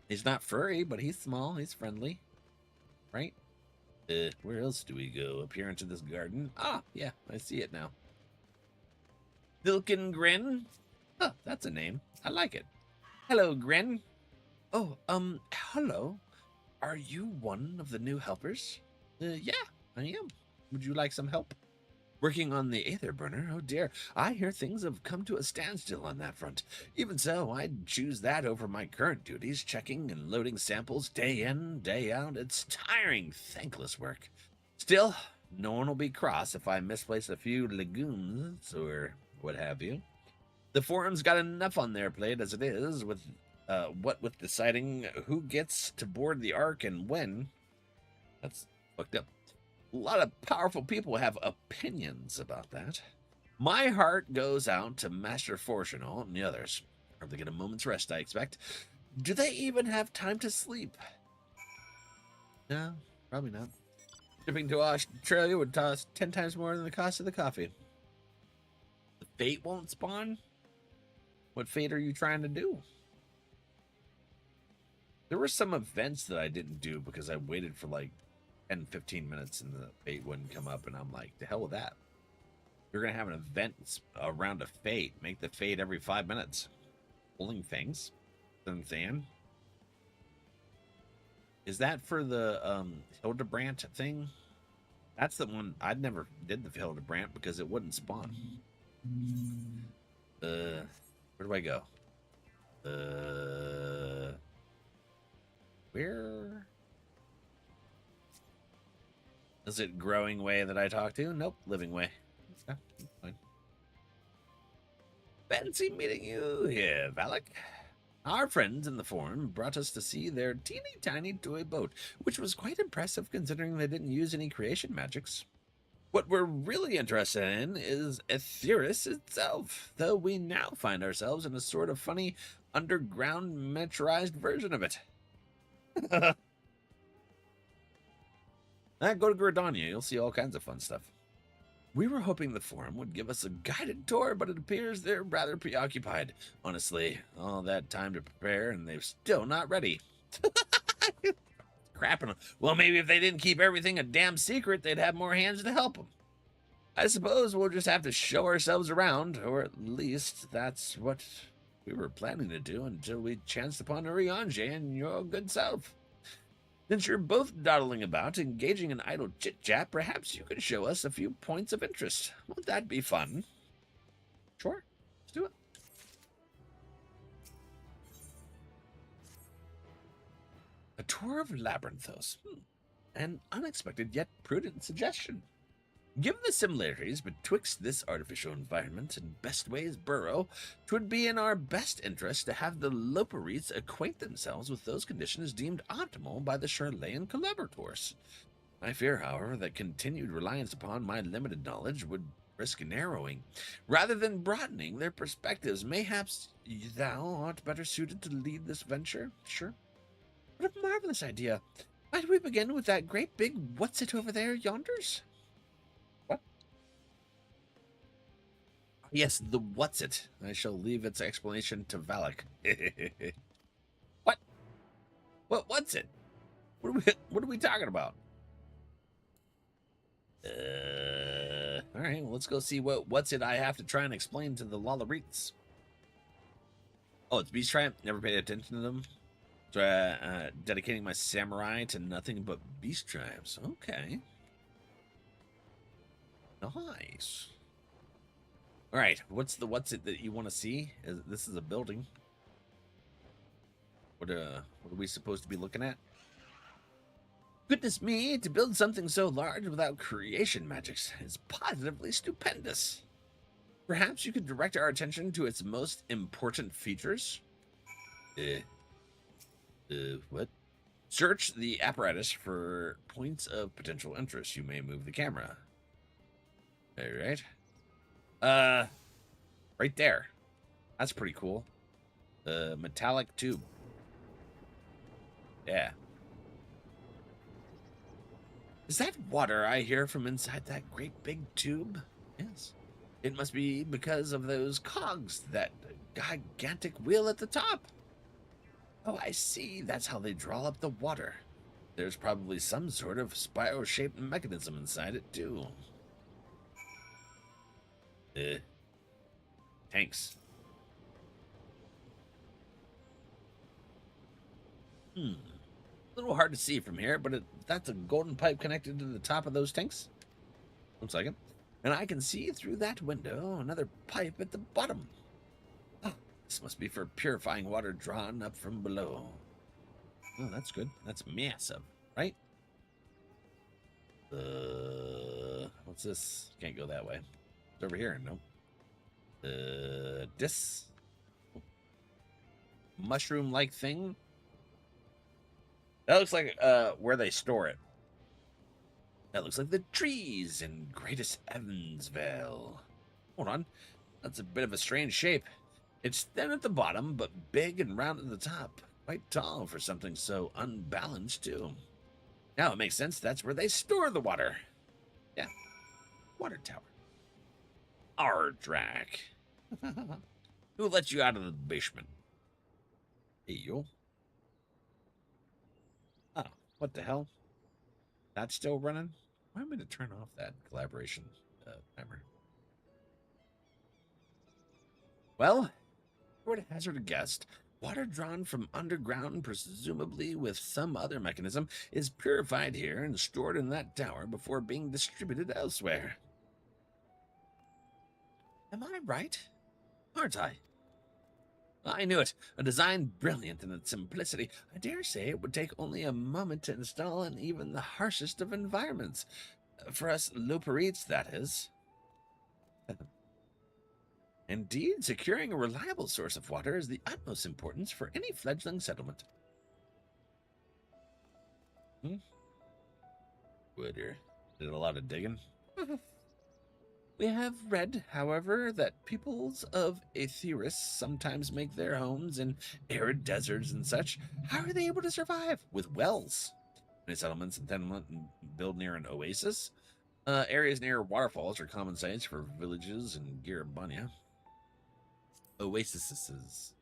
He's not furry, but he's small. He's friendly. Right? Where else do we go? Up here into this garden? Ah, yeah, I see it now. Vilken Grin? Oh, that's a name. I like it. Hello, Grin. Oh, hello. Are you one of the new helpers? Yeah, I am. Would you like some help? Working on the Aether Burner? Oh dear, I hear things have come to a standstill on that front. Even so, I'd choose that over my current duties, checking and loading samples day in, day out. It's tiring, thankless work. Still, no one will be cross if I misplace a few legumes or what have you. The forum's got enough on their plate as it is, with deciding who gets to board the Ark and when. That's fucked up. A lot of powerful people have opinions about that. My heart goes out to Master Fortunal and the others. Hardly get a moment's rest, I expect. Do they even have time to sleep? No, probably not. Shipping to Australia would cost 10 times more than the cost of the coffee. The fate won't spawn? What fate are you trying to do? There were some events that I didn't do because I waited for like 10, 15 minutes and the fate wouldn't come up, and I'm like, the hell with that. You're going to have an event around a fate. Make the fate every 5 minutes. Pulling things. You know what I'm saying? Is that for the Hildebrandt thing? That's the one. I never did the Hildebrandt because it wouldn't spawn. Where do I go? Where? Is it growing way that I talk to? Nope, living way. Yeah, fine. Fancy meeting you here, Valak. Our friends in the forum brought us to see their teeny tiny toy boat, which was quite impressive considering they didn't use any creation magics. What we're really interested in is Aetheris itself, though we now find ourselves in a sort of funny underground miniaturized version of it. Go to Gridania, you'll see all kinds of fun stuff. We were hoping the forum would give us a guided tour, but it appears they're rather preoccupied. Honestly, all that time to prepare, and they're still not ready. Crapping. Well, maybe if they didn't keep everything a damn secret, they'd have more hands to help them. I suppose we'll just have to show ourselves around, or at least that's what we were planning to do until we chanced upon Uriange and your good self. Since you're both dawdling about, engaging in idle chit-chat, perhaps you could show us a few points of interest. Won't that be fun? Sure, let's do it. A tour of Labyrinthos. An unexpected yet prudent suggestion. Given the similarities betwixt this artificial environment and Bestway's burrow, 'twould be in our best interest to have the Loperites acquaint themselves with those conditions deemed optimal by the Charlean collaborators. I fear, however, that continued reliance upon my limited knowledge would risk narrowing, rather than broadening their perspectives. Mayhaps thou art better suited to lead this venture? Sure. What a marvelous idea. Might we begin with that great big what's-it over there yonders? Yes, the what's it. I shall leave its explanation to Valak. What? What's it? What are we talking about? All right, well, let's go see what's it I have to try and explain to the Lolarites. Oh, it's Beast Tribe. Never paid attention to them. So, dedicating my samurai to nothing but beast tribes. Okay. Nice. All right, what's it that you want to see? This is a building. What are we supposed to be looking at? Goodness me, to build something so large without creation magics is positively stupendous. Perhaps you could direct our attention to its most important features? What? Search the apparatus for points of potential interest. You may move the camera. All right. Right there. That's pretty cool. Metallic tube. Yeah. Is that water I hear from inside that great big tube? Yes. It must be because of those cogs, that gigantic wheel at the top. Oh, I see. That's how they draw up the water. There's probably some sort of spiral-shaped mechanism inside it, too. Tanks. A little hard to see from here, but that's a golden pipe connected to the top of those tanks. Looks like it. And I can see through that window another pipe at the bottom. Oh, this must be for purifying water drawn up from below. Oh, that's good. That's massive, right? What's this? Can't go that way. It's over here, no. This mushroom-like thing. That looks like where they store it. That looks like the trees in Greatest Evansville. Hold on. That's a bit of a strange shape. It's thin at the bottom, but big and round at the top. Quite tall for something so unbalanced, too. Now it makes sense. That's where they store the water. Yeah. Water tower. Ardrak. Who let you out of the basement? Hey, you. Oh, what the hell? That's still running? Why am I to turn off that collaboration timer? Well, I would hazard a guess. Water drawn from underground, presumably with some other mechanism, is purified here and stored in that tower before being distributed elsewhere. Am I right? Aren't I? I knew it. A design brilliant in its simplicity. I dare say it would take only a moment to install in even the harshest of environments. For us Loperites, that is. Indeed, securing a reliable source of water is the utmost importance for any fledgling settlement. Wooder. Did a lot of digging. We have read, however, that peoples of Aetheris sometimes make their homes in arid deserts and such. How are they able to survive? With wells. Many settlements and build near an oasis. Areas near waterfalls are common sites for villages in Girabania. Oases.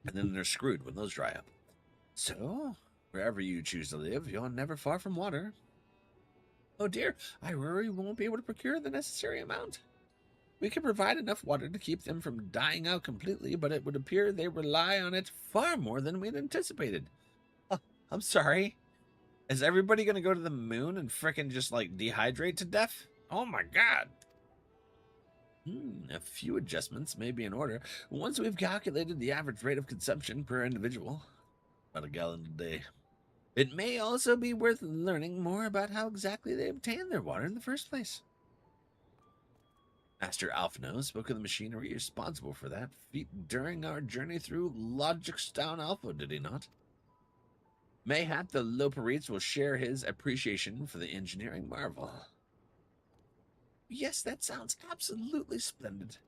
And then they're screwed when those dry up. So, wherever you choose to live, you're never far from water. Oh dear, I worry we won't be able to procure the necessary amount. We can provide enough water to keep them from dying out completely, but it would appear they rely on it far more than we'd anticipated. I'm sorry. Is everybody going to go to the moon and frickin' just, like, dehydrate to death? Oh my god. A few adjustments may be in order. Once we've calculated the average rate of consumption per individual, about a gallon a day. It may also be worth learning more about how exactly they obtain their water in the first place. Master Alphino spoke of the machinery responsible for that feat during our journey through Logicstown Alpha, did he not? Mayhap the Loperites will share his appreciation for the engineering marvel. Yes, that sounds absolutely splendid.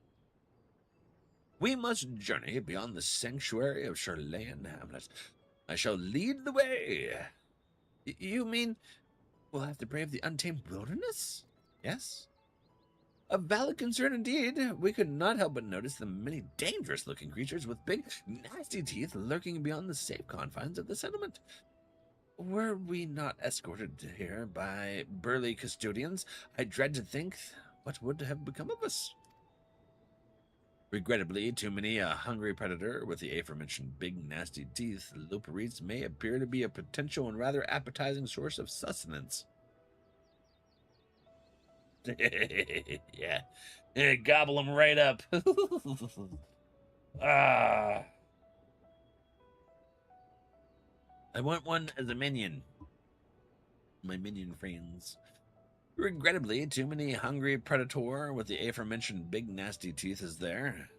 We must journey beyond the sanctuary of Garlean Hamlet. I shall lead the way. You mean we'll have to brave the untamed wilderness? Yes. A valid concern indeed. We could not help but notice the many dangerous-looking creatures with big, nasty teeth lurking beyond the safe confines of the settlement. Were we not escorted here by burly custodians, I dread to think what would have become of us. Regrettably, too many a hungry predator with the aforementioned big, nasty teeth, Loperites may appear to be a potential and rather appetizing source of sustenance. Yeah. Gobble them right up. Ah. I want one as a minion. My minion friends. Regrettably, too many hungry predator with the aforementioned big nasty teeth is there.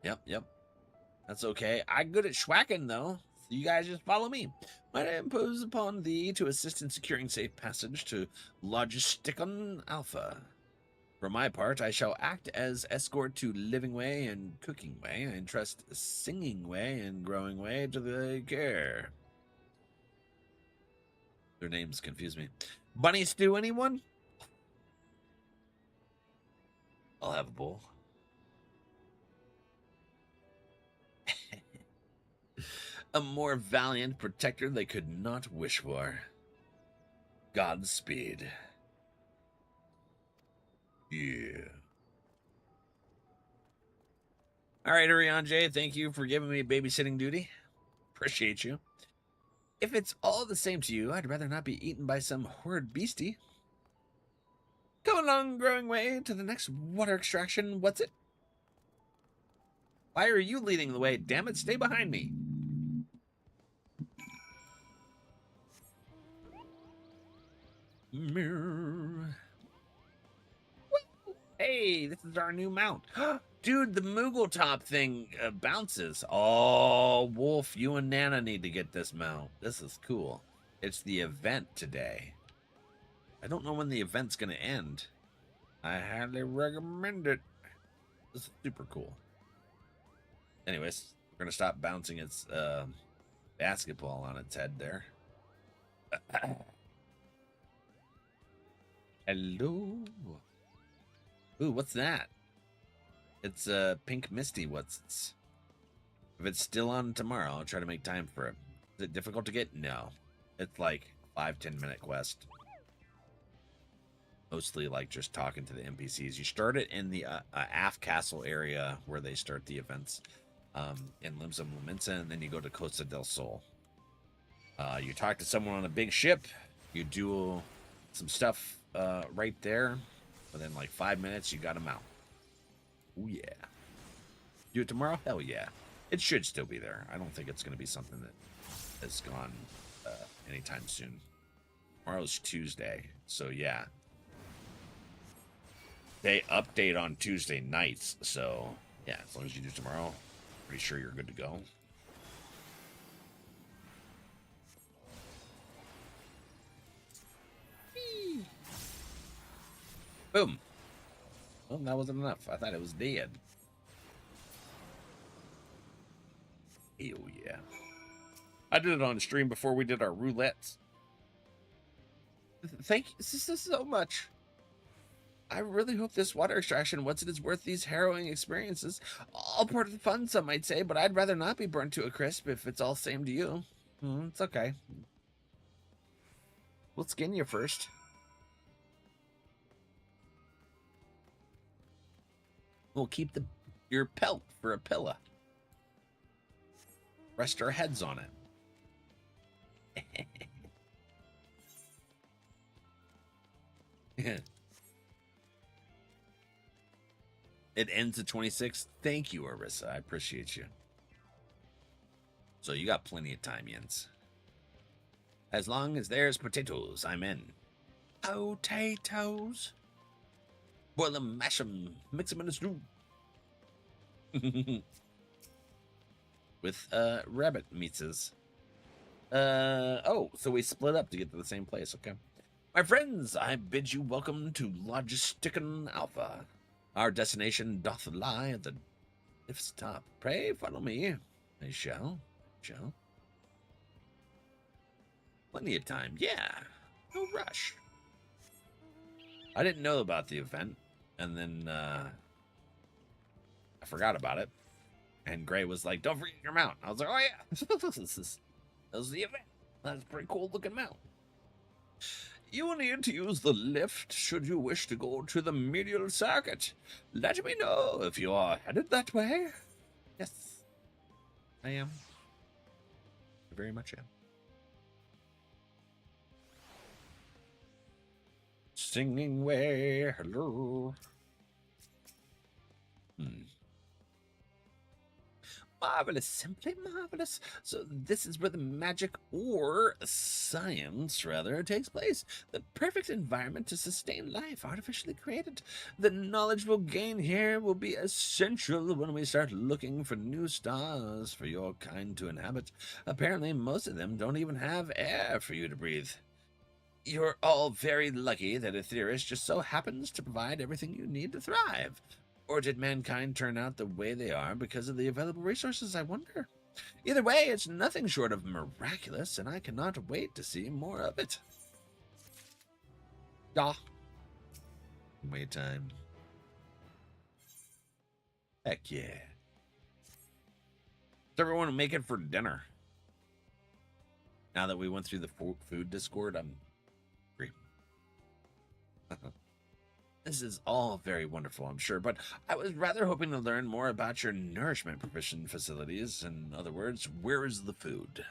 Yep. That's okay. I'm good at schwacking, though. So you guys just follow me. Might I impose upon thee to assist in securing safe passage to Logisticon Alpha? For my part, I shall act as escort to Living Way and Cooking Way. I entrust Singing Way and Growing Way to the care. Their names confuse me. Bunny Stew, anyone? I'll have a bowl. A more valiant protector they could not wish for. Godspeed. Yeah. All right, Ariane J, thank you for giving me babysitting duty. Appreciate you. If it's all the same to you, I'd rather not be eaten by some horrid beastie. Come along, Growing Way, to the next water extraction. What's it? Why are you leading the way? Damn it, stay behind me. Hey, this is our new mount. Dude, the Moogle top thing bounces. Oh, Wolf, you and Nana need to get this mount. This is cool. It's the event today. I don't know when the event's going to end. I highly recommend it. This is super cool. Anyways, we're going to stop bouncing its basketball on its head there. Hello. Ooh, what's that? It's Pink Misty. If it's still on tomorrow, I'll try to make time for it. Is it difficult to get? No. It's like 5-10 minute quest. Mostly like just talking to the NPCs. You start it in the Aft Castle area where they start the events in Limsa Laminsa, and then you go to Costa del Sol. You talk to someone on a big ship. You do some stuff right there. Within like 5 minutes, you got them out. Oh yeah. Do it tomorrow? Hell yeah. It should still be there. I don't think it's going to be something that has gone anytime soon. Tomorrow's Tuesday, so yeah. They update on Tuesday nights, so yeah, as long as you do tomorrow, pretty sure you're good to go. Boom. Well, that wasn't enough. I thought it was dead. Hell yeah. I did it on stream before we did our roulettes. Thank you so much. I really hope this water extraction, once it is worth these harrowing experiences, all part of the fun, some might say, but I'd rather not be burnt to a crisp if it's all same to you. It's okay. We'll skin you first. We'll keep your pelt for a pillow. Rest our heads on it. It ends at 26. Thank you, Arissa. I appreciate you. So you got plenty of time, Jens. As long as there's potatoes, I'm in. Potatoes. Boil them, mash them, mix them in a stew. With rabbit meatses. Oh, so we split up to get to the same place, okay. My friends, I bid you welcome to Logisticon Alpha. Our destination doth lie at the cliff's top. Pray follow me. I shall. Plenty of time, yeah. No rush. I didn't know about the event, and then I forgot about it. And Gray was like, don't forget your mount. I was like, oh yeah. That was the event. That's a pretty cool looking mount. You will need to use the lift should you wish to go to the medial circuit. Let me know if you are headed that way. Yes, I am. I very much am. Singing way, hello. Marvelous, simply marvelous. So this is where the magic or science, rather, takes place. The perfect environment to sustain life artificially created. The knowledge we'll gain here will be essential when we start looking for new stars for your kind to inhabit. Apparently, most of them don't even have air for you to breathe. You're all very lucky that Aetheris just so happens to provide everything you need to thrive. Or did mankind turn out the way they are because of the available resources, I wonder? Either way, it's nothing short of miraculous, and I cannot wait to see more of it. Ah. Wait time. Heck yeah. What's everyone making for dinner? Now that we went through the food Discord, I'm hungry. This is all very wonderful, I'm sure, but I was rather hoping to learn more about your nourishment provision facilities. In other words, where is the food?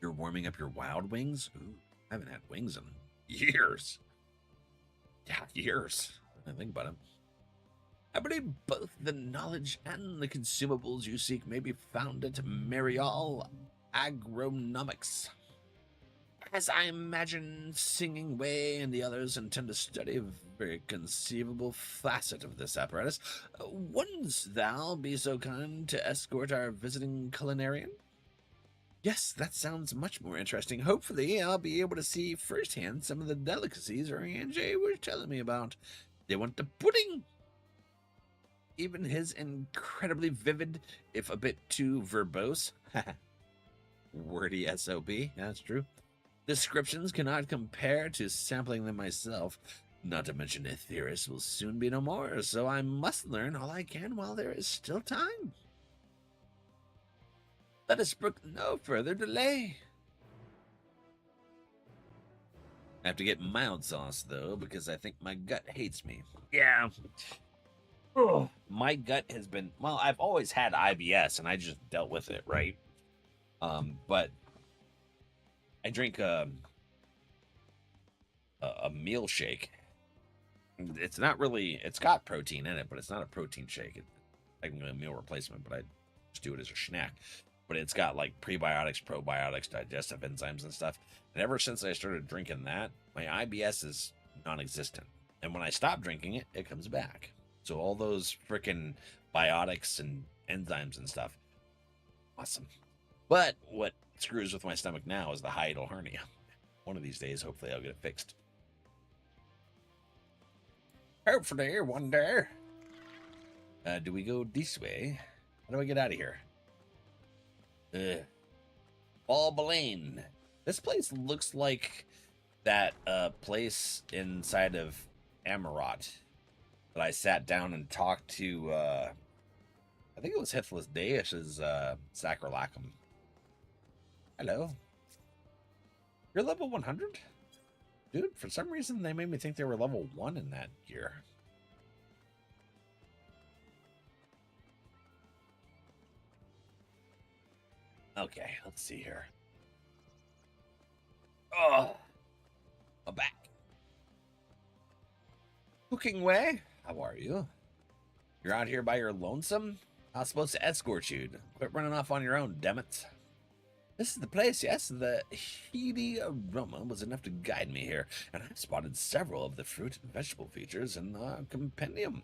You're warming up your wild wings? Ooh, I haven't had wings in years. Yeah, years. I think about it. I believe both the knowledge and the consumables you seek may be found at Marial Agronomics. As I imagine Singing Way and the others intend to study a very conceivable facet of this apparatus, wouldn't thou be so kind to escort our visiting culinarian? Yes, that sounds much more interesting. Hopefully, I'll be able to see firsthand some of the delicacies Orianjay was telling me about. They want the pudding. Even his incredibly vivid, if a bit too verbose, wordy SOB, that's true, descriptions cannot compare to sampling them myself. Not to mention Aetheris will soon be no more, so I must learn all I can while there is still time. Let us brook no further delay. I have to get mild sauce, though, because I think my gut hates me. Yeah. Ugh. My gut has been... Well, I've always had IBS, and I just dealt with it, right? But I drink a meal shake. It's not really... It's got protein in it, but it's not a protein shake. It's technically a meal replacement, but I just do it as a snack. But it's got like prebiotics, probiotics, digestive enzymes and stuff. And ever since I started drinking that, my IBS is non-existent. And when I stop drinking it, it comes back. So all those freaking biotics and enzymes and stuff, awesome. But what screws with my stomach now is the hiatal hernia. One of these days, hopefully I'll get it fixed. Hopefully, one day. Do we go this way? How do I get out of here? Balbalane. This place looks like that place inside of Amarot that I sat down and talked to, I think it was Hithless Deish's Sacrolacum. Hello. You're level 100? Dude, for some reason they made me think they were level 1 in that gear. Okay, let's see here. Oh, I'm back. Cooking Way, how are you? You're out here by your lonesome? I was supposed to escort you. Quit running off on your own, dammit. This is the place, yes? The heady aroma was enough to guide me here, and I've spotted several of the fruit and vegetable features in the compendium.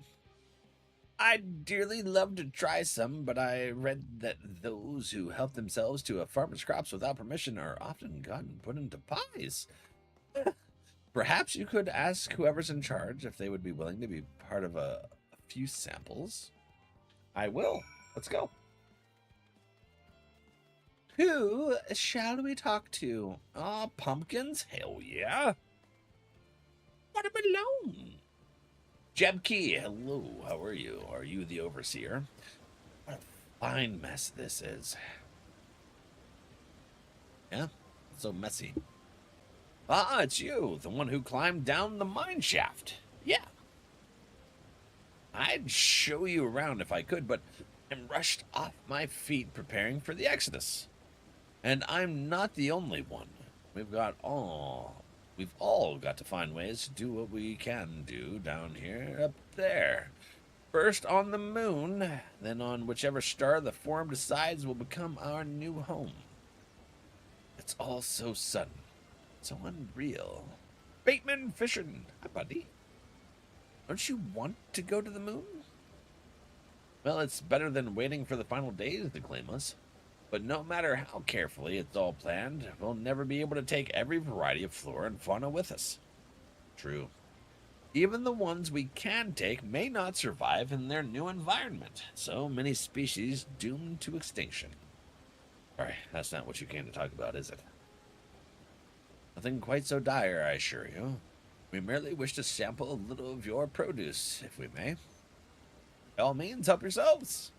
I'd dearly love to try some, but I read that those who help themselves to a farmer's crops without permission are often gotten put into pies. Perhaps you could ask whoever's in charge if they would be willing to be part of a few samples. I will. Let's go. Who shall we talk to? Pumpkins? Hell yeah. Let him alone. Jebkey, hello, how are you? Are you the overseer? What a fine mess this is. Yeah, so messy. Ah, it's you, the one who climbed down the mine shaft. Yeah. I'd show you around if I could, but I'm rushed off my feet preparing for the Exodus. And I'm not the only one. We've all got to find ways to do what we can do down here, up there. First on the moon, then on whichever star the form decides will become our new home. It's all so sudden, so unreal. Bateman Fisherton, hi buddy. Don't you want to go to the moon? Well, it's better than waiting for the final days to claim us. But no matter how carefully it's all planned, we'll never be able to take every variety of flora and fauna with us. True. Even the ones we can take may not survive in their new environment. So many species doomed to extinction. Alright, that's not what you came to talk about, is it? Nothing quite so dire, I assure you. We merely wish to sample a little of your produce, if we may. By all means, help yourselves.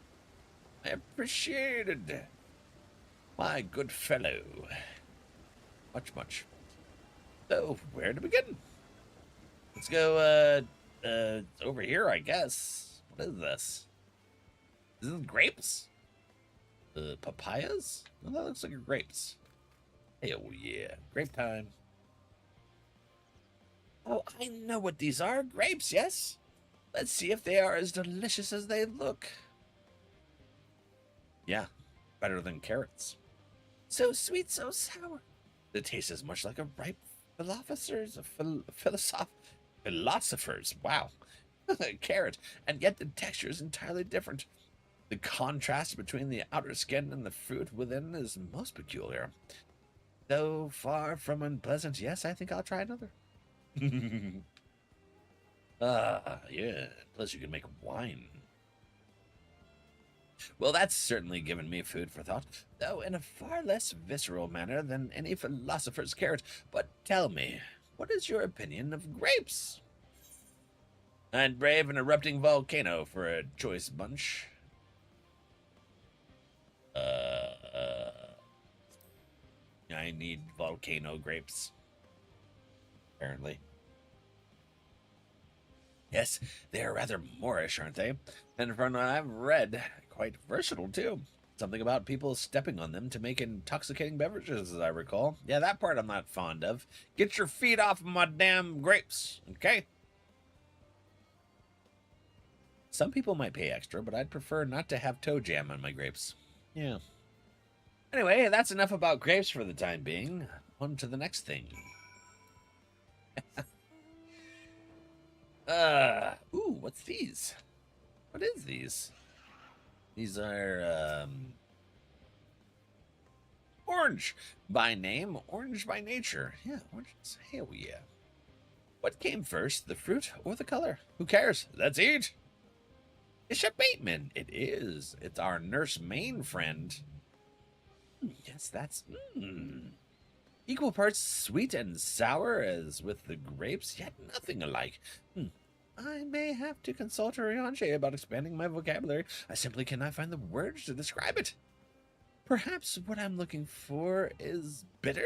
I appreciate it. My good fellow. Much, much. So, where to begin? Let's go, over here, I guess. What is this? Is this grapes? Papayas? Well, that looks like grapes. Hell yeah. Grape time. Oh, I know what these are. Grapes, yes? Let's see if they are as delicious as they look. Yeah, better than carrots. So sweet, so sour. The taste is much like a ripe philosophers. Wow. Carrot, and yet the texture is entirely different. The contrast between the outer skin and the fruit within is most peculiar. Though far from unpleasant, yes, I think I'll try another. Yeah. Plus you can make wine. Well, that's certainly given me food for thought, though in a far less visceral manner than any philosopher's carrot. But tell me, what is your opinion of grapes? I'd brave an erupting volcano for a choice bunch. I need volcano grapes. Apparently. Yes, they are rather Moorish, aren't they? And from what I've read, quite versatile, too. Something about people stepping on them to make intoxicating beverages, as I recall. Yeah, that part I'm not fond of. Get your feet off my damn grapes, okay? Some people might pay extra, but I'd prefer not to have toe jam on my grapes. Yeah. Anyway, that's enough about grapes for the time being. On to the next thing. Ooh, what's these? What is these? These are, orange by name, orange by nature. Yeah, oranges. Hell yeah. What came first, the fruit or the color? Who cares? Let's eat. It's a Bateman. It is. It's our nurse main friend. Yes, that's... Equal parts sweet and sour as with the grapes, yet nothing alike. I may have to consult Rianche about expanding my vocabulary. I simply cannot find the words to describe it. Perhaps what I'm looking for is bitter?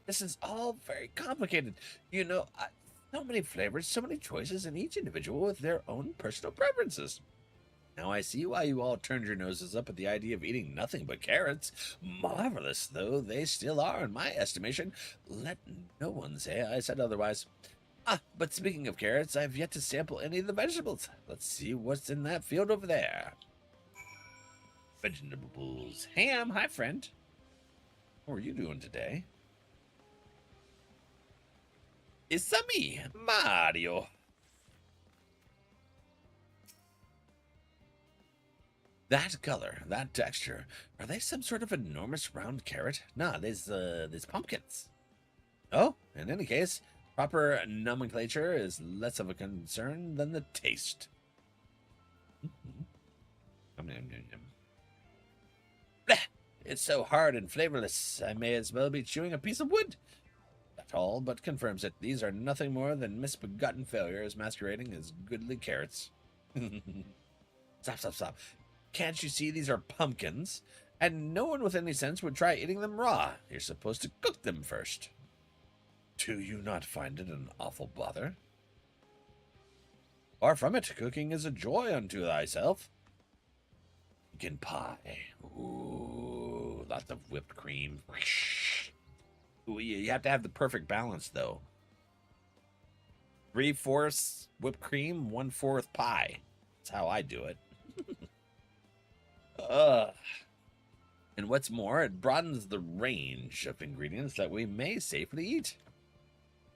This is all very complicated. You know, so many flavors, so many choices, and each individual with their own personal preferences. Now I see why you all turned your noses up at the idea of eating nothing but carrots. Marvelous though they still are in my estimation. Let no one say I said otherwise. But speaking of carrots, I've yet to sample any of the vegetables. Let's see what's in that field over there. Vegetables. Ham, hi friend. How are you doing today? It's me, Mario. That color, that texture, are they some sort of enormous round carrot? Nah, there's pumpkins. Oh, in any case, proper nomenclature is less of a concern than the taste. Blech, it's so hard and flavorless, I may as well be chewing a piece of wood. That all but confirms it. These are nothing more than misbegotten failures masquerading as goodly carrots. Stop. Can't you see these are pumpkins? And no one with any sense would try eating them raw. You're supposed to cook them first. Do you not find it an awful bother? Far from it, cooking is a joy unto thyself. Pumpkin pie. Ooh, lots of whipped cream. Ooh, you have to have the perfect balance, though. 3/4 whipped cream, 1/4 pie. That's how I do it. uh, and what's more, it broadens the range of ingredients that we may safely eat.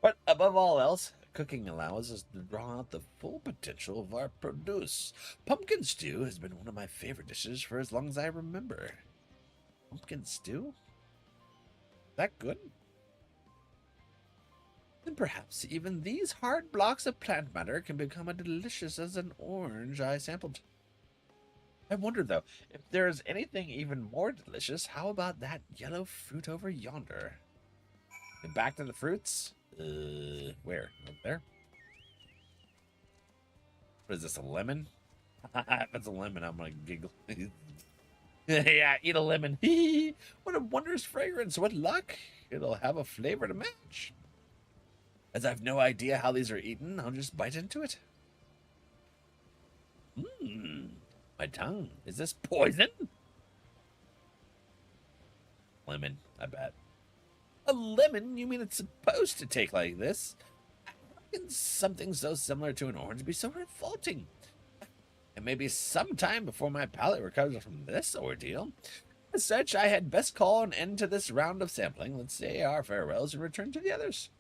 But above all else, cooking allows us to draw out the full potential of our produce. Pumpkin stew has been one of my favorite dishes for as long as I remember. Pumpkin stew? That good? And perhaps even these hard blocks of plant matter can become as delicious as an orange I sampled. I wonder, though, if there is anything even more delicious, how about that yellow fruit over yonder? And back to the fruits? Where? Up there? What is this, a lemon? If it's a lemon, I'm gonna giggle. Yeah, eat a lemon. What a wondrous fragrance. What luck. It'll have a flavor to match. As I've no idea how these are eaten, I'll just bite into it. My tongue. Is this poison? Lemon, I bet. A lemon? You mean it's supposed to take like this? How can something so similar to an orange be so revolting? It may be some time before my palate recovers from this ordeal. As such, I had best call an end to this round of sampling. Let's say our farewells and return to the others.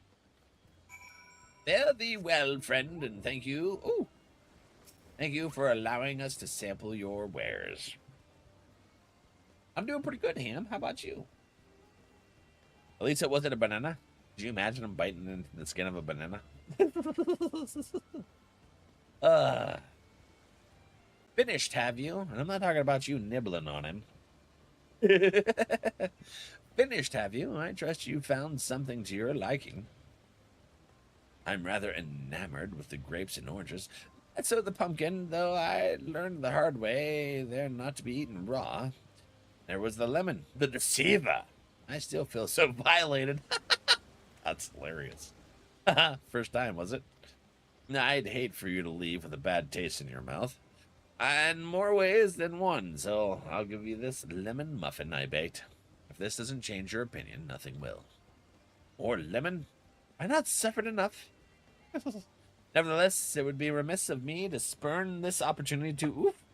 Fare thee well, friend, and thank you. Ooh. Thank you for allowing us to sample your wares. I'm doing pretty good, Ham. How about you? At least it wasn't a banana. Could you imagine him biting into the skin of a banana? Finished, have you? And I'm not talking about you nibbling on him. Finished, have you? I trust you found something to your liking. I'm rather enamored with the grapes and oranges. And so the pumpkin, though I learned the hard way, they're not to be eaten raw. There was the lemon, the deceiver. I still feel so violated. That's hilarious. First time, was it? I'd hate for you to leave with a bad taste in your mouth. In more ways than one, so I'll give you this lemon muffin I baked. If this doesn't change your opinion, nothing will. More lemon? I not suffered enough? Nevertheless, it would be remiss of me to spurn this opportunity to... Oof!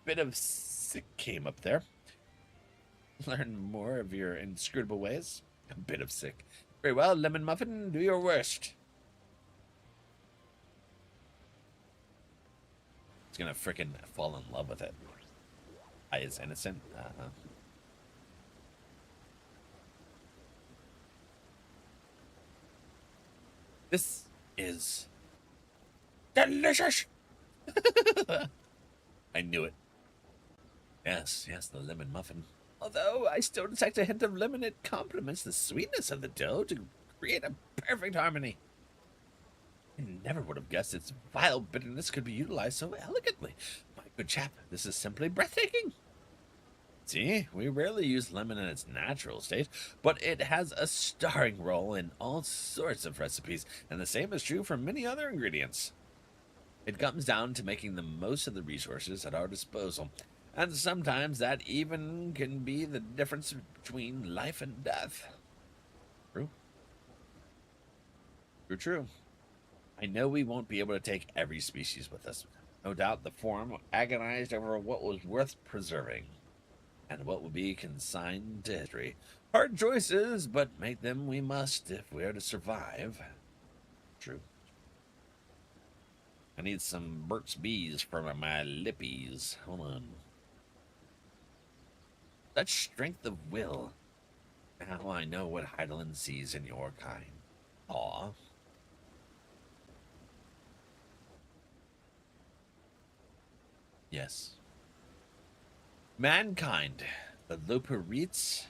Bit of sick came up there. Learn more of your inscrutable ways. A bit of sick. Very well, lemon muffin, do your worst. He's gonna frickin' fall in love with it. I is innocent. This is delicious. I knew it. Yes, the lemon muffin. Although I still detect a hint of lemon, it complements the sweetness of the dough to create a perfect harmony. I never would have guessed its vile bitterness could be utilized so elegantly. My good chap, this is simply breathtaking. See, we rarely use lemon in its natural state, but it has a starring role in all sorts of recipes, and the same is true for many other ingredients. It comes down to making the most of the resources at our disposal, and sometimes that even can be the difference between life and death. True. True. I know we won't be able to take every species with us. No doubt the Forum agonized over what was worth preserving and what will be consigned to history. Hard choices, but make them we must if we are to survive. True. I need some Burt's Bees for my lippies. Hold on. Such strength of will. Now I know what Heidelin sees in your kind. Aw. Yes. Mankind, the Loperites,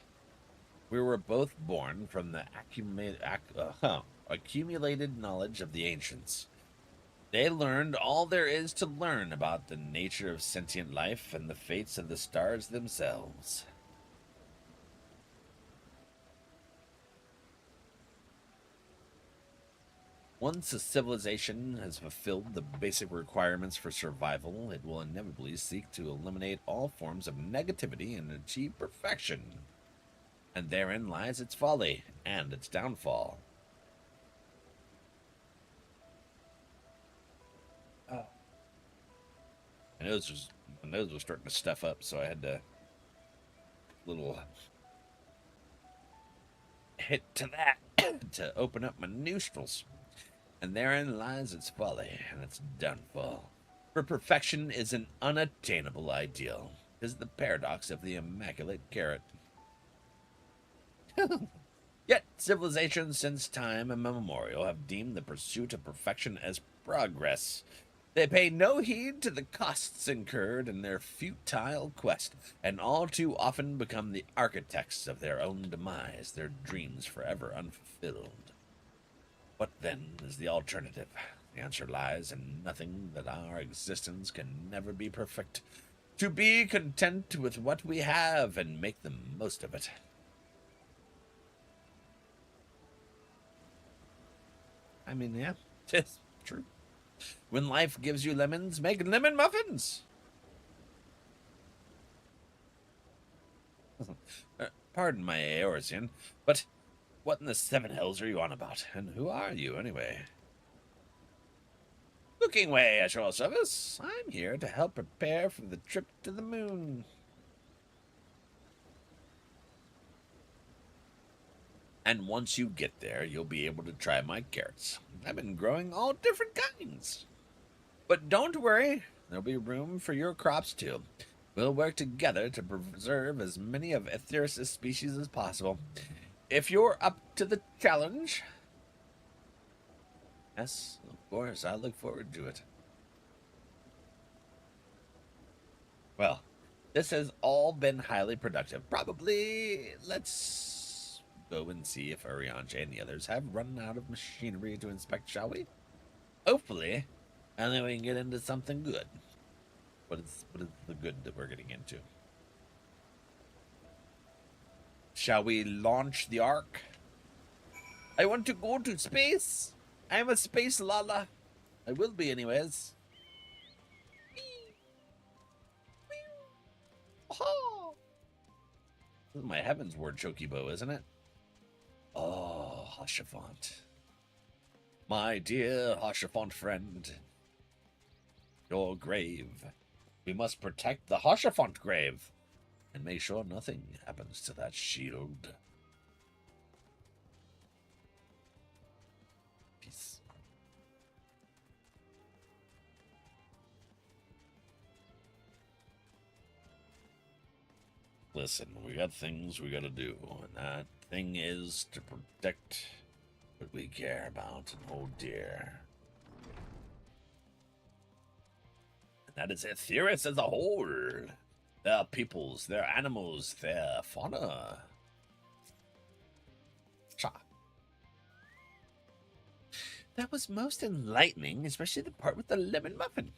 we were both born from the accumulated knowledge of the ancients. They learned all there is to learn about the nature of sentient life and the fates of the stars themselves. Once a civilization has fulfilled the basic requirements for survival, it will inevitably seek to eliminate all forms of negativity and achieve perfection. And therein lies its folly and its downfall. My nose was starting to stuff up, so I had to little hit to that to open up my nostrils. And therein lies its folly and its downfall. For perfection is an unattainable ideal. It is the paradox of the immaculate carrot. Yet civilizations since time immemorial have deemed the pursuit of perfection as progress. They pay no heed to the costs incurred in their futile quest, and all too often become the architects of their own demise, their dreams forever unfulfilled. What then is the alternative? The answer lies in nothing that our existence can never be perfect. To be content with what we have and make the most of it. I mean, yeah, it's true. When life gives you lemons, make lemon muffins. Pardon my Eorzean, but what in the seven hells are you on about? And who are you, anyway? Looking way at your service. I'm here to help prepare for the trip to the moon. And once you get there, you'll be able to try my carrots. I've been growing all different kinds. But don't worry, there'll be room for your crops too. We'll work together to preserve as many of Aetheris' species as possible. If you're up to the challenge... Yes, of course, I look forward to it. Well, this has all been highly productive. Probably, let's go and see if Arianche and the others have run out of machinery to inspect, shall we? Hopefully, and then we can get into something good. What is the good that we're getting into? Shall we launch the Ark? I want to go to space. I'm a space lala. I will be anyways. Oh. This is my Heaven's Word Chocobo, isn't it? Oh, Hashafont. My dear Hashafont friend. Your grave. We must protect the Hashafont grave. And make sure nothing happens to that shield. Peace. Listen, we got things we gotta do, and that thing is to protect what we care about and hold dear. And that is Aetheris as a whole. Their peoples, their animals, their fauna. Cha. That was most enlightening, especially the part with the lemon muffin.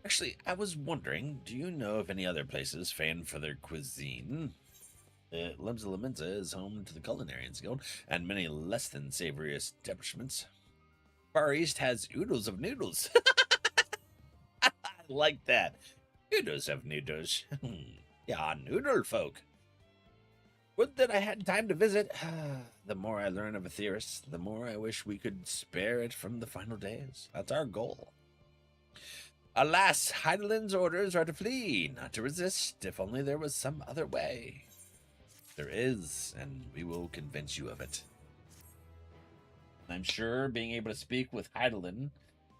Actually, I was wondering, do you know of any other places famed for their cuisine? Lemza Laminza is home to the Culinarians Guild and many less than savory establishments. Far East has oodles of noodles. I like that. Oodles of noodles. Yeah, noodle folk. Would that I had time to visit. The more I learn of Aetheris, the more I wish we could spare it from the final days. That's our goal. Alas, Heidelin's orders are to flee, not to resist, if only there was some other way. There is, and we will convince you of it. I'm sure being able to speak with Heidelin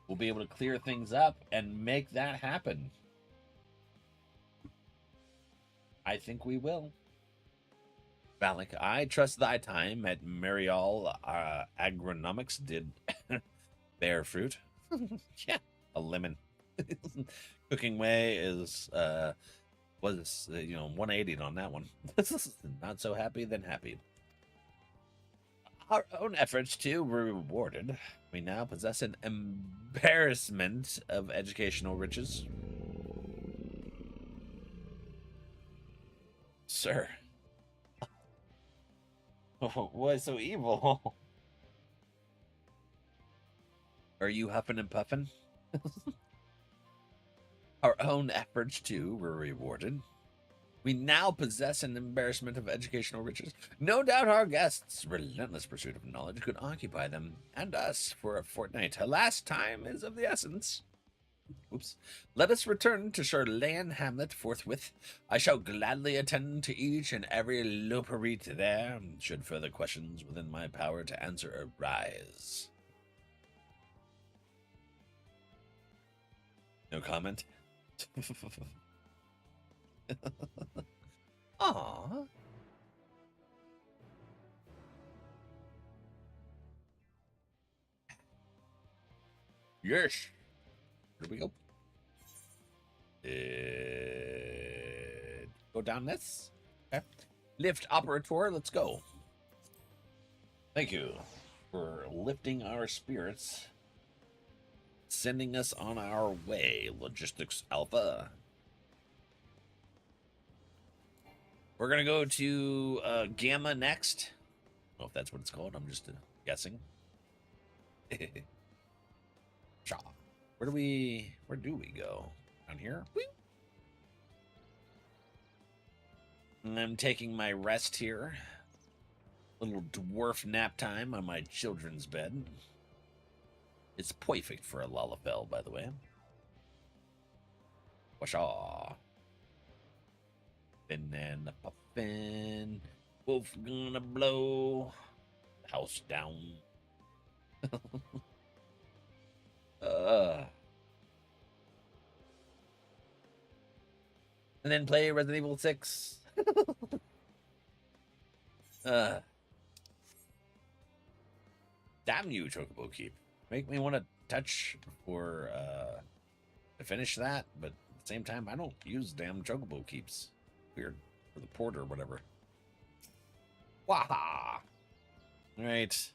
will be able to clear things up and make that happen. I think we will. Valak, I trust thy time at Marial Agronomics did bear fruit. Yeah, a lemon. Cooking way is was 180 on that one. Not so happy than happy. Our own efforts too were rewarded. We now possess an embarrassment of educational riches. Sir. Oh, why so evil? Are you huffing and puffing? Our own efforts, too, were rewarded. We now possess an embarrassment of educational riches. No doubt our guests' relentless pursuit of knowledge could occupy them and us for a fortnight. Alas, time is of the essence. Oops. Let us return to Charlayan Hamlet forthwith. I shall gladly attend to each and every loperite there, should further questions within my power to answer arise. No comment? Aww. Yes. Here we go. Go down this. Okay. Lift operator, let's go. Thank you for lifting our spirits, sending us on our way, Logistics Alpha. We're gonna go to Gamma next. I don't know if that's what it's called. I'm just guessing. Where do we go? Down here? Whee! I'm taking my rest here. Little dwarf nap time on my children's bed. It's perfect for a Lalafell, by the way. Washaw. Banana puffin. Wolf gonna blow. House down. And then play Resident Evil 6. Damn you, Chocobo Keep. Make me want to touch before to finish that, but at the same time, I don't use damn Chocobo Keeps. Weird. For the port or whatever. Waha! Alright.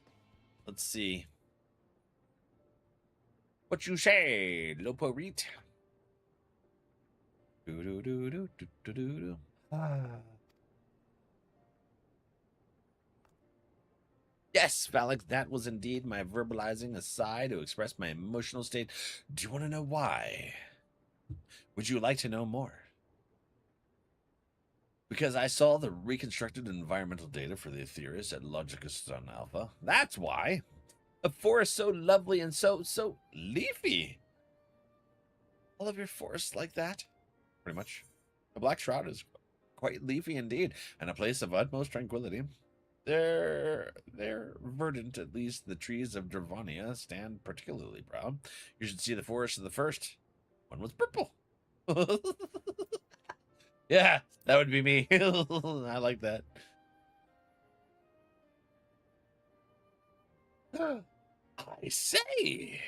Let's see. What you say, Loporite? Yes, Valak, that was indeed my verbalizing a sigh to express my emotional state. Do you want to know why? Would you like to know more? Because I saw the reconstructed environmental data for the Aetherius at Logicus Sun Alpha. That's why. A forest so lovely and so leafy. All of your forests like that? Pretty much. The Black Shroud is quite leafy indeed, and a place of utmost tranquility. They're verdant, at least the trees of Dravania stand particularly proud. You should see the forest of the first. One was purple. Yeah, that would be me. I like that. I say,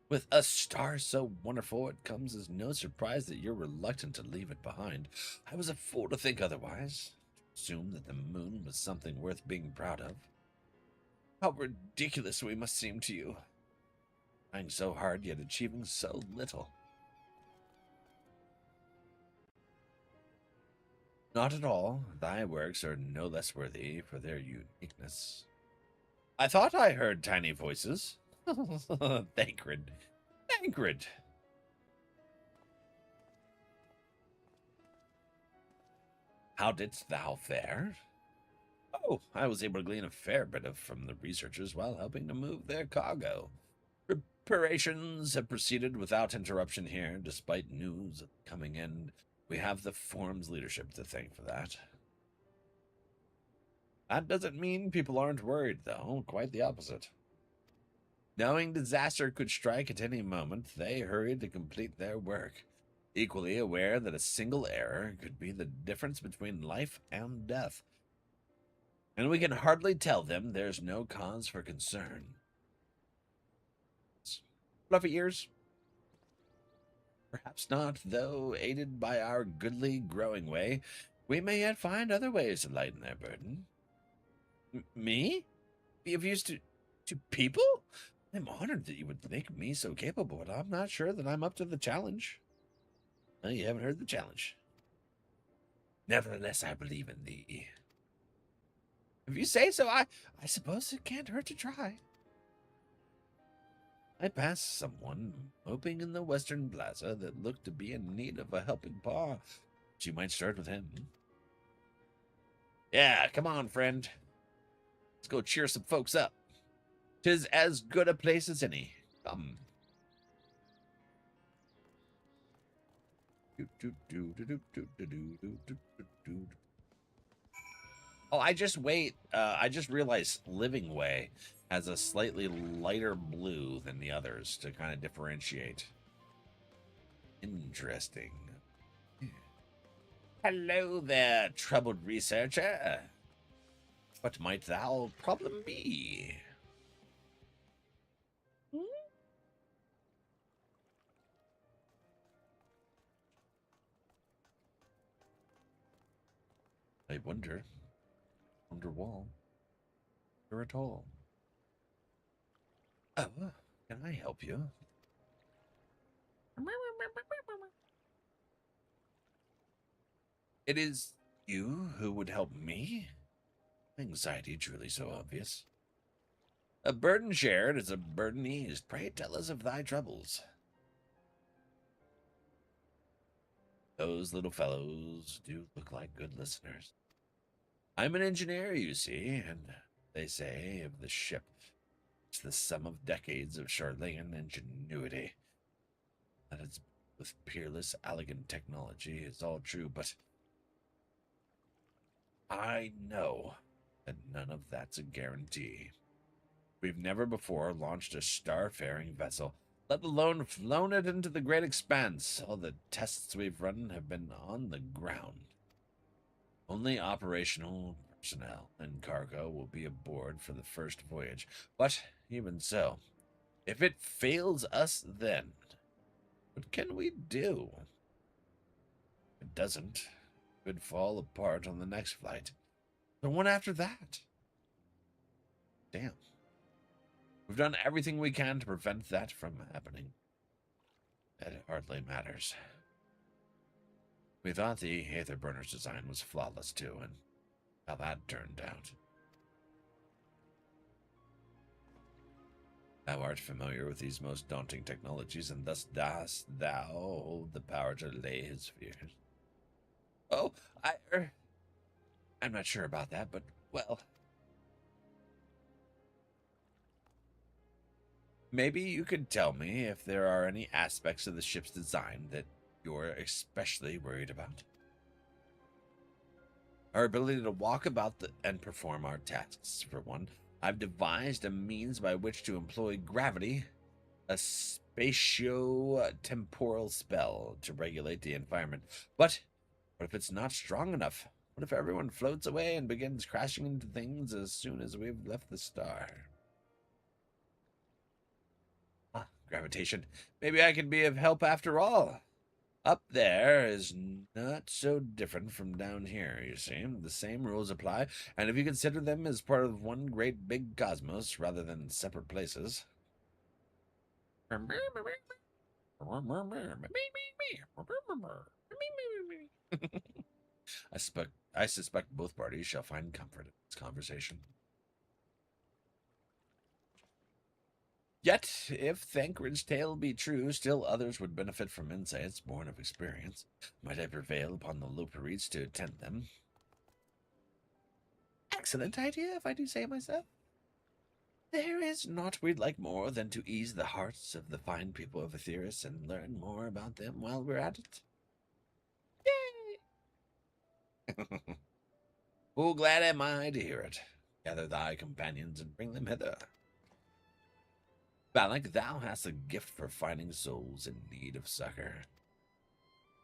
with a star so wonderful, it comes as no surprise that you're reluctant to leave it behind. I was a fool to think otherwise. Assume that the moon was something worth being proud of. How ridiculous we must seem to you. Trying so hard, yet achieving so little. Not at all. Thy works are no less worthy for their uniqueness. I thought I heard tiny voices. Thancred. Thancred. How didst thou fare? Oh, I was able to glean a fair bit from the researchers while helping to move their cargo. Preparations have proceeded without interruption here, despite news of the coming end. We have the forum's leadership to thank for that. That doesn't mean people aren't worried, though. Quite the opposite. Knowing disaster could strike at any moment, they hurried to complete their work, equally aware that a single error could be the difference between life and death. And we can hardly tell them there's no cause for concern. Fluffy ears? Perhaps not, though, aided by our goodly growing way, we may yet find other ways to lighten their burden. Me? Be of use to people? I'm honored that you would think me so capable, but I'm not sure that I'm up to the challenge. Well, you haven't heard the challenge. Nevertheless, I believe in thee. If you say so, I suppose it can't hurt to try. I passed someone moping in the western plaza that looked to be in need of a helping paw. You might start with him. Yeah, come on, friend. Let's go cheer some folks up. 'Tis as good a place as any. Come. Oh, I just realized Living Way has a slightly lighter blue than the others to kind of differentiate. Interesting. Hello there, troubled researcher. What might thou problem be? I wonder wall or at all. Oh, can I help you? It is you who would help me? Anxiety truly so obvious. A burden shared is a burden eased. Pray tell us of thy troubles. Those little fellows do look like good listeners. I'm an engineer, you see, and they say of the ship, it's the sum of decades of Garlean ingenuity. That it's with peerless, elegant technology is all true, but I know that none of that's a guarantee. We've never before launched a starfaring vessel, let alone flown it into the great expanse. All the tests we've run have been on the ground. Only operational personnel and cargo will be aboard for the first voyage. But even so, if it fails us then, what can we do? If it doesn't, it could fall apart on the next flight. The one after that. Damn. We've done everything we can to prevent that from happening. It hardly matters. We thought the Aetherburner's design was flawless too, and how that turned out. Thou art familiar with these most daunting technologies, and thus dost thou hold the power to allay his fears. Oh, I'm not sure about that, but, well, maybe you could tell me if there are any aspects of the ship's design that you're especially worried about. Our ability to walk about and perform our tasks, for one. I've devised a means by which to employ gravity, a spatio-temporal spell to regulate the environment. But what if it's not strong enough? What if everyone floats away and begins crashing into things as soon as we've left the star? Gravitation. Maybe I can be of help after all. Up there is not so different from down here, you see. The same rules apply, and if you consider them as part of one great big cosmos rather than separate places. I suspect both parties shall find comfort in this conversation. Yet, if Thancred's tale be true, still others would benefit from insights born of experience. Might I prevail upon the Loperites to attend them? Excellent idea, if I do say myself. There is naught we'd like more than to ease the hearts of the fine people of Aetheris and learn more about them while we're at it. Yay! Oh, glad am I to hear it. Gather thy companions and bring them hither. Valak, thou hast a gift for finding souls in need of succor.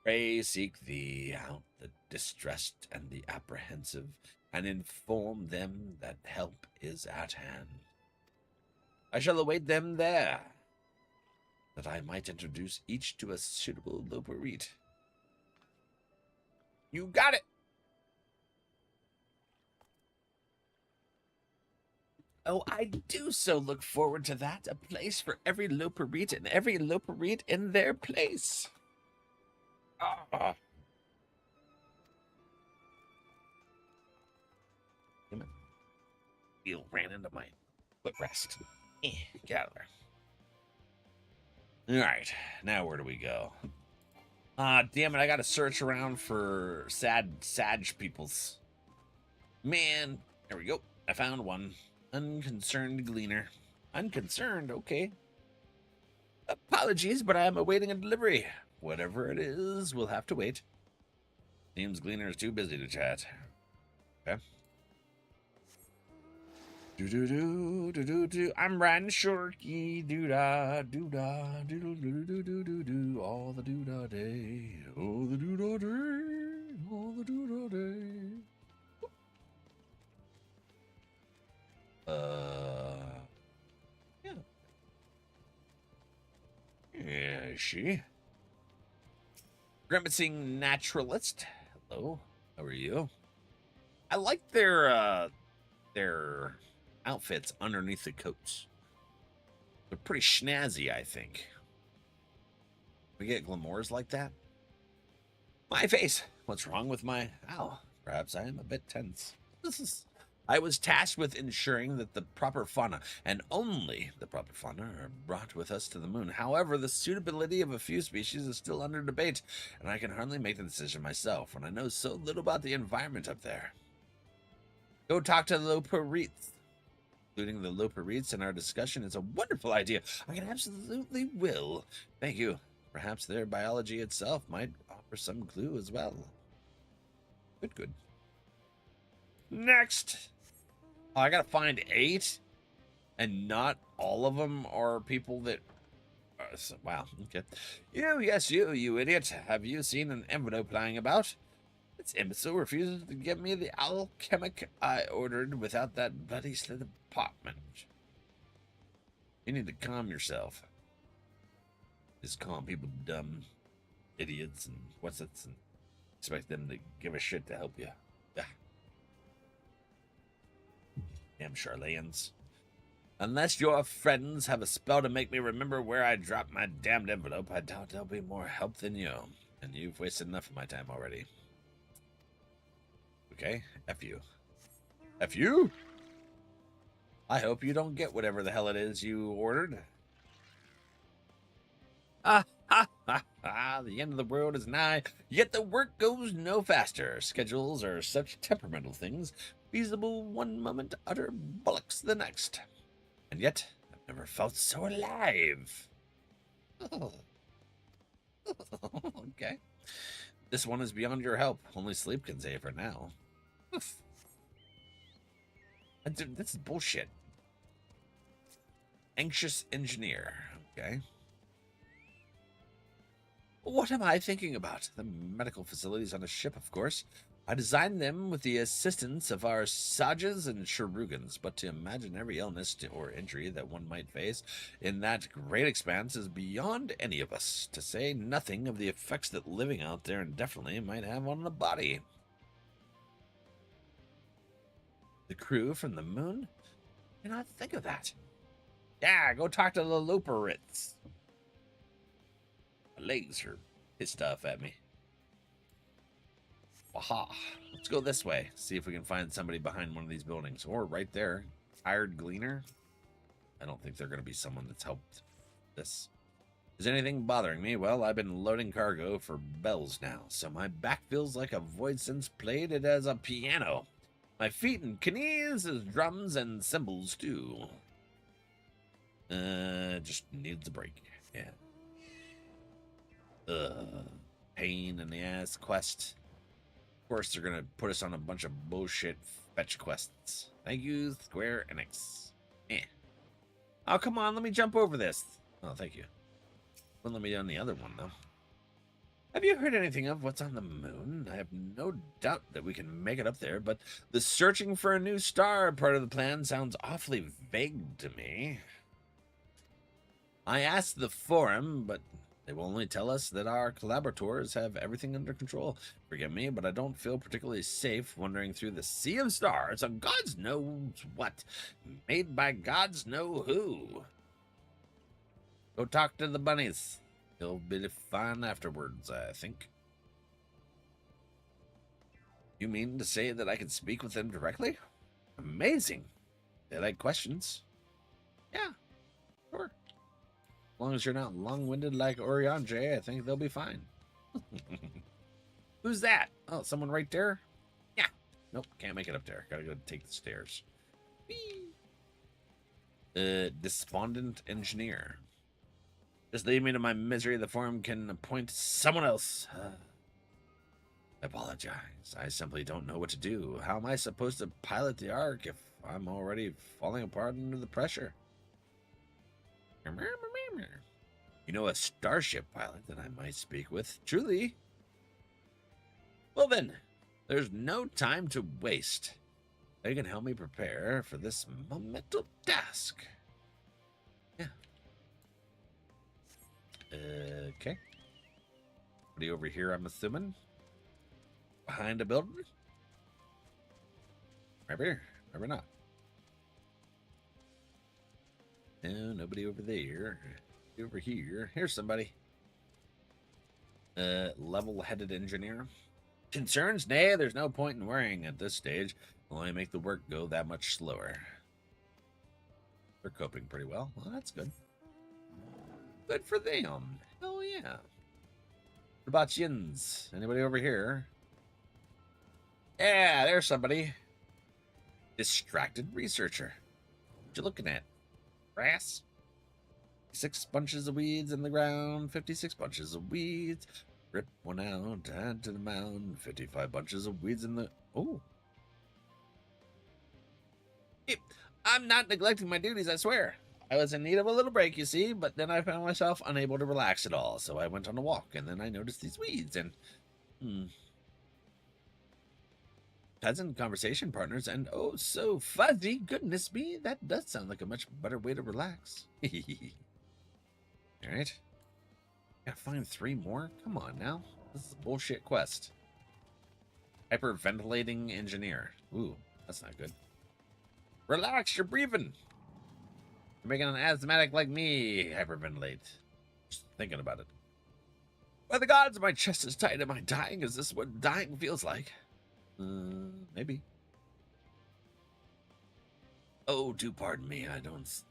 Pray seek thee out the distressed and the apprehensive, and inform them that help is at hand. I shall await them there, that I might introduce each to a suitable Loperite. You got it! Oh, I do so look forward to that. A place for every Loperite and every Loperite in their place. Ah. Damn it. Wheel ran into my footrest. Get out of there. Alright, now where do we go? Damn it, I gotta search around for Sag peoples. Man, there we go. I found one. Unconcerned gleaner. Unconcerned, okay. Apologies, but I am awaiting a delivery. whatever it is, we'll have to wait. Seems Gleaner is too busy to chat. Okay. Do. I'm riding shorty. Doo-da, doo-da, do-do-do-do-do-do-do. All the doo-da day. All the doo-da day. All the doo-da day. Yeah. Yeah, she. Grimacing Naturalist. Hello. How are you? I like their outfits underneath the coats. They're pretty snazzy, I think. We get glamours like that. My face. What's wrong with my... Ow. Perhaps I am a bit tense. I was tasked with ensuring that the proper fauna, and only the proper fauna, are brought with us to the moon. However, the suitability of a few species is still under debate, and I can hardly make the decision myself when I know so little about the environment up there. Go talk to the Loperites. Including the Loperites in our discussion is a wonderful idea. I absolutely will. Thank you. Perhaps their biology itself might offer some clue as well. Good. Next. Oh, I gotta find 8, and not all of them are people that... wow, okay. You idiot. Have you seen an envelope lying about? This imbecile refuses to give me the alchemic I ordered without that bloody slit apartment. You need to calm yourself. Just calm people dumb idiots and what's-its and expect them to give a shit to help you. Yeah. Damn Charlayans. Unless your friends have a spell to make me remember where I dropped my damned envelope, I doubt they'll be more help than you. And you've wasted enough of my time already. Okay, F you. F you? I hope you don't get whatever the hell it is you ordered. The end of the world is nigh, yet the work goes no faster. Schedules are such temperamental things, feasible one moment, utter bollocks the next. And yet, I've never felt so alive. Oh. Okay. This one is beyond your help. Only sleep can save her now. Dude, this is bullshit. Anxious engineer. Okay. What am I thinking about? The medical facilities on a ship, of course. I designed them with the assistance of our Sajas and Shurugans, but to imagine every illness or injury that one might face in that great expanse is beyond any of us, to say nothing of the effects that living out there indefinitely might have on the body. The crew from the moon? I cannot think of that. Yeah, go talk to the Loperites. My legs are pissed off at me. Aha. Let's go this way. See if we can find somebody behind one of these buildings. Or right there. Hired Gleaner. I don't think they're going to be someone that's helped this. Is anything bothering me? Well, I've been loading cargo for bells now, so my back feels like a void since played it as a piano. My feet and knees as drums and cymbals, too. Just needs a break. Yeah. Pain in the ass quest. Of course, they're gonna put us on a bunch of bullshit fetch quests. Thank you, Square Enix. Oh, come on, let me jump over this. Oh, thank you. Wouldn't let me on the other one, though. Have you heard anything of what's on the moon? I have no doubt that we can make it up there, but the searching for a new star part of the plan sounds awfully vague to me. I asked the forum, but they will only tell us that our collaborators have everything under control. Forgive me, but I don't feel particularly safe wandering through the sea of stars of gods knows what, made by gods know who. Go talk to the bunnies. He'll be fine afterwards, I think. You mean to say that I can speak with them directly? Amazing. They like questions. Yeah, sure. As long as you're not long-winded like Oriange, I think they'll be fine. Who's that? Oh, someone right there? Yeah. Nope, can't make it up there. Gotta go take the stairs. Whee! Despondent engineer. Just leave me to my misery. The forum can appoint someone else. I apologize. I simply don't know what to do. How am I supposed to pilot the Ark if I'm already falling apart under the pressure? You know, a starship pilot that I might speak with. Truly. Well then, there's no time to waste. They can help me prepare for this monumental task. Yeah. Okay. Somebody over here, I'm assuming. Behind a building? Maybe. Maybe not. No, nobody over there. Over here. Here's somebody. Level-headed engineer. Concerns? Nay, there's no point in worrying at this stage. Will only make the work go that much slower. They're coping pretty well. Well, that's good. Good for them. Hell yeah. What about Shins? Anybody over here? Yeah, there's somebody. Distracted researcher. What you looking at? Grass? 6 bunches of weeds in the ground. 56 bunches of weeds. Rip one out, add to the mound. 55 bunches of weeds in the... Oh. Hey, I'm not neglecting my duties, I swear. I was in need of a little break, you see, but then I found myself unable to relax at all, so I went on a walk, and then I noticed these weeds, and... Pleasant conversation partners, and oh, so fuzzy. Goodness me, that does sound like a much better way to relax. Alright. Gotta find 3 more? Come on now. This is a bullshit quest. Hyperventilating engineer. Ooh, that's not good. Relax, you're breathing. You're making an asthmatic like me hyperventilate. Just thinking about it. By the gods, my chest is tight. Am I dying? Is this what dying feels like? Maybe. Oh, do pardon me. I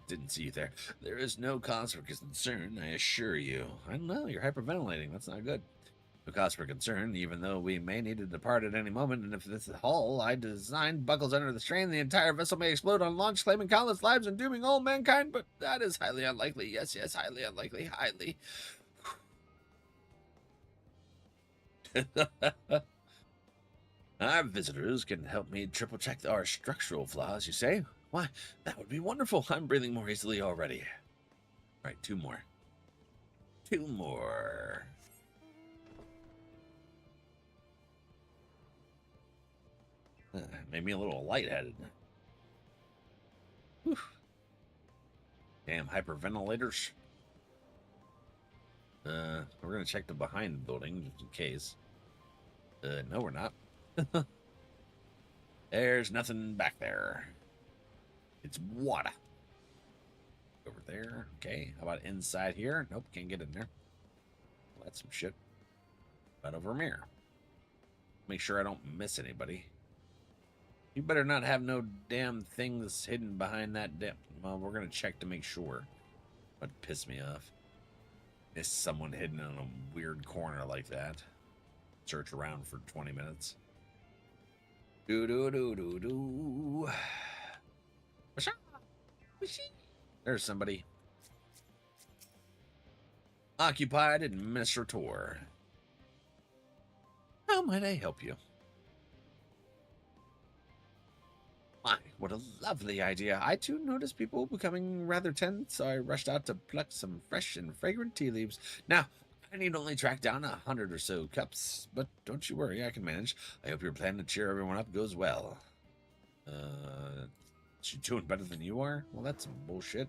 didn't see you there. There is no cause for concern, I assure you. I don't know. You're hyperventilating. That's not good. No cause for concern, even though we may need to depart at any moment. And if this hull I designed buckles under the strain, the entire vessel may explode on launch, claiming countless lives and dooming all mankind. But that is highly unlikely. Yes, yes, highly unlikely. Highly. Our visitors can help me triple check our structural flaws, you say? Why, that would be wonderful. I'm breathing more easily already. All right, 2 more. 2 more. Made me a little lightheaded. Whew. Damn hyperventilators. We're gonna check the behind building just in case. No, we're not. There's nothing back there. It's water. Over there. Okay. How about inside here? Nope, can't get in there. Well, that's some shit. But over here. Make sure I don't miss anybody. You better not have no damn things hidden behind that damn... Well, we're going to check to make sure. That'd piss me off. Is someone hidden in a weird corner like that? Search around for 20 minutes. Do-do-do-do-do. There's somebody. Occupied administrator. How might I help you? My, what a lovely idea. I too noticed people becoming rather tense, so I rushed out to pluck some fresh and fragrant tea leaves. Now, I need only track down 100 or so cups, but don't you worry, I can manage. I hope your plan to cheer everyone up goes well. She doing better than you are? Well, that's some bullshit.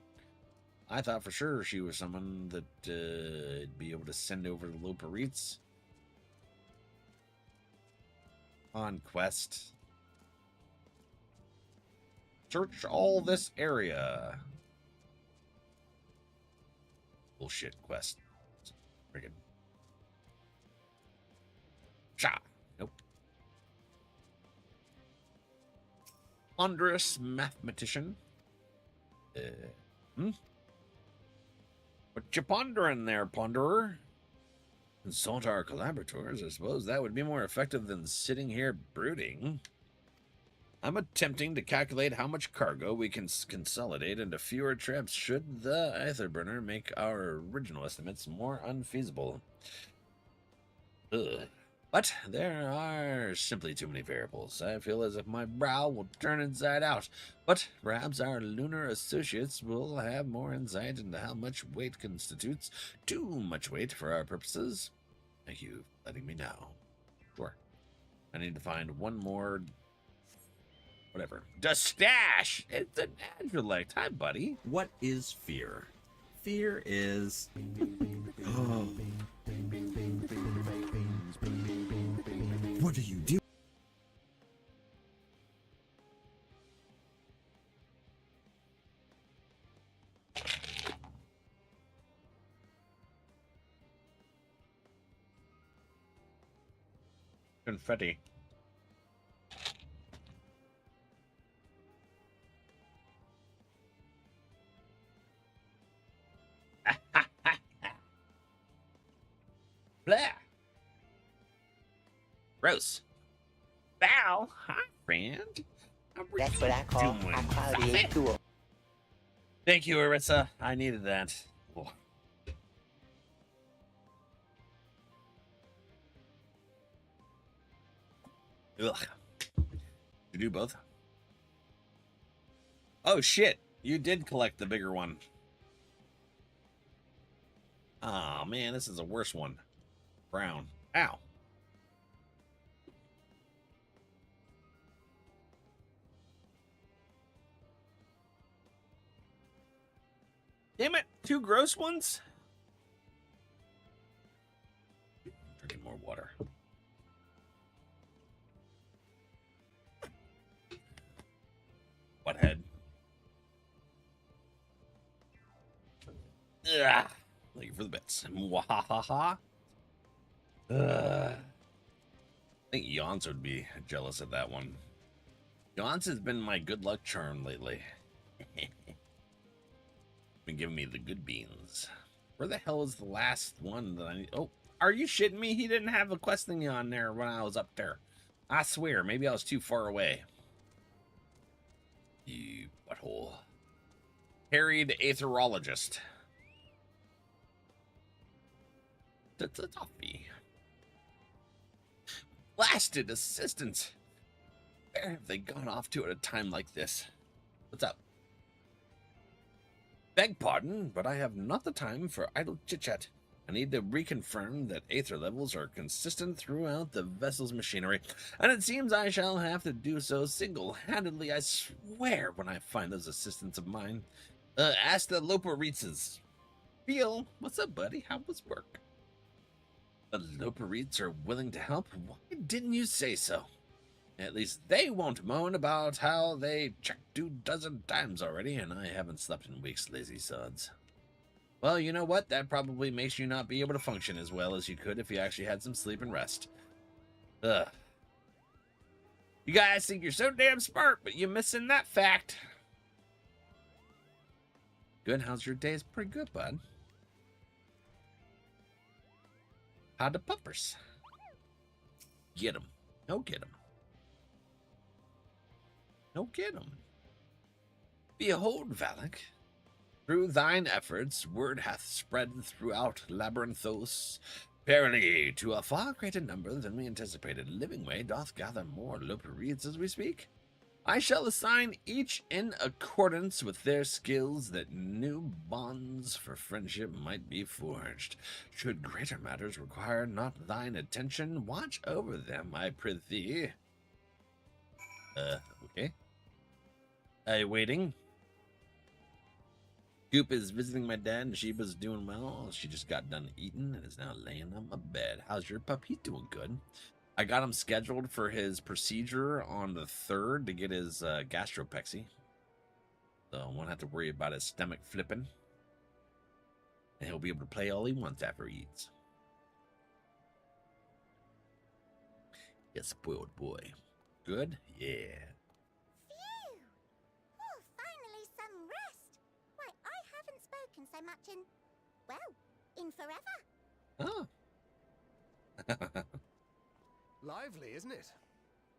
I thought for sure she was someone that would be able to send over the Loperites. On quest. Search all this area. Bullshit quest. Friggin'. Sha. Nope. Ponderous mathematician. What you pondering there, ponderer? Consult our collaborators. I suppose that would be more effective than sitting here brooding. I'm attempting to calculate how much cargo we can consolidate into fewer trips should the Aetherburner make our original estimates more unfeasible. Ugh. But there are simply too many variables. I feel as if my brow will turn inside out. But perhaps our lunar associates will have more insight into how much weight constitutes too much weight for our purposes. Thank you for letting me know. Sure. I need to find one more... whatever. The stash! It's an NRValeck. Hi, buddy. What is fear? Fear is... What do you do? Confetti. Blah. Gross. Bow. Hi, friend. That's what I call a quality tool. Thank you, Arissa. I needed that. Oh. Ugh. You do both? Oh, shit. You did collect the bigger one. Oh, man, this is a worse one. Brown. Ow. Damn it, 2 gross ones? Drinking more water. Butthead. Ugh. Thank you for the bits. Mwahaha. I think Yance would be jealous of that one. Yance has been my good luck charm lately. Been giving me the good beans. Where the hell is the last one that I need? Oh, are you shitting me? He didn't have a quest thingy on there when I was up there. I swear, maybe I was too far away. You butthole. Harried Aetherologist. That's a toughie. Blasted assistants. Where have they gone off to at a time like this? What's up? Beg pardon, but I have not the time for idle chit-chat. I need to reconfirm that aether levels are consistent throughout the vessel's machinery, and it seems I shall have to do so single-handedly, I swear, when I find those assistants of mine. Ask the Loperitzes. Feel, what's up, buddy? How was work? The Loperites are willing to help? Why didn't you say so? At least they won't moan about how they checked 2 dozen times already, and I haven't slept in weeks, lazy sods. Well, you know what? That probably makes you not be able to function as well as you could if you actually had some sleep and rest. Ugh. You guys think you're so damn smart, but you're missing that fact. Good, how's your day? It's pretty good, bud. How the puppers? Get 'em. No, get 'em. No, get 'em. Behold, Valak, through thine efforts, word hath spread throughout Labyrinthos. Verily, to a far greater number than we anticipated, Livingway doth gather more Loperites as we speak. I shall assign each in accordance with their skills that new bonds for friendship might be forged. Should greater matters require not thine attention, watch over them, I prithee. Okay. Are you waiting? Goop is visiting my dad, and Sheba's doing well. She just got done eating and is now laying on my bed. How's your pup? He's doing good. I got him scheduled for his procedure on the 3rd to get his gastropexy. So I won't have to worry about his stomach flipping. And he'll be able to play all he wants after he eats. Yes, spoiled boy. Good? Yeah. Phew! Oh, finally some rest. Why, I haven't spoken so much in, well, in forever. Oh. Lively, isn't it?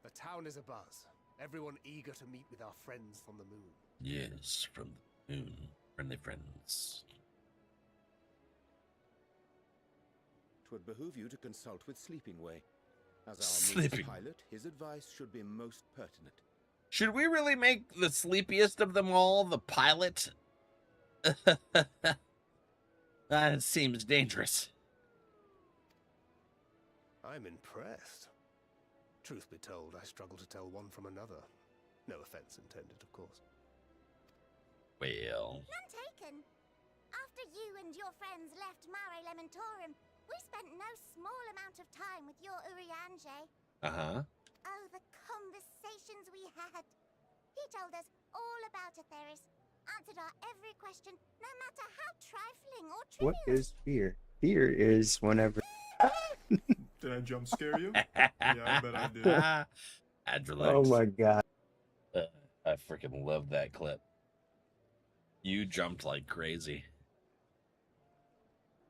The town is abuzz. Everyone eager to meet with our friends from the moon. Yes, from the moon. Friendly friends. 'Twould behoove you to consult with Sleeping Way. As our Sleeping. pilot, his advice should be most pertinent. Should we really make the sleepiest of them all the pilot? That seems dangerous. I'm impressed. Truth be told, I struggle to tell one from another. No offense intended, of course. Well. None taken. After you and your friends left Mare Elementorum, we spent no small amount of time with your Urianger. Uh-huh. Oh, the conversations we had. He told us all about Atheris, answered our every question, no matter how trifling or trivial. What is fear? Fear is whenever... Did I jump scare you? Yeah, I bet I did. NRValeck. Oh my god. I freaking love that clip. You jumped like crazy.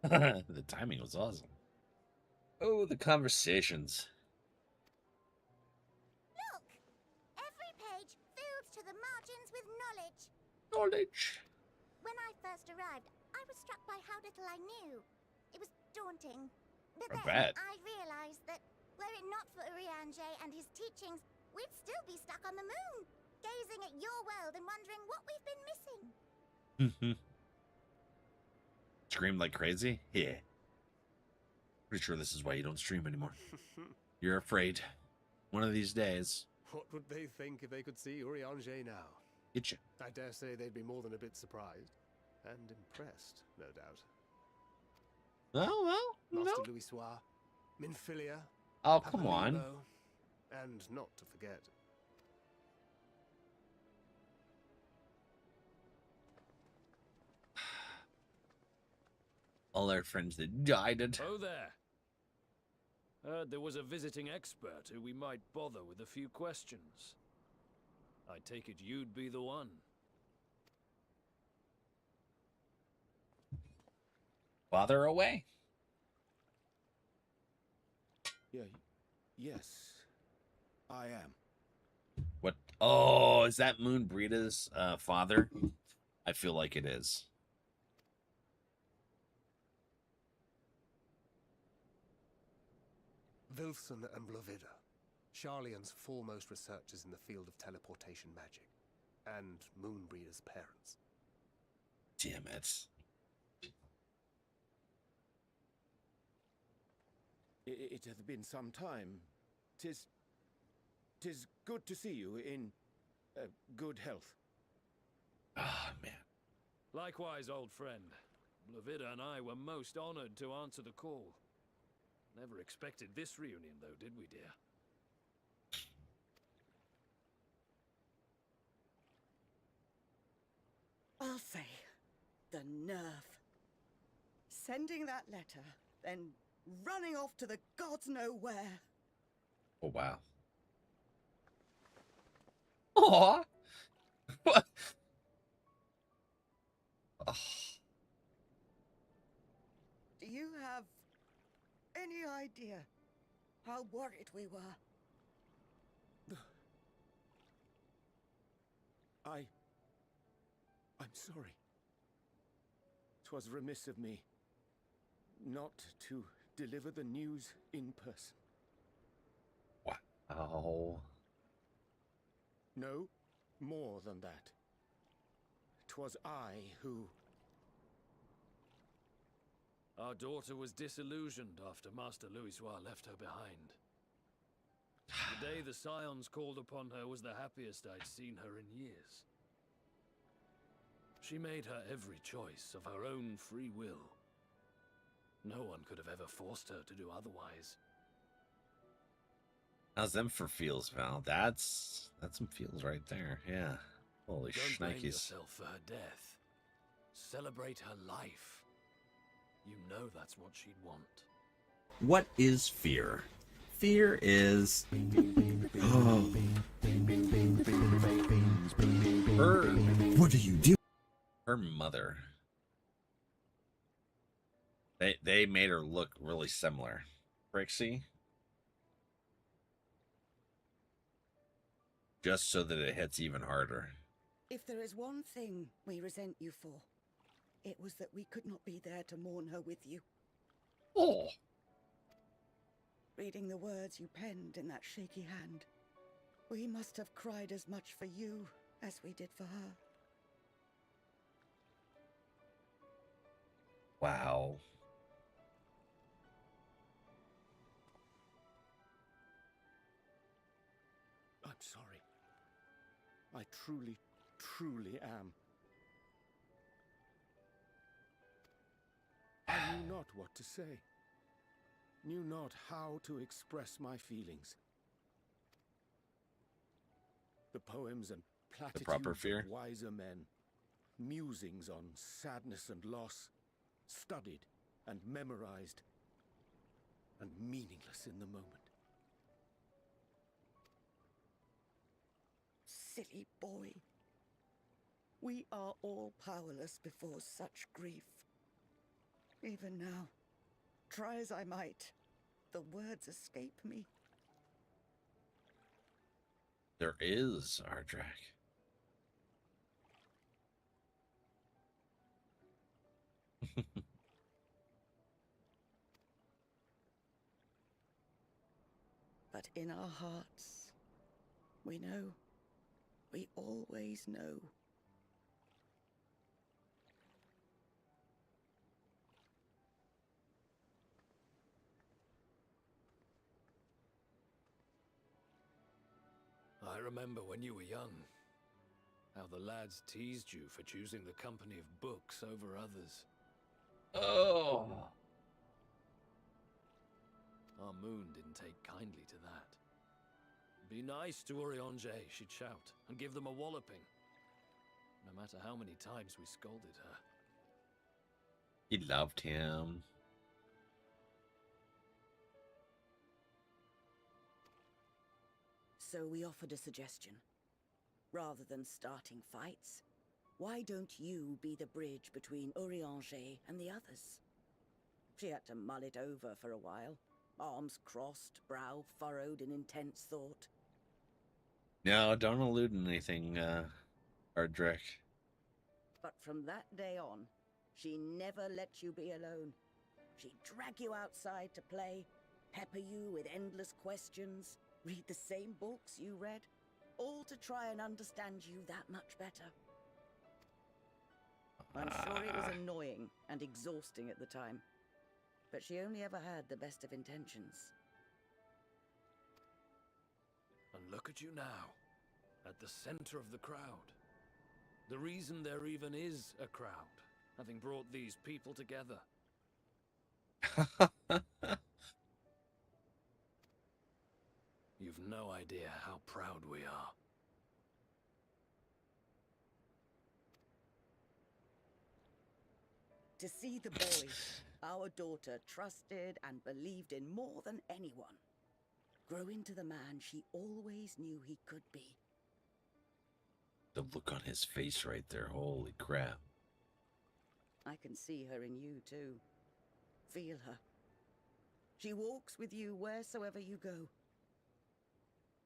The timing was awesome. Oh, the conversations. Look! Every page filled to the margins with knowledge. Knowledge. When I first arrived, I was struck by how little I knew. It was daunting. But I then bet. I realized that were it not for Urianger and his teachings, we'd still be stuck on the moon, gazing at your world and wondering what we've been missing. Scream like crazy? Yeah. Pretty sure this is why you don't stream anymore. You're afraid. One of these days. What would they think if they could see Urianger now? Get you. I dare say they'd be more than a bit surprised. And impressed, no doubt. Oh, well, Master no. Louis Soir, Minfilia, Oh, come on. Papalimo, and not to forget, All our friends that died. Oh there. Heard there was a visiting expert who we might bother with a few questions. I take it you'd be the one. Bother away. Yeah, yes, I am. What? Oh, is that Moon Breeda's father? I feel like it is. Wilson and Blovida, Garlean's foremost researchers in the field of teleportation magic, and Moonbreeder's parents. Damn it. It hath been some time. Tis good to see you in good health. Ah, man. Likewise, old friend. Blovida and I were most honored to answer the call. Never expected this reunion, though, did we, dear? I'll say, the nerve. Sending that letter, then running off to the gods know where. Oh, wow. Aw. What? Oh. Do you have any idea how worried we were? I'm sorry. 'Twas remiss of me not to deliver the news in person. Wow. No, more than that. 'Twas I who... Our daughter was disillusioned after Master Louis left her behind. The day the Scions called upon her was the happiest I'd seen her in years. She made her every choice of her own free will. No one could have ever forced her to do otherwise. How's them for feels, Val? That's some feels right there. Yeah. Holy Don't blame shnikes. yourself for her death. Celebrate her life. You know that's what she'd want. What is fear? Fear is... Her, What do you do? her mother. They made her look really similar. Trixie? Just so that it hits even harder. If there is one thing we resent you for, it was that we could not be there to mourn her with you. Oh. Reading the words you penned in that shaky hand, we must have cried as much for you as we did for her. Wow. I'm sorry. I truly, truly am. I knew not what to say. Knew not how to express my feelings. The poems and platitudes of wiser men, musings on sadness and loss, studied and memorized, and meaningless in the moment. Silly boy. We are all powerless before such grief. Even now, try as I might, the words escape me. There is Ardrak. But in our hearts, we know. We always know. I remember when you were young, how the lads teased you for choosing the company of books over others. Oh. Our moon didn't take kindly to that. Be nice to Urianger, she'd shout, and give them a walloping. No matter how many times we scolded her. He loved him. So we offered a suggestion. Rather than starting fights, why don't you be the bridge between Urianger and the others? She had to mull it over for a while, arms crossed, brow furrowed in intense thought. No, don't allude to anything, Ardrak. But from that day on, she never let you be alone. She'd drag you outside to play, pepper you with endless questions, read the same books you read, all to try and understand you that much better. I'm sure it was annoying and exhausting at the time, but she only ever had the best of intentions. And look at you now, at the center of the crowd. The reason there even is a crowd, having brought these people together. You've no idea how proud we are. To see the boy, our daughter, trusted and believed in more than anyone, grow into the man she always knew he could be. The look on his face right there, holy crap. I can see her in you too. Feel her. She walks with you wheresoever you go.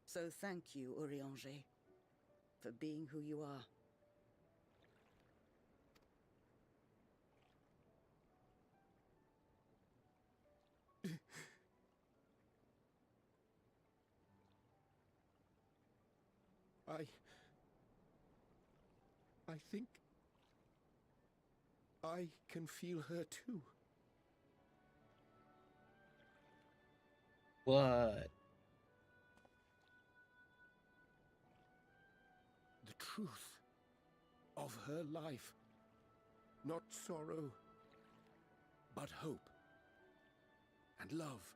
So thank you, Urianger, for being who you are. I think I can feel her too. What? The truth of her life. Not sorrow, but hope and love.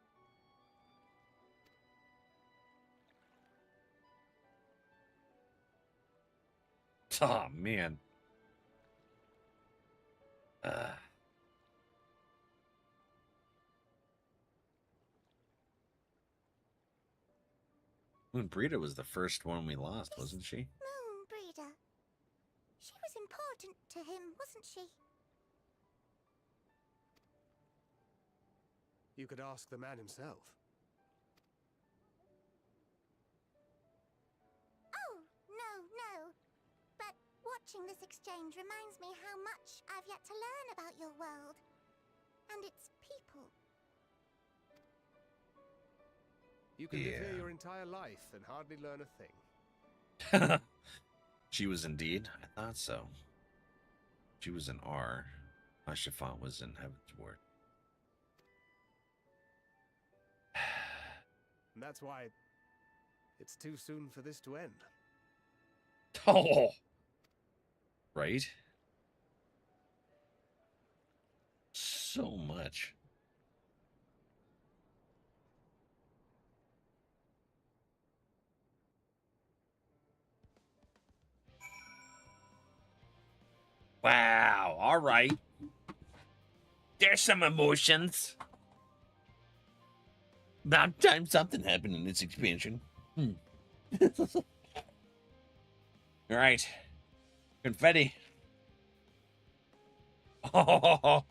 Oh, man. Moonbreeder was the first one we lost, wasn't she? Moonbreeder. She was important to him, wasn't she? You could ask the man himself. Oh, Watching this exchange reminds me how much I've yet to learn about your world and its people. You can live here your entire life and hardly learn a thing. She was indeed. I thought so. She was in R. Chiffon was in Heaven's Ward. And that's why it's too soon for this to end. Oh! Right? So much. Wow. All right. There's some emotions. About time something happened in this expansion. All right. Confetti. Oh,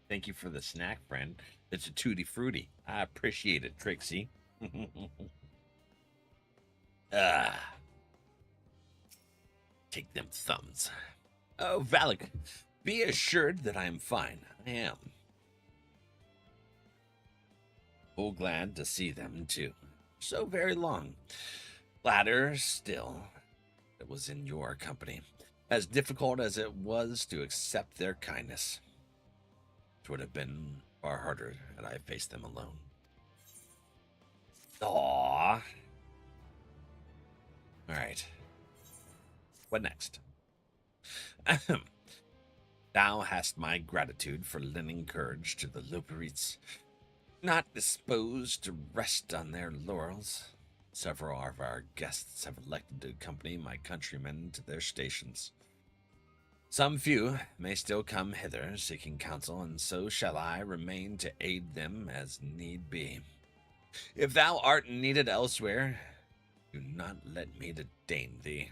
thank you for the snack, friend. It's a tutti frutti. I appreciate it, Trixie. Take them thumbs. Oh, Valak, be assured that I am fine. I am. Oh, glad to see them, too. So very long. Gladder still. It was in your company. As difficult as it was to accept their kindness, it would have been far harder had I faced them alone. Aww. Alright. What next? Thou hast my gratitude for lending courage to the Loperites, not disposed to rest on their laurels. Several of our guests have elected to accompany my countrymen to their stations. Some few may still come hither seeking counsel, and so shall I remain to aid them as need be. If thou art needed elsewhere, do not let me detain thee.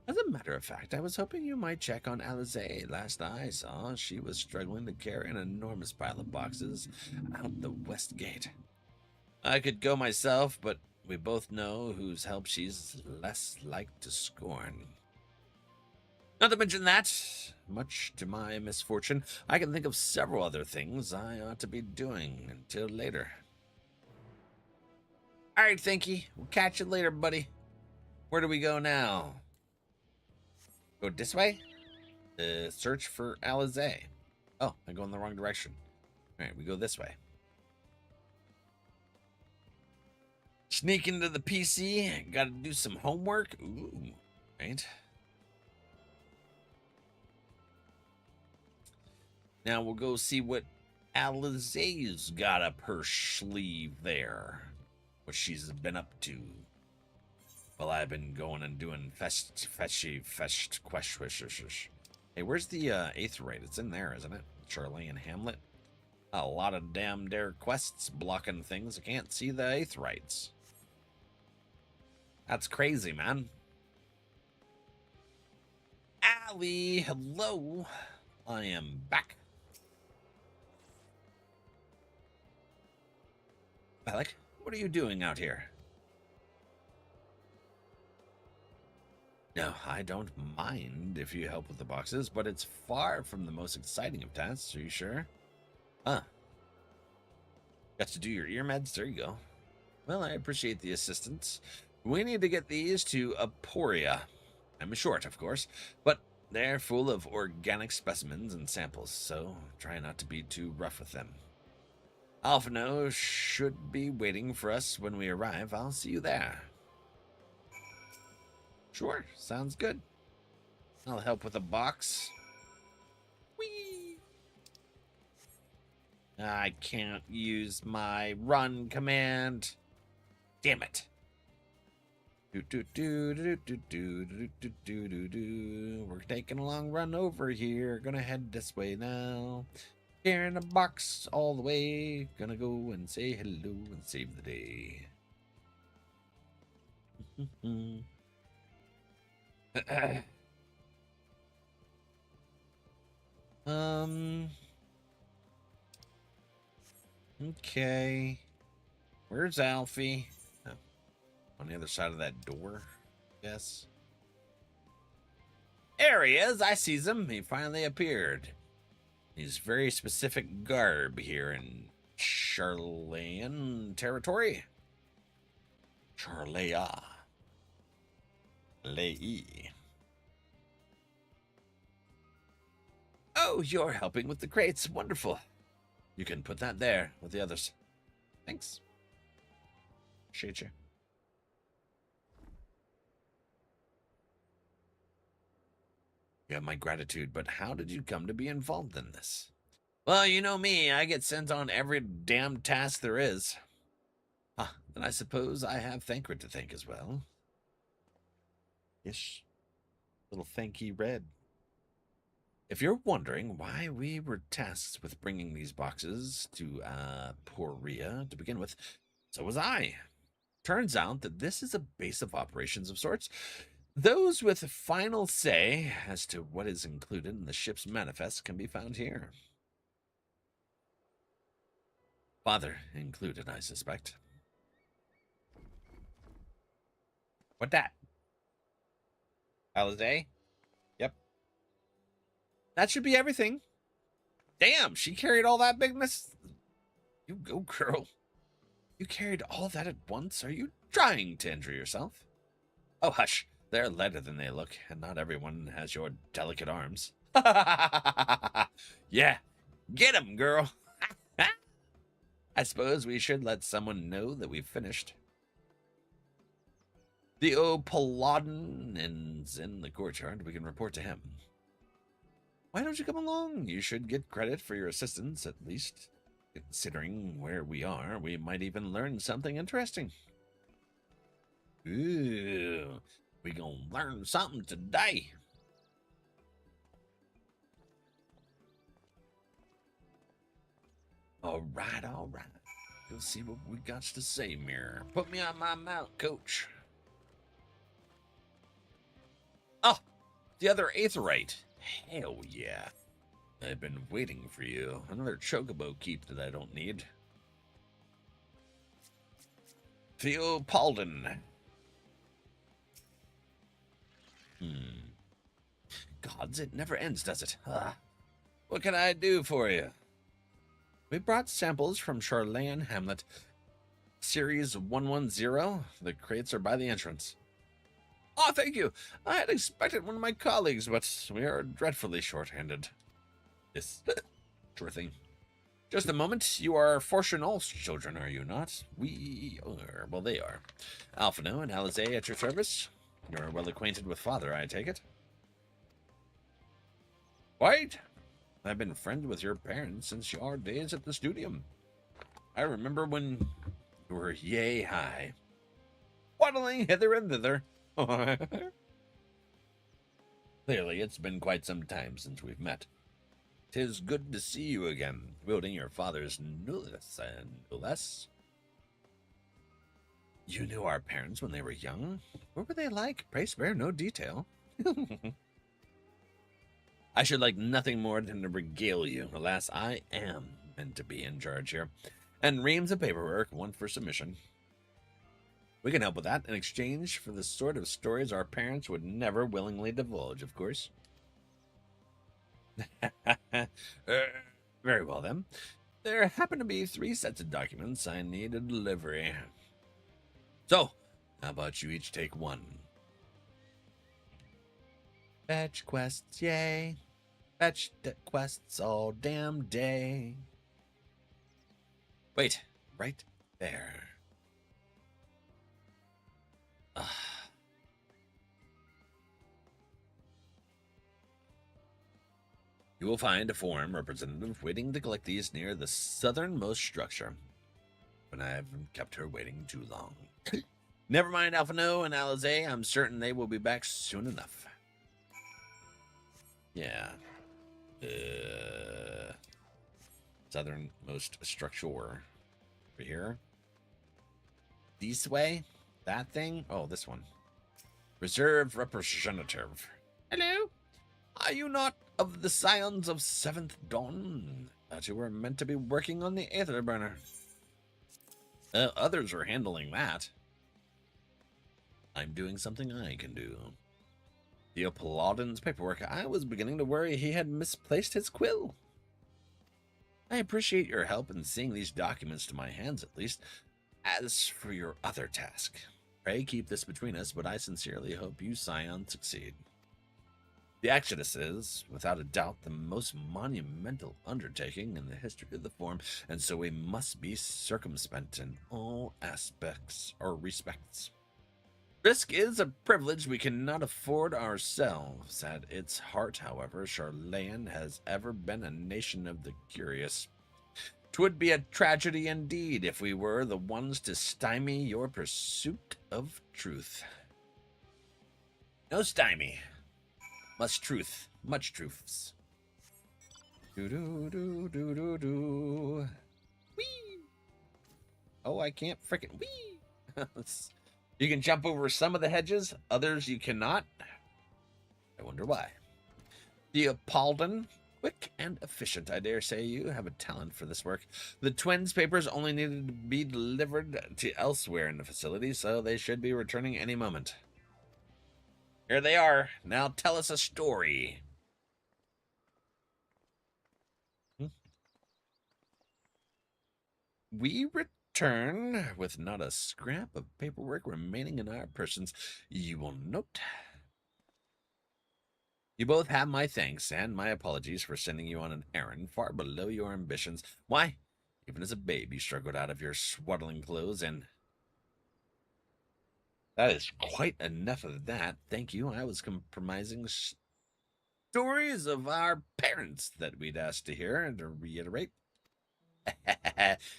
As a matter of fact, I was hoping you might check on Alizé. Last I saw, she was struggling to carry an enormous pile of boxes out the west gate. I could go myself, but we both know whose help she's less like to scorn. Not to mention that, much to my misfortune, I can think of several other things I ought to be doing until later. All right, thank you. We'll catch you later, buddy. Where do we go now? Go this way? Search for Alizé. Oh, I'm going the wrong direction. All right, we go this way. Sneak into the PC. Got to do some homework. Ooh, right. Now we'll go see what Alizé's got up her sleeve there. What she's been up to. Well, I've been going and doing fetched questions. Hey, where's the Aetherite? It's in there, isn't it? Charlie and Hamlet. A lot of damn dare quests blocking things. I can't see the Aetherites. That's crazy, man. Allie, hello. I am back. Valak, what are you doing out here? No, I don't mind if you help with the boxes, but it's far from the most exciting of tasks. Are you sure? Huh. Got to do your ear meds? There you go. Well, I appreciate the assistance. We need to get these to Aporia. I'm short, of course, but they're full of organic specimens and samples, so try not to be too rough with them. Alphino should be waiting for us when we arrive. I'll see you there. Sure, sounds good. I'll help with a box. Whee! I can't use my run command. Damn it. We're taking a long run over here. Gonna head this way now. Here in a box all the way. Gonna go and say hello and save the day. Okay. Where's Alfie? Oh, on the other side of that door, I guess. There he is. I sees him. He finally appeared. He's very specific garb here in Garlean territory. Charlea. Lei. Oh, you're helping with the crates. Wonderful. You can put that there with the others. Thanks. Appreciate you. You have my gratitude, but how did you come to be involved in this? Well, you know me. I get sent on every damn task there is. Ah, then I suppose I have Thancred to thank as well. Ish. Little thanky red. If you're wondering why we were tasked with bringing these boxes to Poria to begin with, so was I. Turns out that this is a base of operations of sorts. Those with final say as to what is included in the ship's manifest can be found here. Father included, I suspect. What that? Alize? Yep. That should be everything. Damn, she carried all that bigness. You go, girl. You carried all that at once? Are you trying to injure yourself? Oh, hush. They're lighter than they look, and not everyone has your delicate arms. Yeah, get 'em, girl. I suppose we should let someone know that we've finished. Theo Paladin is in the courtyard. We can report to him. Why don't you come along? You should get credit for your assistance, at least. Considering where we are, we might even learn something interesting. Ooh, we gonna learn something today. All right, all right. Let's see what we got to say, Mirror. Put me on my mount, coach. Oh, the other Aetherite. Hell yeah. I've been waiting for you. Another chocobo keep that I don't need. Theo Paladin. Gods, it never ends, does it? What can I do for you? We brought samples from Garlean Hamlet. Series 110. The crates are by the entrance. Oh, thank you. I had expected one of my colleagues, but we are dreadfully short-handed. Yes, sure thing. Just a moment. You are Fortunal's children, are you not? We are. Well, they are. Alphino and Alize at your service. You're well acquainted with Father, I take it. Quite. I've been friends with your parents since your days at the studium. I remember when you were yay high, waddling hither and thither. Clearly, it's been quite some time since we've met. 'Tis good to see you again, wielding your father's nullus and nullus. You knew our parents when they were young? What were they like? Pray spare no detail. I should like nothing more than to regale you. Alas, I am meant to be in charge here. And reams of paperwork, one for submission. We can help with that in exchange for the sort of stories our parents would never willingly divulge, of course. Very well, then. There happen to be 3 sets of documents I need a delivery. So, how about you each take one? Fetch quests, yay. Fetch quests all damn day. Wait, right there. You will find a forum representative waiting to collect these near the southernmost structure. But I haven't kept her waiting too long. Never mind, Alphino and Alize. I'm certain they will be back soon enough. Yeah. Southernmost structure. Over here. This way? That thing? Oh, this one. Reserve representative. Hello? Are you not of the Scions of 7th Dawn? Thought you were meant to be working on the Aether Burner. Others are handling that. I'm doing something I can do. Theopolodin's paperwork. I was beginning to worry he had misplaced his quill. I appreciate your help in seeing these documents to my hands, at least. As for your other task, pray keep this between us, but I sincerely hope you, Scion, succeed. The Exodus is, without a doubt, the most monumental undertaking in the history of the form, and so we must be circumspect in all aspects or respects. Risk is a privilege we cannot afford ourselves. At its heart, however, Garlean has ever been a nation of the curious. 'Twould be a tragedy indeed if we were the ones to stymie your pursuit of truth. No stymie. Much truth. Much truths. Do-do-do-do-do-do. Whee! Oh, I can't frickin' whee! You can jump over some of the hedges, others you cannot. I wonder why. Theopolden, quick and efficient. I dare say you have a talent for this work. The twins' papers only needed to be delivered to elsewhere in the facility, so they should be returning any moment. Here they are. Now tell us a story. We return with not a scrap of paperwork remaining in our persons. You will note. You both have my thanks and my apologies for sending you on an errand far below your ambitions. Why, even as a babe, you struggled out of your swaddling clothes, and that is quite enough of that. Thank you. I was compromising stories of our parents that we'd asked to hear, and to reiterate.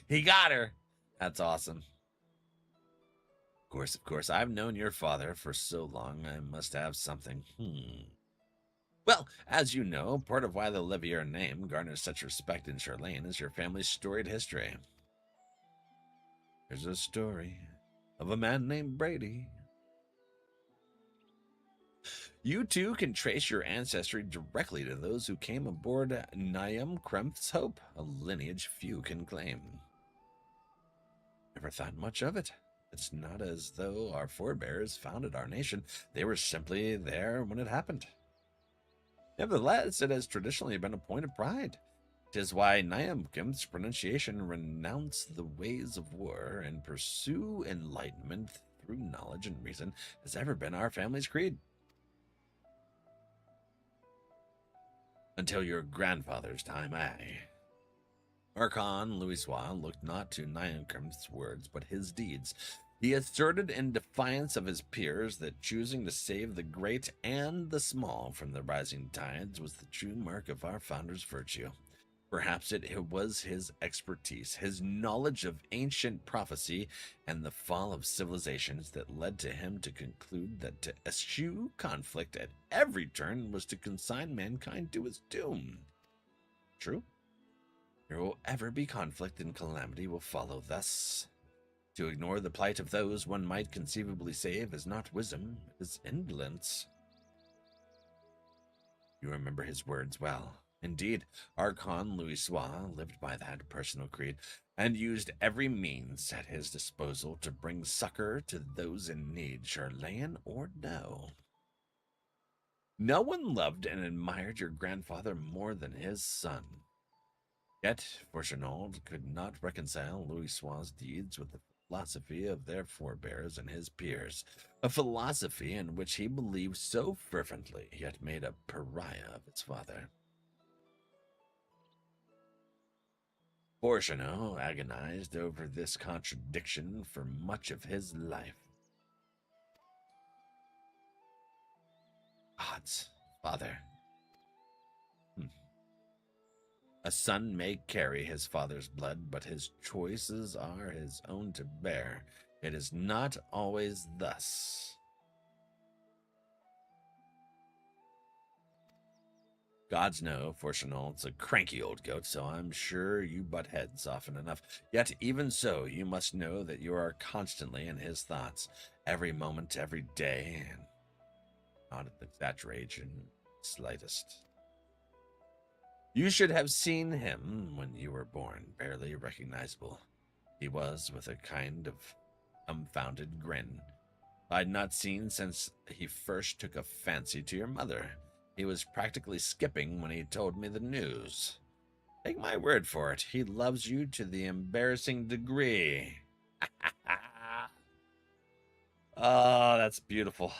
He got her. That's awesome. Of course, I've known your father for so long, I must have something. Well, as you know, part of why the Livier name garners such respect in Garlean is your family's storied history. There's a story of a man named Brady. You too can trace your ancestry directly to those who came aboard Niam Kremth's Hope, a lineage few can claim. Never thought much of it. It's not as though our forebears founded our nation. They were simply there when it happened. Nevertheless, it has traditionally been a point of pride. 'Tis why Niamkim's pronunciation renounce the ways of war and pursue enlightenment through knowledge and reason has ever been our family's creed. Until your grandfather's time, aye. Archon Louisois looked not to Niamkim's words, but his deeds. He asserted in defiance of his peers that choosing to save the great and the small from the rising tides was the true mark of our founder's virtue. Perhaps it was his expertise, his knowledge of ancient prophecy and the fall of civilizations that led to him to conclude that to eschew conflict at every turn was to consign mankind to his doom. True. There will ever be conflict, and calamity will follow thus. To ignore the plight of those one might conceivably save is not wisdom, it is indolence. You remember his words well. Indeed, Archon Louisois lived by that personal creed, and used every means at his disposal to bring succor to those in need, Garlean or no. No one loved and admired your grandfather more than his son. Yet, Fortunaud could not reconcile Louisois' deeds with the philosophy of their forebears and his peers, a philosophy in which he believed so fervently, yet made a pariah of its father. Fortunaud agonized over this contradiction for much of his life. God's father. A son may carry his father's blood, but his choices are his own to bear. It is not always thus. Gods know, Fortunaud's a cranky old goat, so I'm sure you butt heads often enough. Yet even so, you must know that you are constantly in his thoughts, every moment, every day, and not an exaggeration, slightest. You should have seen him when you were born, barely recognizable. He was with a kind of unfounded grin. I'd not seen since he first took a fancy to your mother. He was practically skipping when he told me the news. Take my word for it, he loves you to the embarrassing degree. Oh, that's beautiful.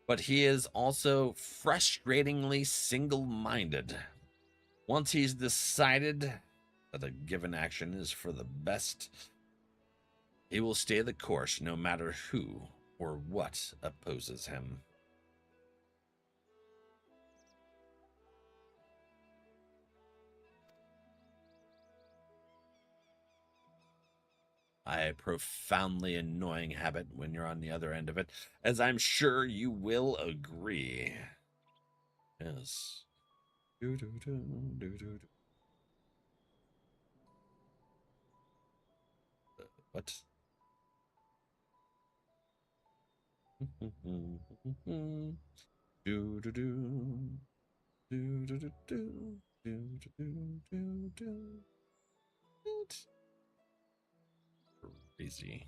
But he is also frustratingly single-minded. Once he's decided that a given action is for the best, he will stay the course no matter who or what opposes him. A profoundly annoying habit when you're on the other end of it, as I'm sure you will agree. Yes. What? Crazy.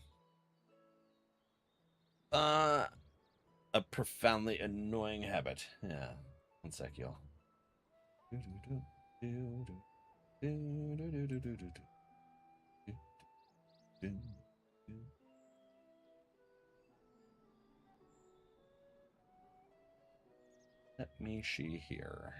A profoundly annoying habit. Yeah. One sec, y'all. Let me see here.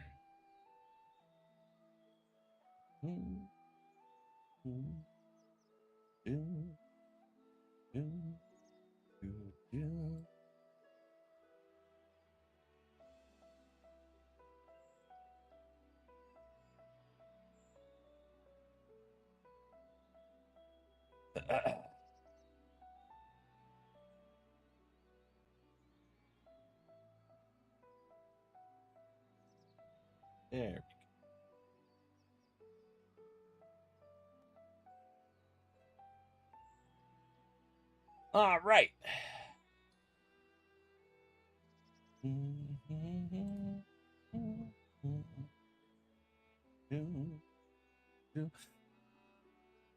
There. All right.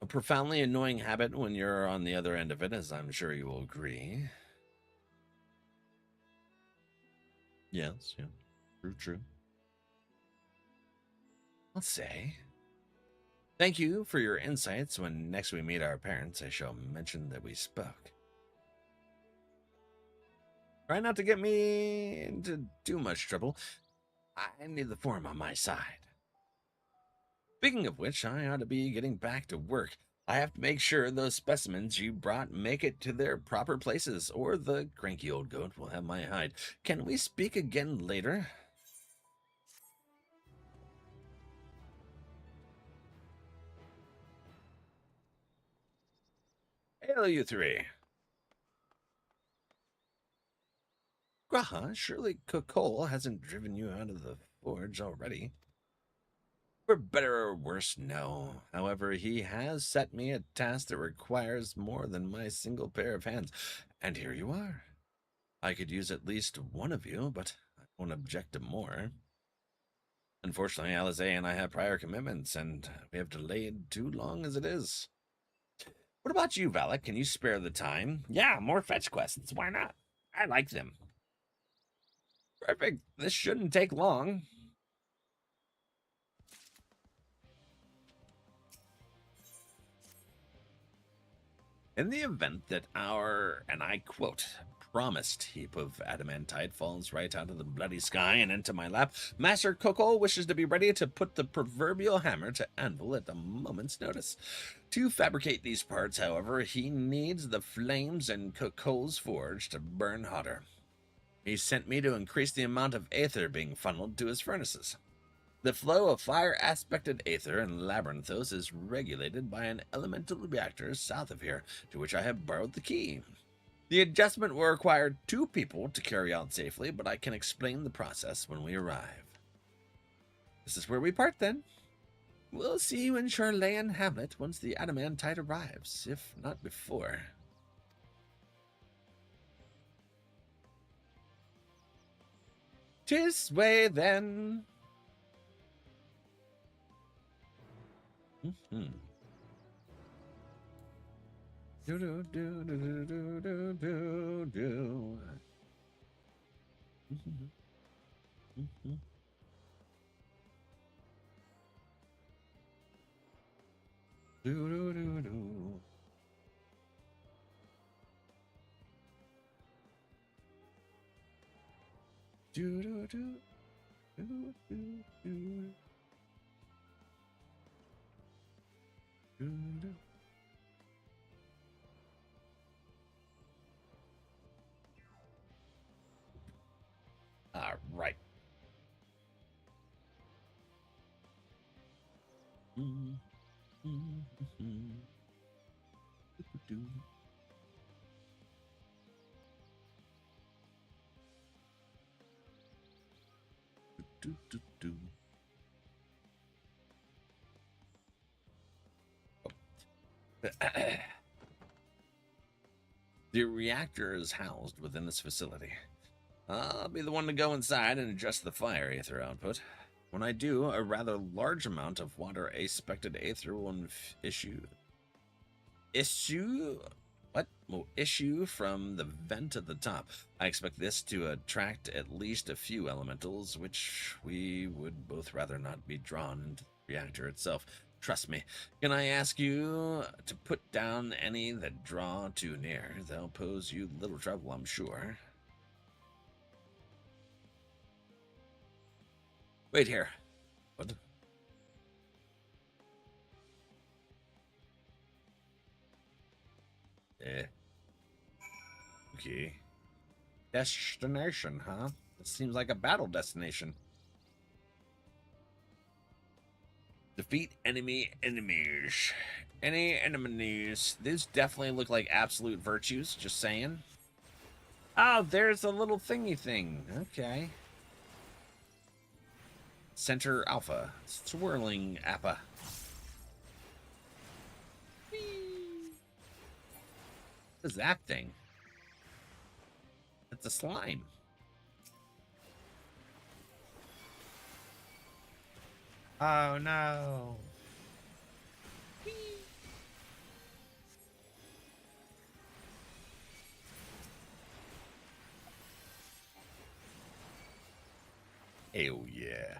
A profoundly annoying habit when you're on the other end of it, as I'm sure you will agree. Yes, yeah. True. I'll say. Thank you for your insights. When next we meet our parents, I shall mention that we spoke. Try not to get me into too much trouble. I need the form on my side. Speaking of which, I ought to be getting back to work. I have to make sure those specimens you brought make it to their proper places, or the cranky old goat will have my hide. Can we speak again later? Hail, you three. Graha, surely Kokol hasn't driven you out of the forge already. For better or worse, no. However, he has set me a task that requires more than my single pair of hands. And here you are. I could use at least one of you, but I won't object to more. Unfortunately, Alize and I have prior commitments, and we have delayed too long as it is. What about you, Valak? Can you spare the time? Yeah, more fetch quests. Why not? I like them. Perfect. This shouldn't take long. In the event that our, and I quote, promised heap of adamantite falls right out of the bloody sky and into my lap, Master Kokol wishes to be ready to put the proverbial hammer to anvil at a moment's notice. To fabricate these parts, however, he needs the flames in Kokol's forge to burn hotter. He sent me to increase the amount of aether being funneled to his furnaces. The flow of fire-aspected aether in Labyrinthos is regulated by an elemental reactor south of here, to which I have borrowed the key. The adjustment will require 2 people to carry out safely, but I can explain the process when we arrive. This is where we part, then. We'll see you in Garlean Hamlet once the adamantite arrives, if not before. 'Tis way, then. Do do do do do do do do. Do do do do. Do do do do do do. Do do. All right. The reactor is housed within this facility. I'll be the one to go inside and adjust the fire aether output. When I do, a rather large amount of water aspected aether will issue from the vent at the top. I expect this to attract at least a few elementals, which we would both rather not be drawn into the reactor itself. Trust me. Can I ask you to put down any that draw too near? They'll pose you little trouble, I'm sure. Wait here. What? Okay. Destination, huh? It seems like a battle destination. Defeat enemies. Any enemies. These definitely look like absolute virtues, just saying. Oh, there's a little thingy thing. Okay. Center Alpha. Swirling Appa. What is that thing? It's a slime. Oh no. Hell yeah.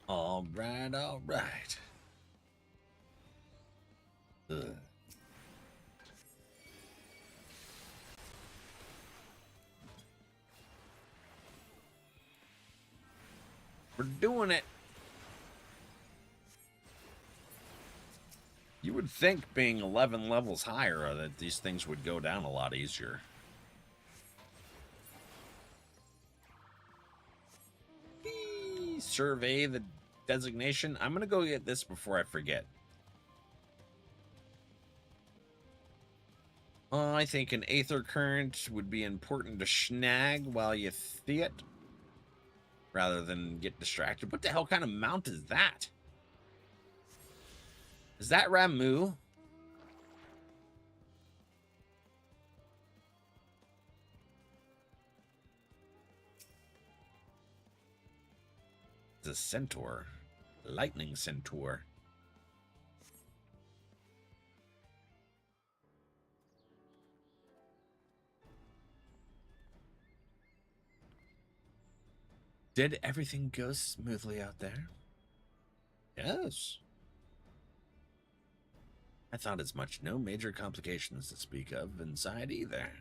All right, all right. Ugh. We're doing it. You would think being 11 levels higher that these things would go down a lot easier. Survey the designation. I'm going to go get this before I forget. I think an aether current would be important to snag while you see it, rather than get distracted. What the hell kind of mount is that? Is that Ramu? It's a centaur. Lightning centaur. Did everything go smoothly out there? Yes. I thought as much. No major complications to speak of inside either.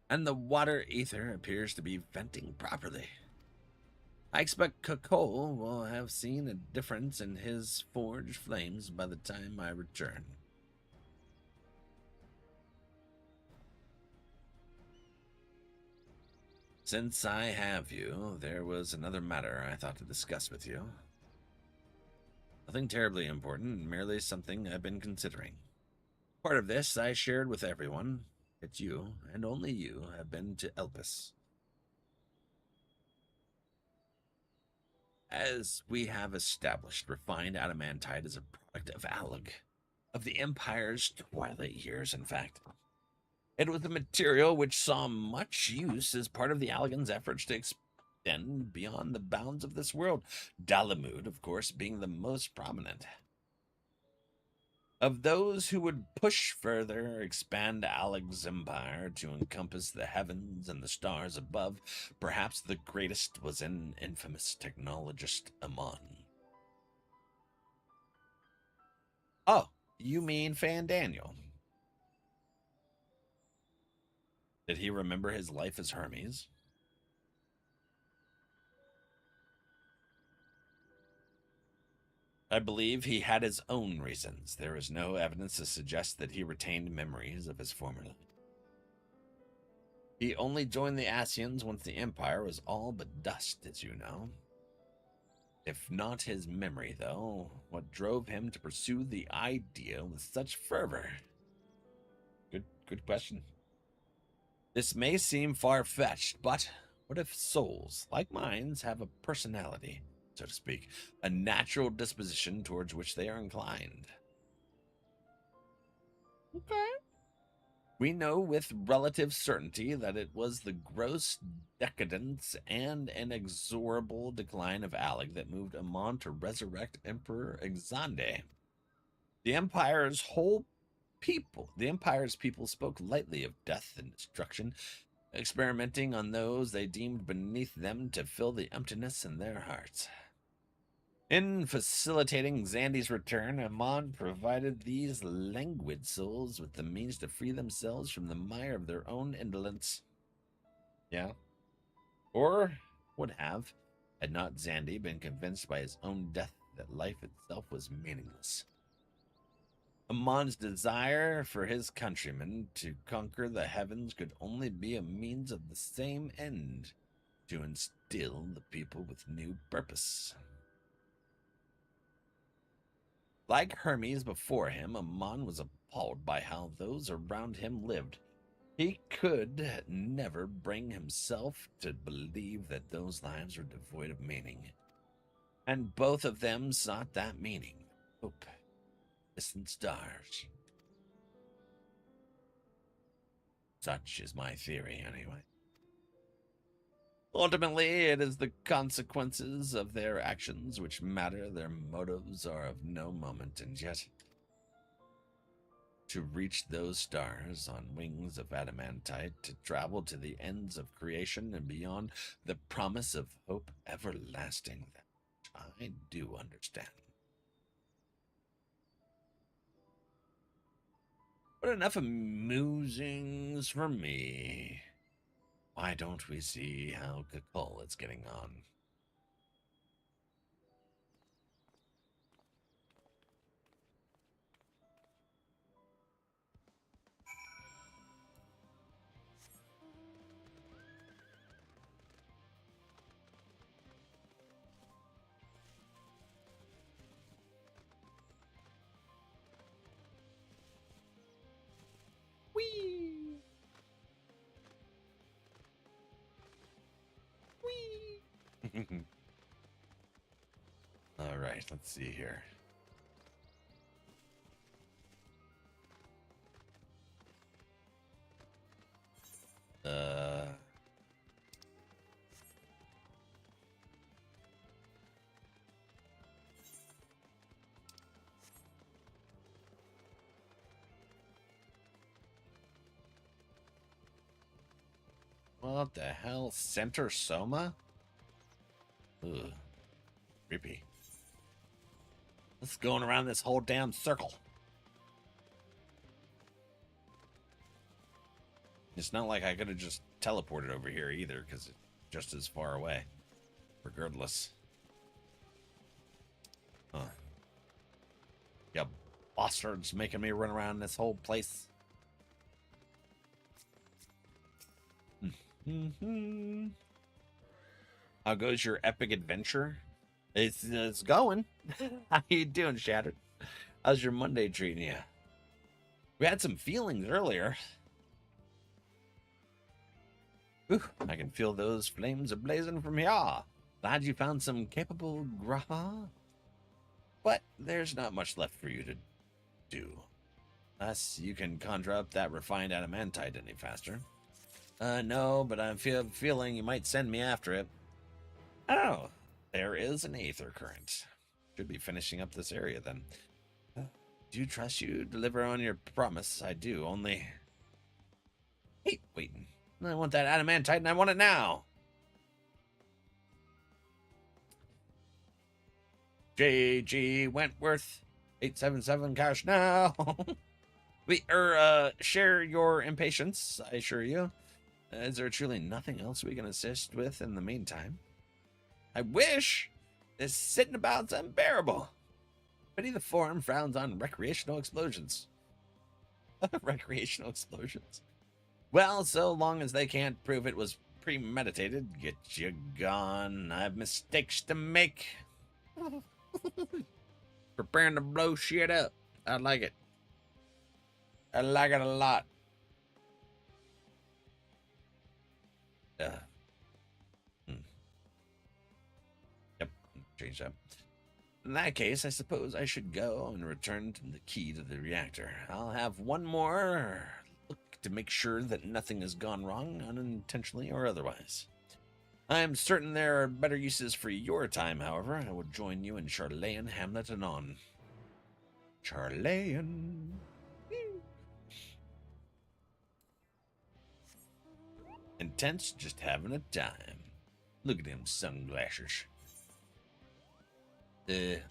And the water ether appears to be venting properly. I expect Kakol will have seen a difference in his forged flames by the time I return. Since I have you, there was another matter I thought to discuss with you. Nothing terribly important, merely something I've been considering. Part of this I shared with everyone, but you, and only you, have been to Elpis. As we have established, refined adamantite is a product of Alleg, of the Empire's twilight years, in fact. It was a material which saw much use as part of the Allegan's efforts to extend beyond the bounds of this world, Dalamud, of course, being the most prominent. Of those who would push further, expand Alec's empire to encompass the heavens and the stars above, perhaps the greatest was an infamous technologist, Amon. Oh, you mean Fan Daniel. Did he remember his life as Hermes? I believe he had his own reasons. There is no evidence to suggest that he retained memories of his former life. He only joined the Ascians once the Empire was all but dust, as you know. If not his memory, though, what drove him to pursue the idea with such fervor? Good question. This may seem far-fetched, but what if souls, like minds, have a personality, so to speak, a natural disposition towards which they are inclined? Okay. We know with relative certainty that it was the gross decadence and inexorable decline of Alec that moved Amon to resurrect Emperor XIV. The Empire's people spoke lightly of death and destruction, experimenting on those they deemed beneath them to fill the emptiness in their hearts. In facilitating Xandi's return, Amon provided these languid souls with the means to free themselves from the mire of their own indolence. Yeah. Or would have, had not Xandi been convinced by his own death that life itself was meaningless. Amon's desire for his countrymen to conquer the heavens could only be a means of the same end, to instill the people with new purpose. Like Hermes before him, Amon was appalled by how those around him lived. He could never bring himself to believe that those lives were devoid of meaning. And both of them sought that meaning. Hope. Distant stars. Such is my theory, anyway. Ultimately, it is the consequences of their actions which matter. Their motives are of no moment, and yet to reach those stars on wings of adamantite, to travel to the ends of creation and beyond, the promise of hope everlasting, that I do understand. But enough of musings for me. Why don't we see how Kakul is getting on? Whee! All right, let's see here. What the hell? Center Soma? Ugh. Creepy. Let's going around this whole damn circle. It's not like I could have just teleported over here either, because it's just as far away. Regardless. Huh. Yeah, bastards making me run around this whole place. How goes your epic adventure? It's going. How you doing, Shattered? How's your Monday treating you? We had some feelings earlier. Ooh, I can feel those flames are blazing from here. Glad you found some capable Graha. But there's not much left for you to do. Unless you can conjure up that refined adamantite any faster. No, but I feel feeling you might send me after it. Oh, there is an aether current. Should be finishing up this area then. Do trust you. Deliver on your promise. I do. Only hate waiting. I want that adamantite and I want it now. J.G. Wentworth, 877 cash now. We share your impatience, I assure you. Is there truly nothing else we can assist with in the meantime? I wish. This sitting about's unbearable. Pity the forum frowns on recreational explosions. Recreational explosions. Well, so long as they can't prove it was premeditated, get you gone. I have mistakes to make. Preparing to blow shit up. I like it. I like it a lot. Yep, change that. In that case, I suppose I should go and return to the key to the reactor. I'll have one more look to make sure that nothing has gone wrong, unintentionally or otherwise. I am certain there are better uses for your time, however. I will join you in Garlean, Hamlet, anon. Garlean. Intense, just having a time. Look at them sunglasses.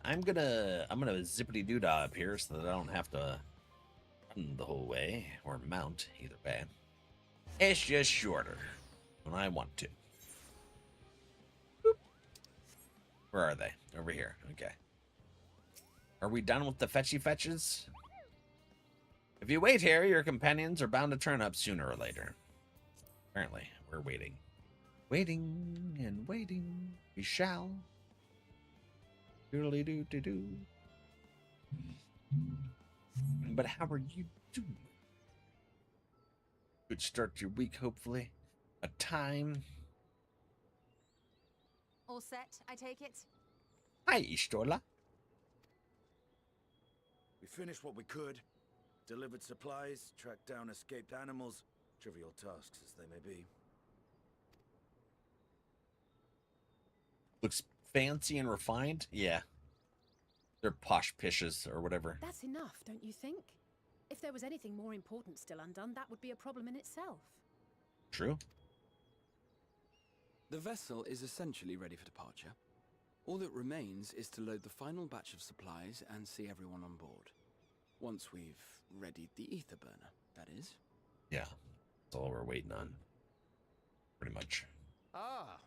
I'm gonna zippity doodah up here so that I don't have to run the whole way or mount either way. It's just shorter when I want to. Boop. Where are they? Over here. Okay. Are we done with the fetches? If you wait here, your companions are bound to turn up sooner or later. Apparently, we're waiting. Waiting and waiting. We shall. Doodly-doo-doo-doo. But how are you doing? Good start to your week, hopefully. A time. All set, I take it? Hi, Ishtola. We finished what we could. Delivered supplies, tracked down escaped animals. Trivial tasks as they may be. Looks fancy and refined? Yeah. They're posh pishes or whatever. That's enough, don't you think? If there was anything more important still undone, that would be a problem in itself. True. The vessel is essentially ready for departure. All that remains is to load the final batch of supplies and see everyone on board. Once we've readied the ether burner, that is. Yeah. That's all we're waiting on. Pretty much. Ah,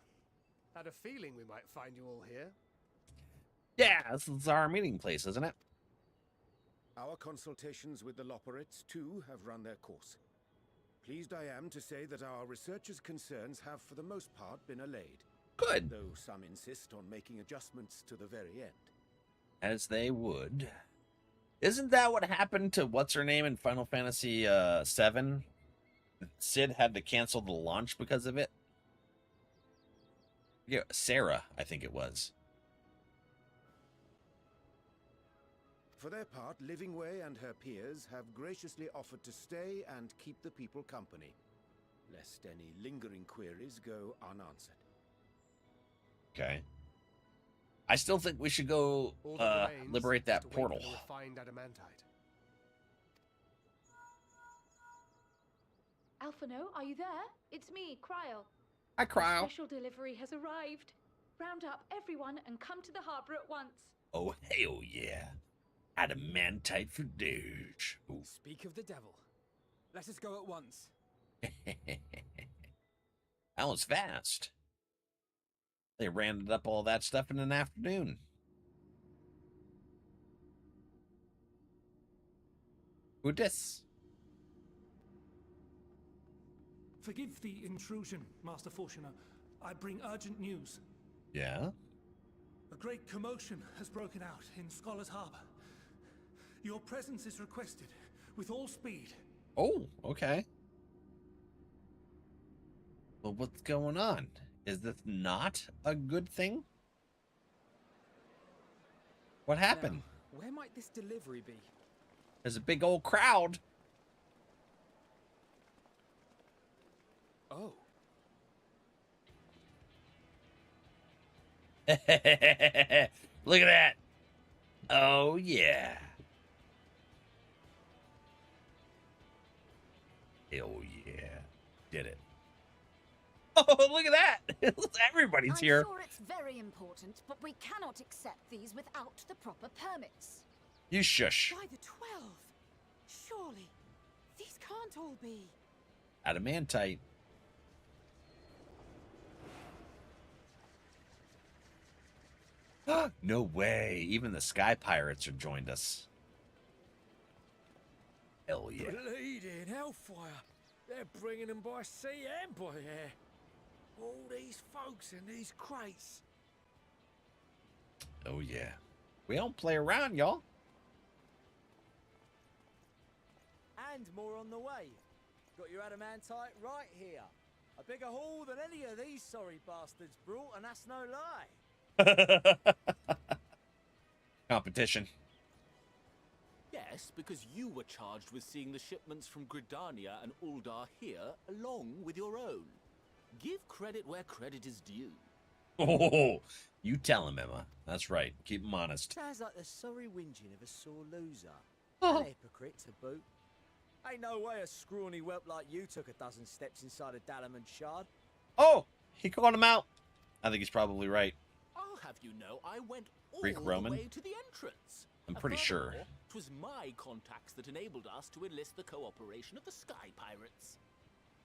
had a feeling we might find you all here. Yeah, this is our meeting place, isn't it? Our consultations with the Loperates, too, have run their course. Pleased I am to say that our researchers' concerns have, for the most part, been allayed. Good. Though some insist on making adjustments to the very end. As they would. Isn't that what happened to what's-her-name in Final Fantasy VII? Sid had to cancel the launch because of it? Yeah, Sarah, I think it was. For their part, Livingway and her peers have graciously offered to stay and keep the people company, lest any lingering queries go unanswered. Okay. I still think we should go liberate that portal. Refined adamantite. Alphino, are you there? It's me, Cryle. Hi, Cryle. Special delivery has arrived. Round up everyone and come to the harbor at once. Oh, hell yeah. Adamantite for Doge. Ooh. Speak of the devil. Let us go at once. That was fast. They rounded up all that stuff in an afternoon. Who dis? Forgive the intrusion, Master Fortuner. I bring urgent news. Yeah? A great commotion has broken out in Scholar's Harbor. Your presence is requested with all speed. Oh, okay. Well, what's going on? Is this not a good thing? What happened? Now, where might this delivery be? There's a big old crowd. Oh. Look at that. Oh, yeah. Hell yeah. Did it. Oh, look at that. Everybody's here. I'm sure it's very important, but we cannot accept these without the proper permits. You shush. By the 12. Surely, these can't all be. Adamantite. No way. Even the Sky Pirates have joined us. Hell yeah. Bleeding hellfire. They're bringing them by sea and by air. All these folks in these crates. Oh yeah. We don't play around, y'all. And more on the way. Got your adamantite right here. A bigger haul than any of these sorry bastards brought, and that's no lie. Competition. Yes, because you were charged with seeing the shipments from Gridania and Uldar here, along with your own. Give credit where credit is due. Oh, you tell him, Emma. That's right. Keep him honest. Sounds like the sorry whinging of a sore loser. Oh. An hypocrite to boot. Ain't no way a scrawny whelp like you took a dozen steps inside a Dalamon shard. Oh, he called him out. I think he's probably right. I'll have you know, I went all Greek the Roman? way to the entrance. I'm pretty sure. Furthermore, 'twas my contacts that enabled us to enlist the cooperation of the Sky Pirates.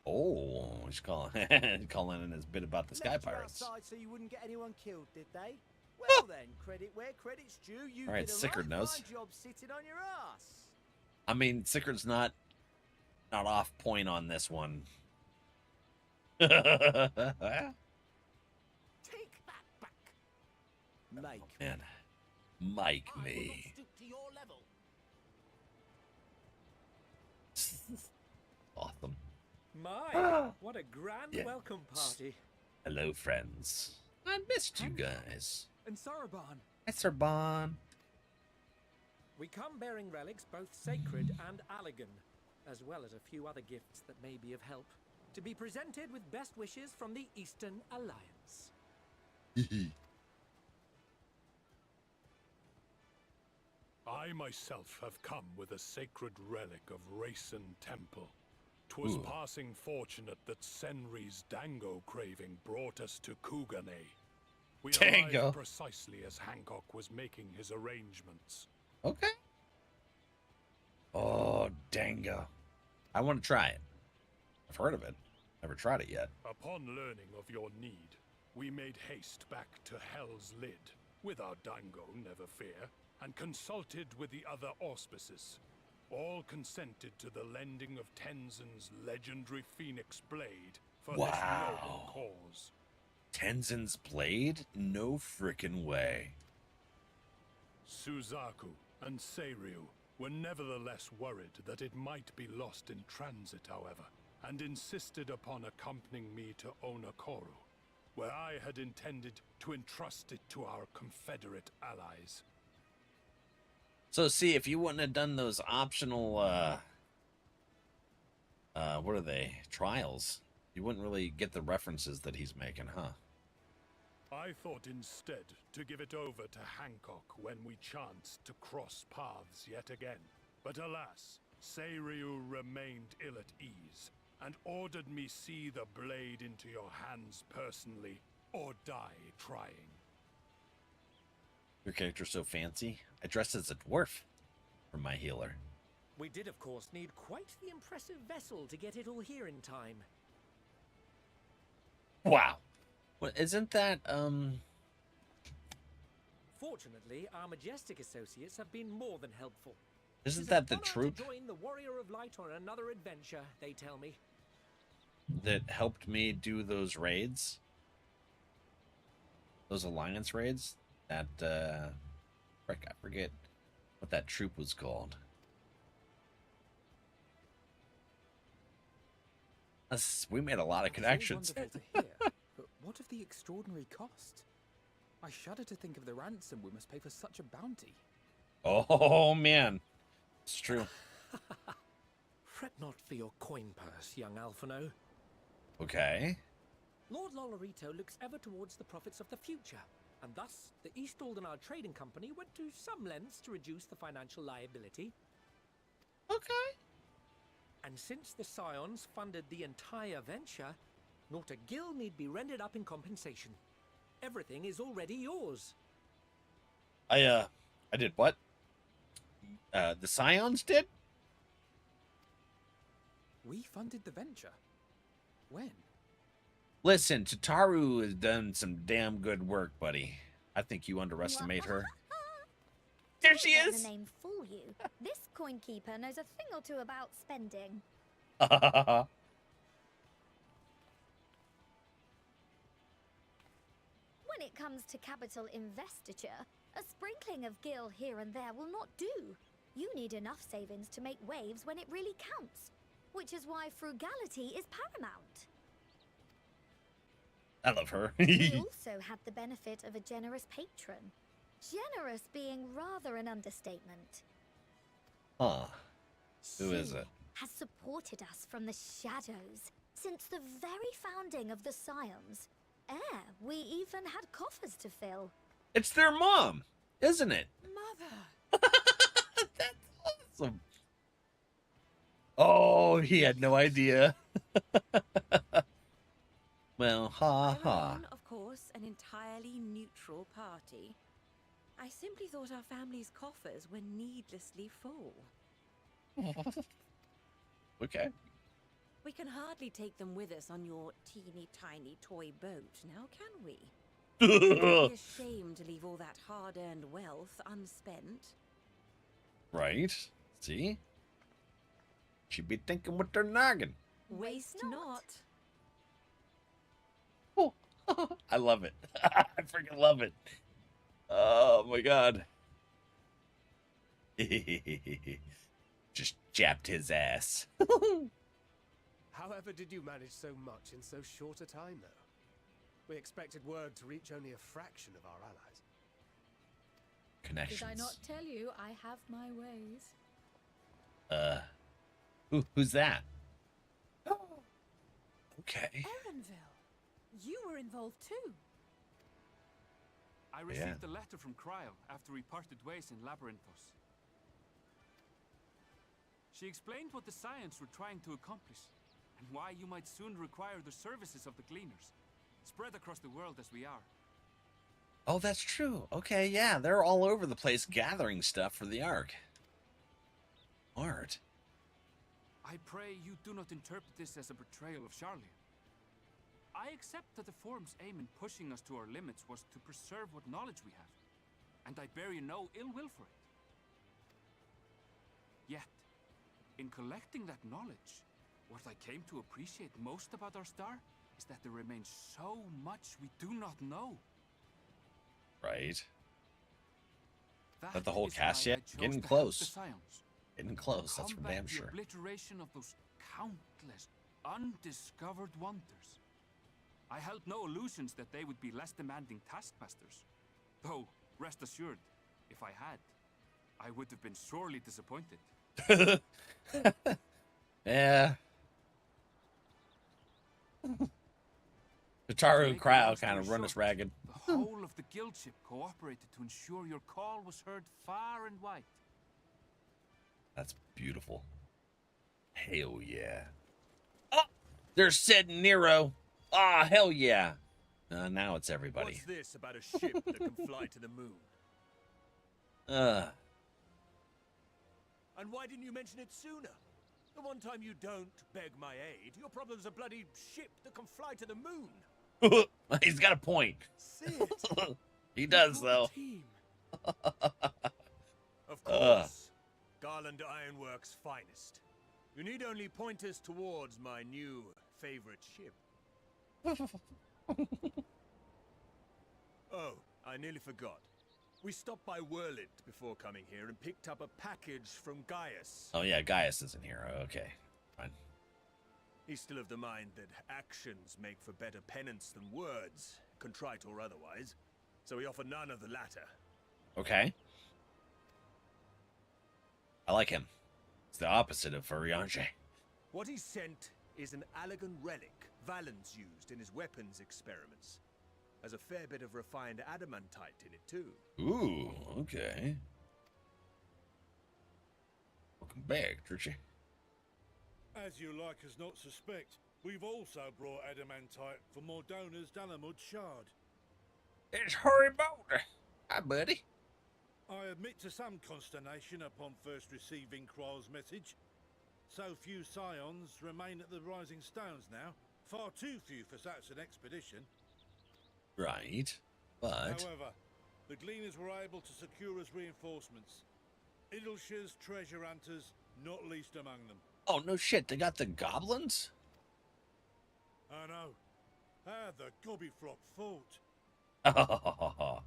Oh, he's calling in his bit about the Sky Left you Pirates. outside so you wouldn't get anyone killed, did they? Well then, credit where credit's due. You All right, did a Sickard right knows. fine job sitting on your ass. I mean, Sickard's not off point on this one. Take that back. Make Man, Mike me. Stoop to your level. Awesome. My, what a grand Yeah. welcome party. Hello, friends. I missed you guys. And Saraban. Hi, Sir Bon. We come bearing relics both sacred and Allegan, as well as a few other gifts that may be of help, to be presented with best wishes from the Eastern Alliance. I myself have come with a sacred relic of Rayson Temple. 'Twas Ooh. passing fortunate that Senri's Dango craving brought us to Kugane. We Dango. arrived precisely as Hancock was making his arrangements. Okay. Oh, Dango. I want to try it. I've heard of it. Never tried it yet. Upon learning of your need, we made haste back to Hell's Lid, without Dango, never fear, and consulted with the other auspices. All consented to the lending of Tenzin's legendary Phoenix Blade for this noble cause. Tenzin's blade? No frickin' way. Suzaku and Seiryu were nevertheless worried that it might be lost in transit, however, and insisted upon accompanying me to Onakoru, where I had intended to entrust it to our Confederate allies. So, see, if you wouldn't have done those optional, what are they? Trials, you wouldn't really get the references that he's making, huh? I thought instead to give it over to Hancock when we chanced to cross paths yet again. But alas, Seiryu remained ill at ease, and ordered me see the blade into your hands personally, or die trying. Your character's so fancy. I dressed as a dwarf for my healer. We did, of course, need quite the impressive vessel to get it all here in time. Wow. Well, isn't that, Fortunately, our majestic associates have been more than helpful. Isn't It is that an the honor troop to join the Warrior of Light on another adventure, they tell me. that helped me do those raids? Those alliance raids? That, frick, I forget what that troop was called. We made a lot of connections. Wonderful to hear, but what of the extraordinary cost? I shudder to think of the ransom we must pay for such a bounty. Oh, man. It's true. Fret not for your coin purse, young Alphino. Okay. Lord Lolorito looks ever towards the profits of the future, and thus the East Aldenar Trading Company went to some lengths to reduce the financial liability. Okay. And since the Scions funded the entire venture, not a gill need be rendered up in compensation. Everything is already yours. I did what? The Scions did? We funded the venture. When? Listen, Tataru has done some damn good work, buddy. I think you underestimate her. There she Don't let is! the name fool you. This coin keeper knows a thing or two about spending. When it comes to capital investiture, a sprinkling of gil here and there will not do. You need enough savings to make waves when it really counts, which is why frugality is paramount. I love her. We also had the benefit of a generous patron. Generous being rather an understatement. Huh. Who is it? Has supported us from the shadows since the very founding of the Scions. We even had coffers to fill. It's their mom, isn't it? Mother! That's awesome. Oh, he had no idea. Well, ha ha. I'm, of course, an entirely neutral party. I simply thought our family's coffers were needlessly full. Okay. We can hardly take them with us on your teeny-tiny toy boat, now can we? It'd be a shame to leave all that hard-earned wealth unspent. Right. See? She'd be thinking with their noggin. Waste not. Oh, I love it. I freaking love it. Oh my god. Just japped his ass. However did you manage so much in so short a time, though? We expected word to reach only a fraction of our allies. Connections. Did I not tell you I have my ways? Who's that? Okay. Erenville, you were involved too. I received a letter from Cryle after we parted ways in Labyrinthos. She explained what the Scions were trying to accomplish, and why you might soon require the services of the Gleaners, spread across the world as we are. Oh, that's true. Okay, yeah, they're all over the place gathering stuff for the Ark. Art. I pray you do not interpret this as a betrayal of Charlian. I accept that the Forum's aim in pushing us to our limits was to preserve what knowledge we have, and I bear you no ill will for it. Yet, in collecting that knowledge, what I came to appreciate most about our star is that there remains so much we do not know. Right. Not the whole cast yet? Getting close. Getting close, that's for damn sure. The obliteration of those countless undiscovered wonders. I held no illusions that they would be less demanding taskmasters. Though, rest assured, if I had, I would have been sorely disappointed. Yeah. Tataru and Cryle kind of run us ragged. The whole of the guildship cooperated to ensure your call was heard far and wide. That's beautiful. Hell yeah. Oh, there's Sid and Nero. Ah, hell yeah. Now it's everybody. What's this about a ship that can fly to the moon? And why didn't you mention it sooner? The one time you don't beg my aid, your problem's a bloody ship that can fly to the moon. He's got a point. He does, though. Of course. Garland Ironworks' finest. You need only point us towards my new favorite ship. Oh, I nearly forgot. We stopped by Whirlid before coming here and picked up a package from Gaius. Oh yeah, Gaius isn't here. Okay, fine. He's still of the mind that actions make for better penance than words, contrite or otherwise. So we offer none of the latter. Okay. I like him. It's the opposite of Furiange. What he sent is an Allegan relic Valens used in his weapons experiments. Has a fair bit of refined adamantite in it too. Ooh, okay. Welcome back, Trichy. As you like us not suspect, we've also brought adamantite for Mordona's Dalamud shard. It's horrible. Hi, buddy. I admit to some consternation upon first receiving Kral's message. So few Scions remain at the Rising Stones now. Far too few for such an expedition. Right, but... However, the Gleaners were able to secure us reinforcements. Idleshire's treasure hunters, not least among them. Oh, no shit, they got the goblins? I know. How the Gobbyfrog fought. Oh,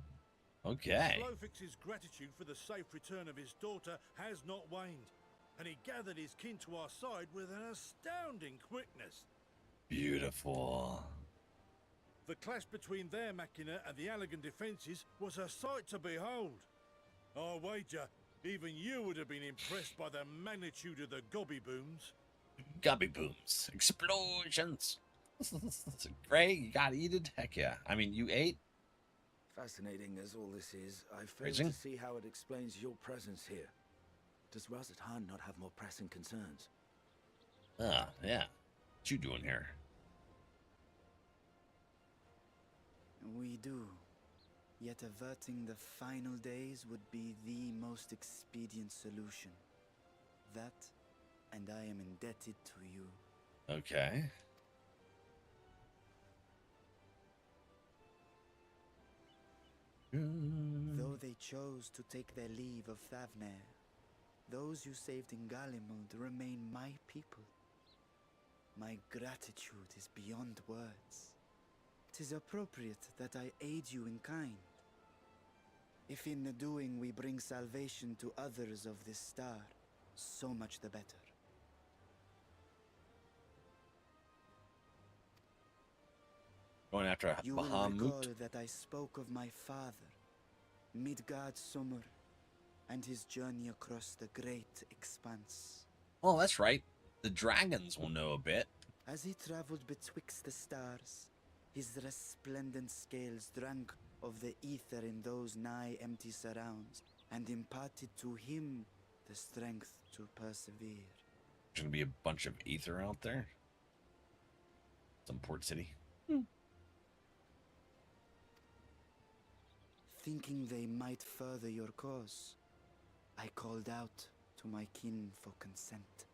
okay. Slowfix's gratitude for the safe return of his daughter has not waned, and he gathered his kin to our side with an astounding quickness. Beautiful. The clash between their machina and the Allegan defences was a sight to behold. I wager even you would have been impressed by the magnitude of the gobby booms. Gobby booms. Explosions. Gray, you got eated? Heck yeah. I mean, you ate? Fascinating as all this is, I fail Phrasing? to see how it explains your presence here. Does Razat-Han not have more pressing concerns? Ah, yeah. What you doing here? We do. Yet averting the final days would be the most expedient solution. That, and I am indebted to you. Okay. Though they chose to take their leave of Thavnair, those you saved in Garlemald remain my people. My gratitude is beyond words. 'Tis appropriate that I aid you in kind. If in the doing we bring salvation to others of this star, so much the better. Going after You will Bahamut? recall that I spoke of my father, Midgard Sommer, and his journey across the great expanse. Oh, that's right. The dragons will know a bit. As he traveled betwixt the stars, his resplendent scales drank of the ether in those nigh empty surrounds, and imparted to him the strength to persevere. There's gonna be a bunch of ether out there. Some port city. Thinking they might further your cause, I called out to my kin for consent.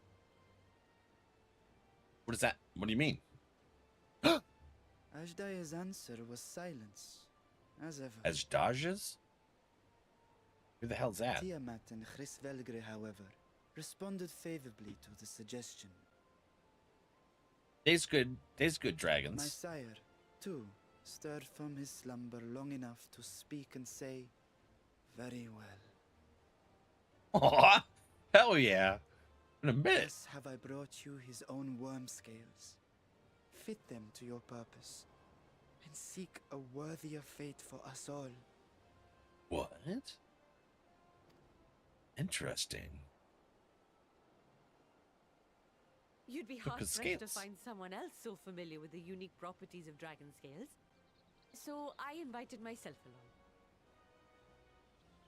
What is that? What do you mean? Ajdaya's answer was silence, as ever. Ajdaya's? Who the hell's that? Tiamat and Hrisvelgre, however, responded favorably to the suggestion. They's good dragons. My sire, too, stirred from his slumber long enough to speak and say, "Very well." Aw, hell yeah. In a minute. Thus have I brought you his own worm scales. Fit them to your purpose, and seek a worthier fate for us all. What? Interesting. You'd be Look at hard-pressed to scales. find someone else so familiar with the unique properties of dragon scales. So I invited myself along.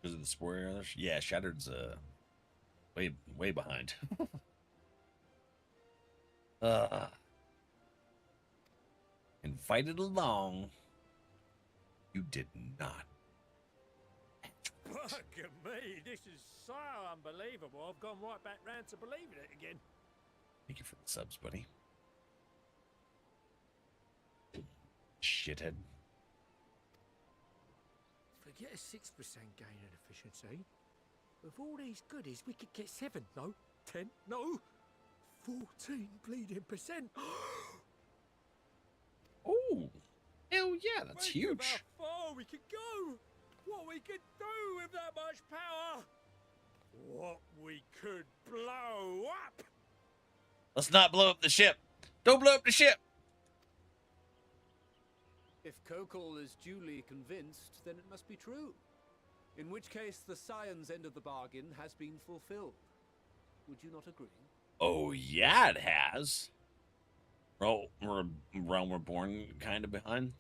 Because of the spoiler? Yeah, Shattered's way behind. Invited along. You did not. Fuck me, this is so unbelievable. I've gone right back round to believing it again. Thank you for the subs, buddy. Shithead. Forget a 6% gain in efficiency. With all these goodies, we could get 7, no? 10, no? 14 bleeding percent. Oh, hell yeah, that's Think huge. of how far we could go. What we could do with that much power. What we could blow up. Let's not blow up the ship. Don't blow up the ship. If Kokol is duly convinced, then it must be true. In which case, the Scions' end of the bargain has been fulfilled. Would you not agree? Oh, yeah, it has. Realm Reborn kind of behind.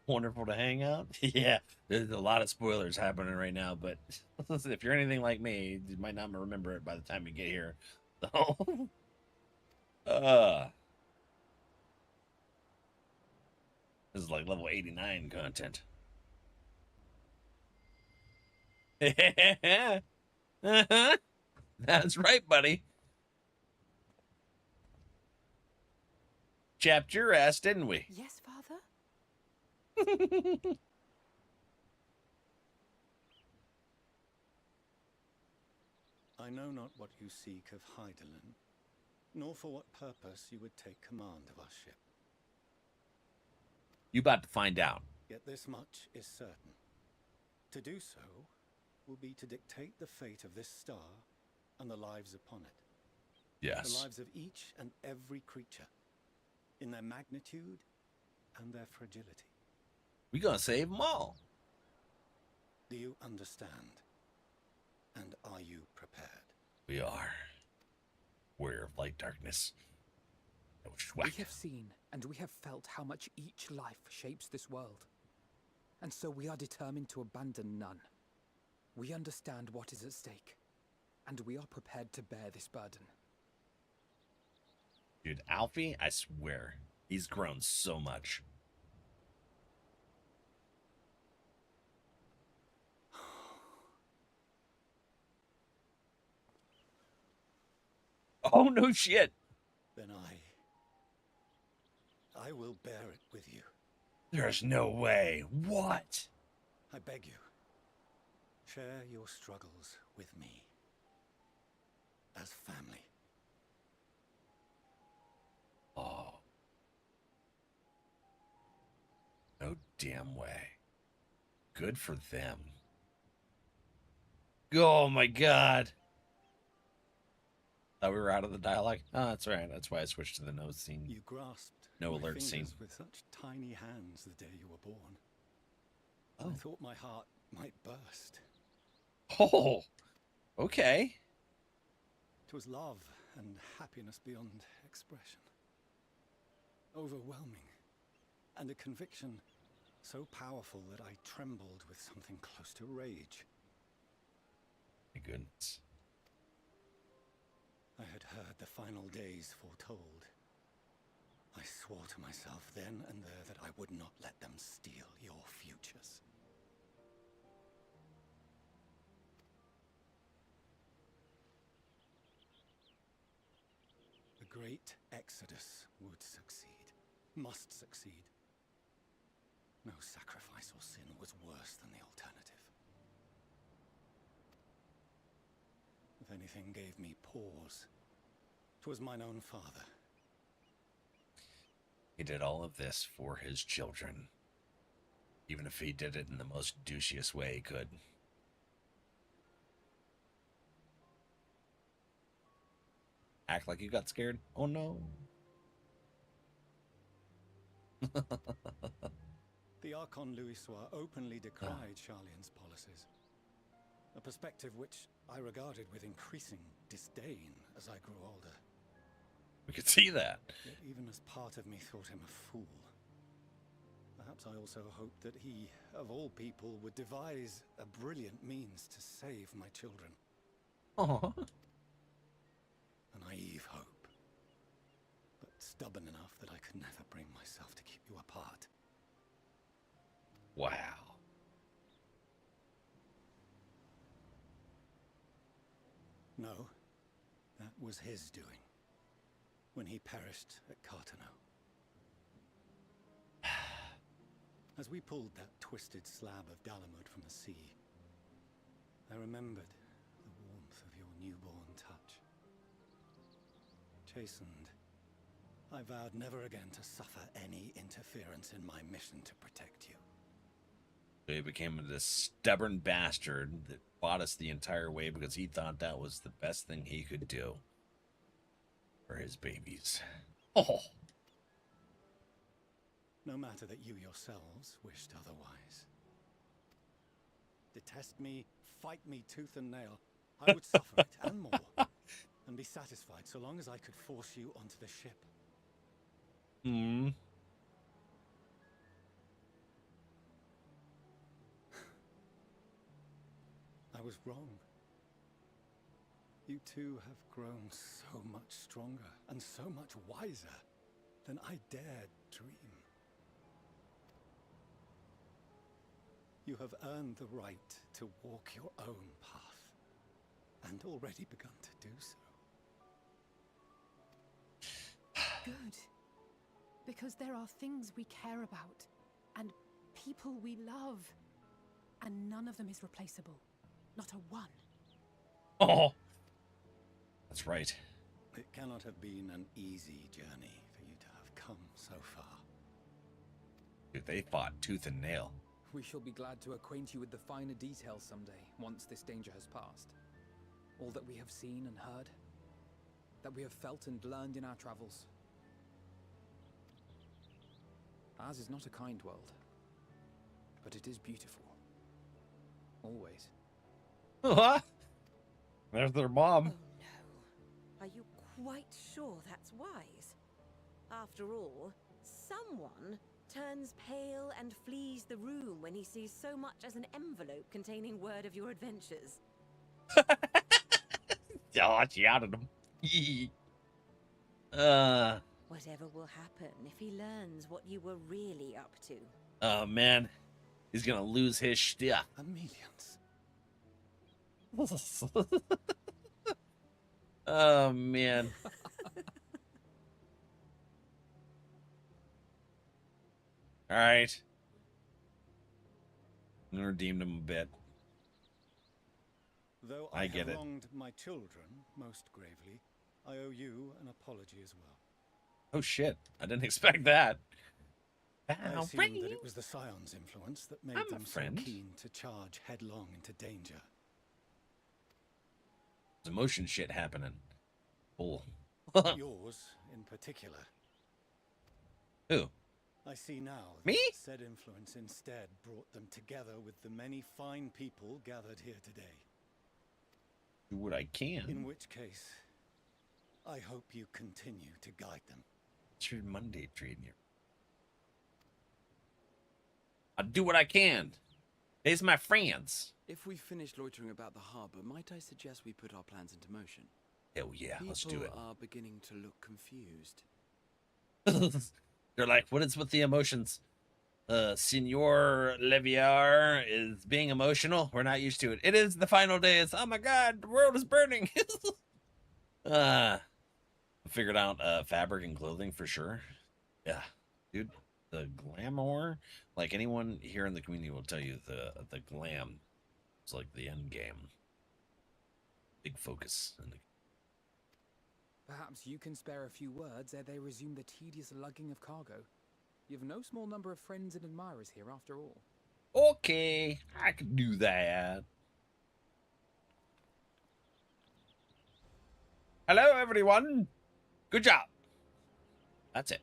Wonderful to hang out. Yeah, there's a lot of spoilers happening right now, but if you're anything like me, you might not remember it by the time you get here. So, This is like level 89 content. Uh-huh. That's right, buddy. Chapped your ass, didn't we? Yes, Father? I know not what you seek of Hydaelyn, nor for what purpose you would take command of our ship. You about to find out. Yet this much is certain. To do so will be to dictate the fate of this star and the lives upon it. Yes. The lives of each and every creature, in their magnitude and their fragility. We gonna save them all. Do you understand? And are you prepared? We are. Warrior of light darkness. No We schwack. have seen and we have felt how much each life shapes this world. And so we are determined to abandon none. We understand what is at stake, and we are prepared to bear this burden. Dude, Alfie, I swear, he's grown so much. Oh, no shit. Then I will bear it with you. There's no way. What? I beg you, share your struggles with me. As family. Oh. No damn way. Good for them. Oh my god. Thought we were out of the dialogue. Oh, that's right. That's why I switched to the no scene. You grasped no my alert scene. fingers with such tiny hands the day you were born. Oh. I thought my heart might burst. Oh, okay. It was love and happiness beyond expression. Overwhelming. And a conviction so powerful that I trembled with something close to rage. My goodness. I had heard the final days foretold. I swore to myself then and there that I would not let them steal your futures. The great exodus would succeed, must succeed. No sacrifice or sin was worse than the alternative. If anything gave me pause, 'twas mine own father. He did all of this for his children. Even if he did it in the most douchiest way he could. Act like you got scared? Oh no. The Archon Louisois openly decried Charlian's policies. A perspective which I regarded with increasing disdain as I grew older. We could see that. Yet even as part of me thought him a fool. Perhaps I also hoped that he, of all people, would devise a brilliant means to save my children. Aww. A naive hope, but stubborn enough that I could never bring myself to keep you apart. Wow. No, that was his doing, when he perished at Cartano. As we pulled that twisted slab of Dalamud from the sea, I remembered the warmth of your newborn touch. Chastened, I vowed never again to suffer any interference in my mission to protect you. So he became this stubborn bastard that fought us the entire way because he thought that was the best thing he could do for his babies. Oh. No matter that you yourselves wished otherwise. Detest me, fight me tooth and nail, I would suffer it and more, and be satisfied so long as I could force you onto the ship. Hmm. I was wrong. You two have grown so much stronger and so much wiser than I dared dream. You have earned the right to walk your own path, and already begun to do so. Good. Because there are things we care about, and people we love, and none of them is replaceable. Not a one. Oh, that's right. It cannot have been an easy journey for you to have come so far. Dude, they fought tooth and nail. We shall be glad to acquaint you with the finer details someday, once this danger has passed. All that we have seen and heard, that we have felt and learned in our travels. Ours is not a kind world, but it is beautiful. Always. What? There's their mom. Oh no. Are you quite sure that's wise? After all, someone turns pale and flees the room when he sees so much as an envelope containing word of your adventures. Oh, she outed him. Whatever will happen if he learns what you were really up to. Oh, man. He's gonna lose his stuff. Millions. Oh, man. All right. I redeemed him a bit. Though I get it. wronged my children most gravely, I owe you an apology as well. Oh, shit. I didn't expect that. I assumed that it was the Scions' influence that made them so keen to charge headlong into danger. There's emotion shit happening. Bull. Yours, in particular. Who? I see now that Me? said influence instead brought them together with the many fine people gathered here today. Do what I can. In which case, I hope you continue to guide them. It's your Monday trading here. I'll do what I can. These my friends. If we finish loitering about the harbor, might I suggest we put our plans into motion? Hell yeah, let's do it. People are beginning to look confused. They're like, what is with the emotions? Senor Leviar is being emotional. We're not used to it. It is the final days. Oh my god, the world is burning. I figured out fabric and clothing for sure. Yeah, dude, the glamour. Like anyone here in the community will tell you, the glam is like the end game. Big focus. Perhaps you can spare a few words ere they resume the tedious lugging of cargo. You've no small number of friends and admirers here after all. Okay, I can do that. Hello, everyone. Good job. That's it.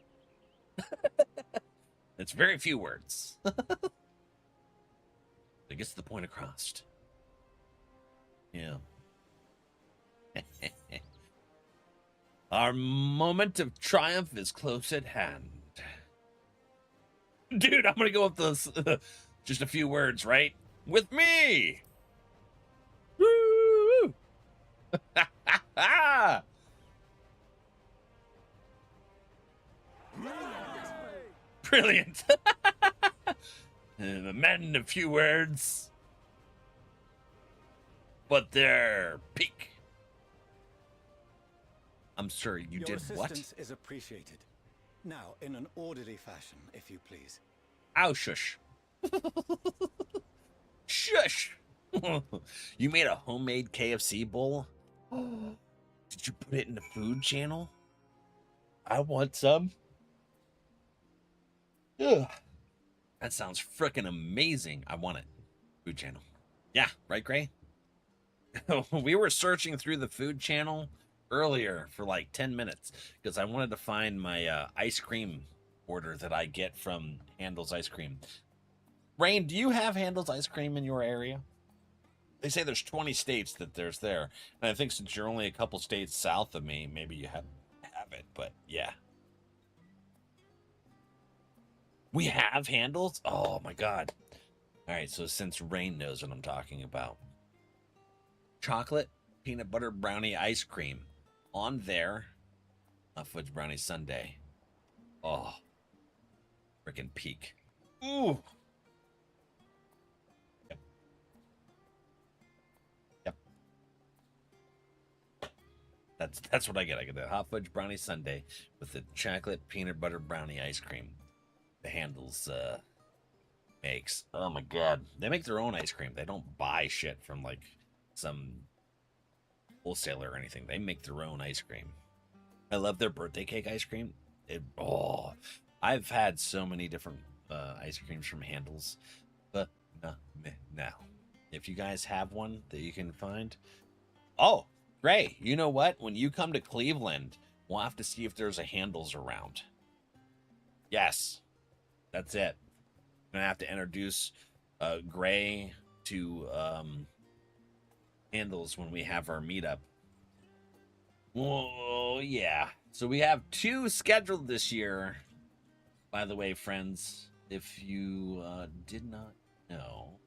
It's very few words. It gets the point across. Yeah. Our moment of triumph is close at hand. Dude, I'm gonna go with this. Just a few words, right? With me! Woo! Brilliant. The men of few words, but they're peak. I'm sorry, you did what? Your assistance is appreciated. Now, in an orderly fashion, if you please. Ow, shush. Shush. You made a homemade KFC bowl? Did you put it in the food channel? I want some. Ugh. That sounds freaking amazing. I want it. Food channel. Yeah, right, Gray? We were searching through the food channel earlier for like 10 minutes because I wanted to find my ice cream order that I get from Handel's Ice Cream. Rain, do you have Handel's Ice Cream in your area? They say there's 20 states that there's there. And I think since you're only a couple states south of me, maybe you have it, but yeah. We have Handel's? Oh my god. All right, so since Rain knows what I'm talking about. Chocolate peanut butter brownie ice cream on there, a fudge brownie sundae. Oh, freaking peak. Ooh. Yep. Yep. That's what I get. I get the hot fudge brownie sundae with the chocolate peanut butter brownie ice cream. The Handles makes. Oh my god, they make their own ice cream. They don't buy shit from like some wholesaler or anything. They make their own ice cream. I love their birthday cake ice cream. I've had so many different ice creams from Handles. But now, if you guys have one that you can find, oh, Gray, you know what? When you come to Cleveland, we'll have to see if there's a Handles around. Yes, that's it. I'm gonna have to introduce Gray to Handles when we have our meetup. Oh yeah. So we have 2 scheduled this year. By the way, friends, if you did not know,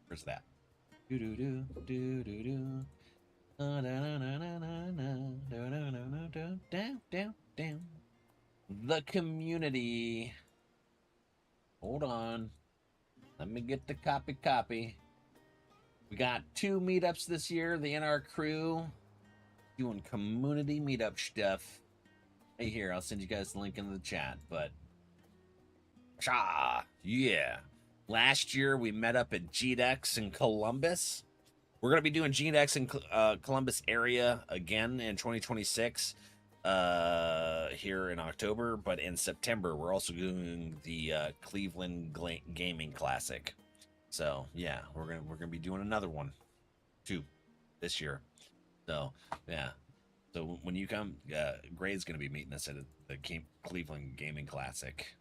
where's that? Down. The community. Hold on. Let me get the copy. We got 2 meetups this year. The NR crew doing community meetup stuff. Hey, here, I'll send you guys the link in the chat, but yeah. Last year, we met up at GDEX in Columbus. We're going to be doing GDEX in Columbus area again in 2026 here in October, but in September, we're also doing the Cleveland Gaming Classic. So, yeah, we're gonna be doing another one, 2, this year. So, yeah. So when you come, Gray's going to be meeting us at the Cleveland Gaming Classic.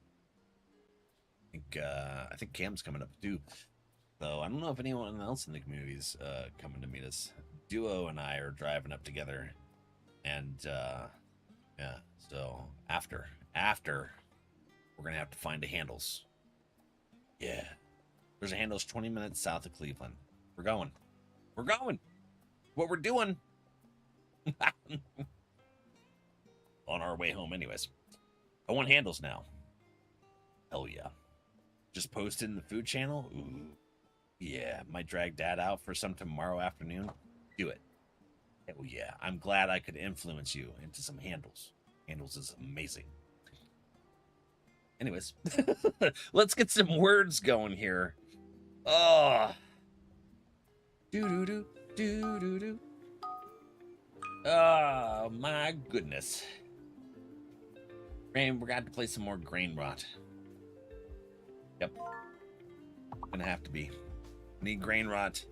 I think Cam's coming up too. So I don't know if anyone else in the community is coming to meet us. Duo and I are driving up together, and yeah. So after we're gonna have to find a Handles. Yeah, there's a Handles 20 minutes south of Cleveland. We're going. What we're doing. On our way home anyways. I want Handles now. Hell yeah. Just posted in the food channel. Ooh. Yeah, might drag Dad out for some tomorrow afternoon. Do it. Hell yeah. I'm glad I could influence you into some Handles. Handles is amazing. Anyways, let's get some words going here. Oh. Do. Oh my goodness. We're gonna have to play some more Grain Rot. Yep. Gonna have to be. Need Grain Rot.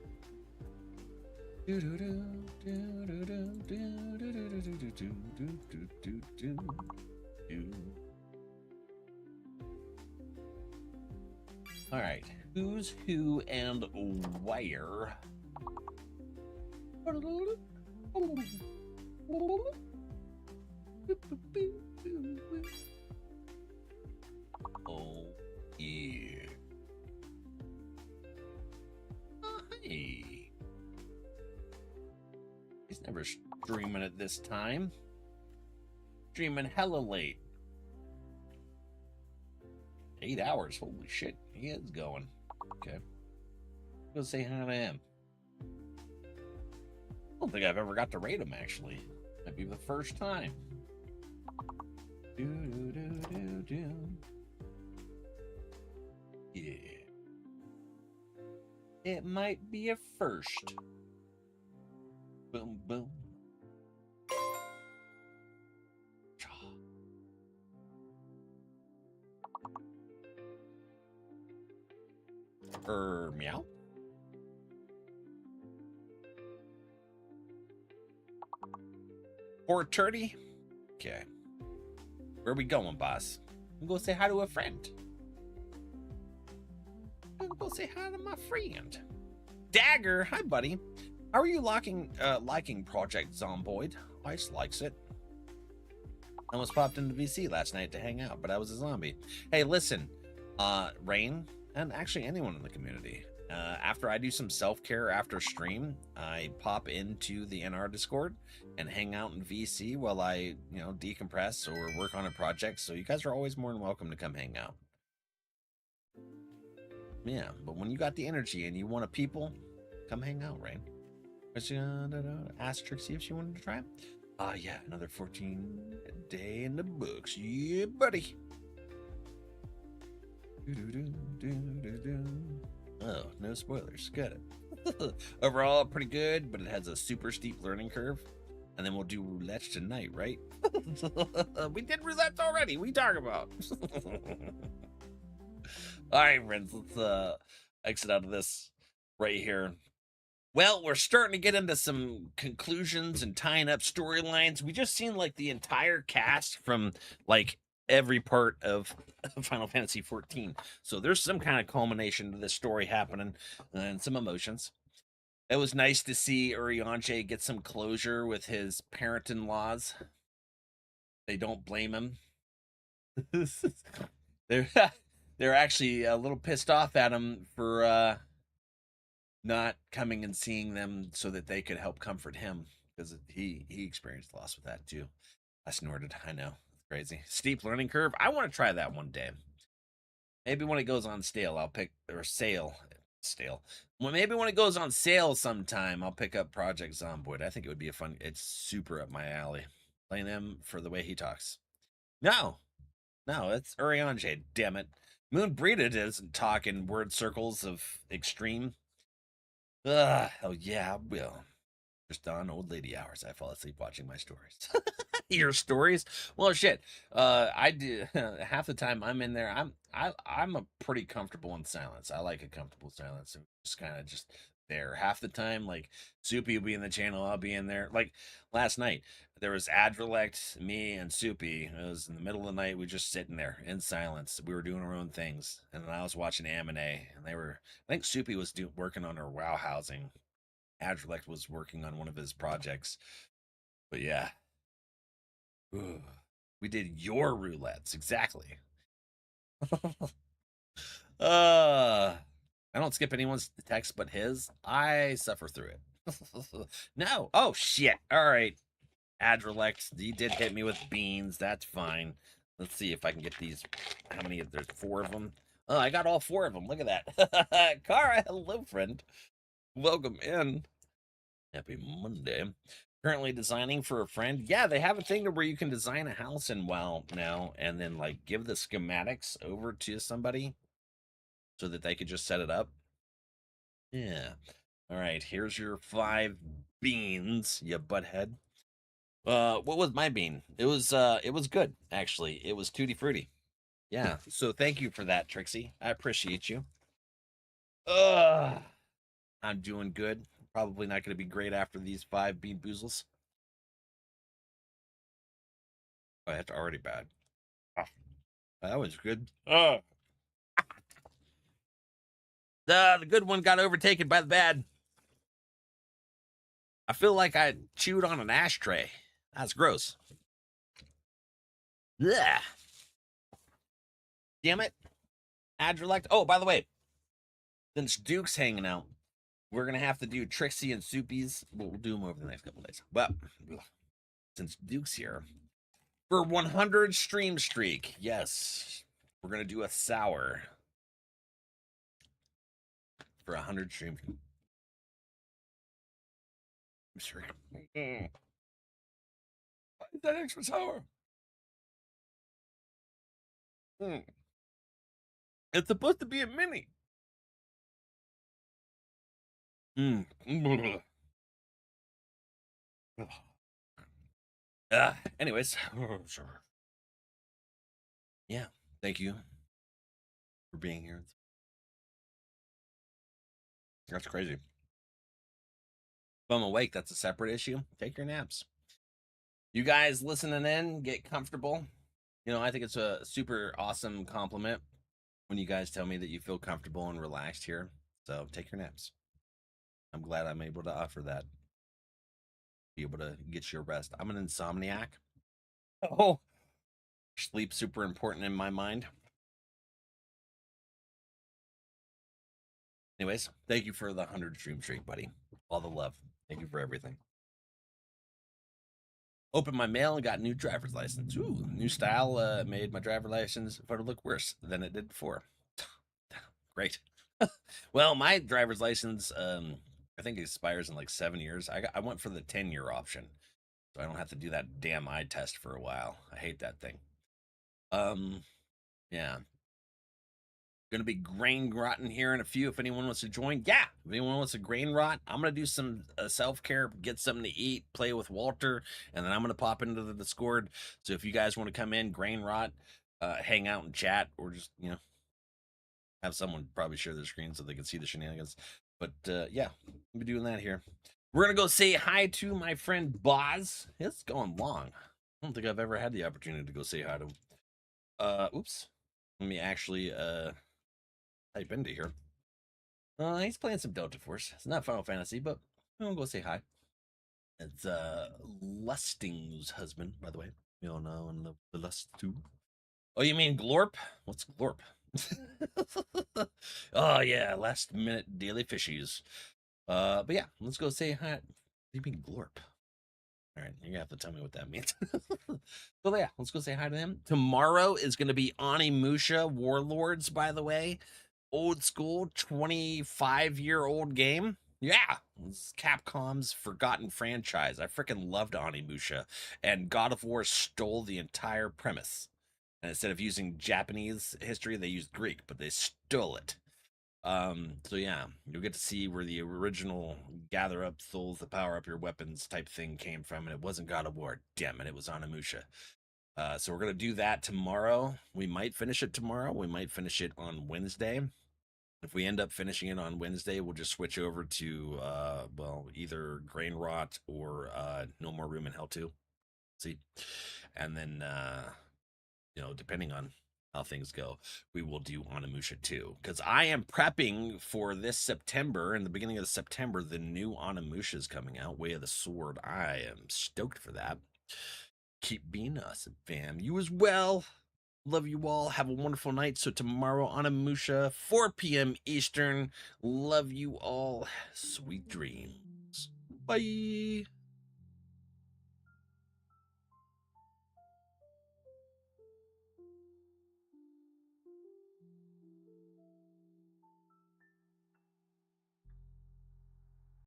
Alright. Who's who and where? Oh, yeah. Hey. He's never streaming at this time. Streaming hella late. 8 hours. Holy shit. He is going. Okay. Go say hi to him. I don't think I've ever got to rate him, actually. Might be the first time. Yeah. It might be a first. Boom, boom. Meow. Or turdy. Okay. Where we going, boss? I'm gonna say hi to a friend. I'm gonna say hi to my friend. Dagger, hi buddy. How are you liking Project Zomboid? Ice likes it. I almost popped into VC last night to hang out, but I was a zombie. Hey, listen, Rain, and actually anyone in the community, After I do some self-care after stream, I pop into the NR Discord and hang out in VC while I, decompress or work on a project. So you guys are always more than welcome to come hang out. Yeah, but when you got the energy and you want a people, come hang out, right? Ask Trixie if she wanted to try it. Yeah, another 14 day in the books. Yeah, buddy. Oh, no spoilers. Good. Overall, pretty good, but it has a super steep learning curve. And then we'll do roulette tonight, right? We did roulette already. We talk about. All right, friends, let's exit out of this right here. Well, we're starting to get into some conclusions and tying up storylines. We just seen like the entire cast from like every part of Final Fantasy XIV. So there's some kind of culmination to this story happening and some emotions. It was nice to see Urianger get some closure with his parent-in-laws. They don't blame him. They're actually a little pissed off at him for not coming and seeing them so that they could help comfort him, because he experienced loss with that too. I snorted. I know, it's crazy. Steep learning curve. I want to try that one day. Maybe when it goes on sale, I'll pick or sale. Well, maybe when it goes on sale sometime, I'll pick up Project Zomboid. I think it would be a fun. It's super up my alley. Playing him for the way he talks. No, it's Urianger. Damn it. Moonbreeda doesn't talk in word circles of extreme. Oh yeah, I will. Just on old lady hours, I fall asleep watching my stories. Your stories? Well, shit. I do half the time I'm in there. I'm a pretty comfortable in silence. I like a comfortable silence. Just kind of just there. Half the time, like Soupy will be in the channel, I'll be in there. Like last night, there was NRValeck, me, and Soupy. It was in the middle of the night. We were just sitting there in silence. We were doing our own things, and then I was watching anime, and they were. I think Soupy was working on her WoW housing. NRValeck was working on one of his projects. But yeah. Ooh, we did your roulettes, exactly. I don't skip anyone's text but his. I suffer through it. No. Oh shit. All right. NRValeck, you did hit me with beans. That's fine. Let's see if I can get these. How many? There's 4 of them. Oh, I got all 4 of them. Look at that. Kara, hello, friend. Welcome in. Happy Monday. Currently designing for a friend. Yeah, they have a thing where you can design a house in WoW now and then like give the schematics over to somebody so that they could just set it up. Yeah. All right, here's your 5 beans, you butthead. What was my bean? It was good, actually. It was tutti frutti. Yeah. So thank you for that, Trixie. I appreciate you. I'm doing good. Probably not going to be great after these 5 bean boozles. Oh, that's already bad. Oh, that was good. The good one got overtaken by the bad. I feel like I chewed on an ashtray. That's gross. Yeah. Damn it. NRValeck. Oh, by the way, since Duke's hanging out, we're going to have to do Trixie and Soupy's. We'll do them over the next couple days. But since Duke's here, for 100 stream streak, yes, we're going to do a sour for 100 stream. I'm sorry. Why is that extra sour? It's supposed to be a mini. Anyways, sure. Yeah, thank you for being here. That's crazy. If I'm awake, that's a separate issue. Take your naps. You guys listening in, get comfortable. I think it's a super awesome compliment when you guys tell me that you feel comfortable and relaxed here. So take your naps. I'm glad I'm able to offer that. Be able to get your rest. I'm an insomniac. Oh, sleep's super important in my mind. Anyways, thank you for the 100 stream streak, buddy. All the love. Thank you for everything. Opened my mail and got new driver's license. Ooh, new style made my driver's license photo look worse than it did before. Great. Well, my driver's license, I think it expires in like 7 years. I went for the 10-year option, so I don't have to do that damn eye test for a while. I hate that thing. Yeah. Gonna be grain rotting here in a few if anyone wants to join. Yeah, if anyone wants to grain rot, I'm gonna do some self-care, get something to eat, play with Walter, and then I'm gonna pop into the Discord. So if you guys want to come in, grain rot, hang out and chat, or just, you know, have someone probably share their screen so they can see the shenanigans. But yeah, I'll be doing that here. We're gonna go say hi to my friend Boz. It's going long. I don't think I've ever had the opportunity to go say hi to him. Oops. Let me actually type into here. He's playing some Delta Force. It's not Final Fantasy, but I'm gonna go say hi. It's Lusting's husband, by the way. We all know and love the Lust too. Oh, you mean Glorp? What's Glorp? Oh yeah, last minute daily fishies. But yeah, let's go say hi. What do you mean Glorp? All right, you're gonna have to tell me what that means. So yeah, let's go say hi to him. Tomorrow is gonna be Onimusha Warlords, by the way. Old school 25-year-old game. Yeah, it's Capcom's forgotten franchise. I freaking loved Onimusha, and God of War stole the entire premise. And instead of using Japanese history, they used Greek, but they stole it. So yeah, you'll get to see where the original gather up souls to power up your weapons type thing came from, and it wasn't God of War. Damn it, it was Onimusha. So we're gonna do that tomorrow. We might finish it tomorrow. We might finish it on Wednesday. If we end up finishing it on Wednesday, we'll just switch over to well, either Grain Rot or No More Room in Hell 2. See, and then you know, depending on how things go, we will do Onimusha 2, because I am prepping for this September. In the beginning of September, the new Onimusha is coming out, Way of the Sword. I am stoked for that. Keep being awesome, fam. You as well. Love you all. Have a wonderful night. So tomorrow, Onimusha, 4 p.m. Eastern. Love you all. Sweet dreams. Bye.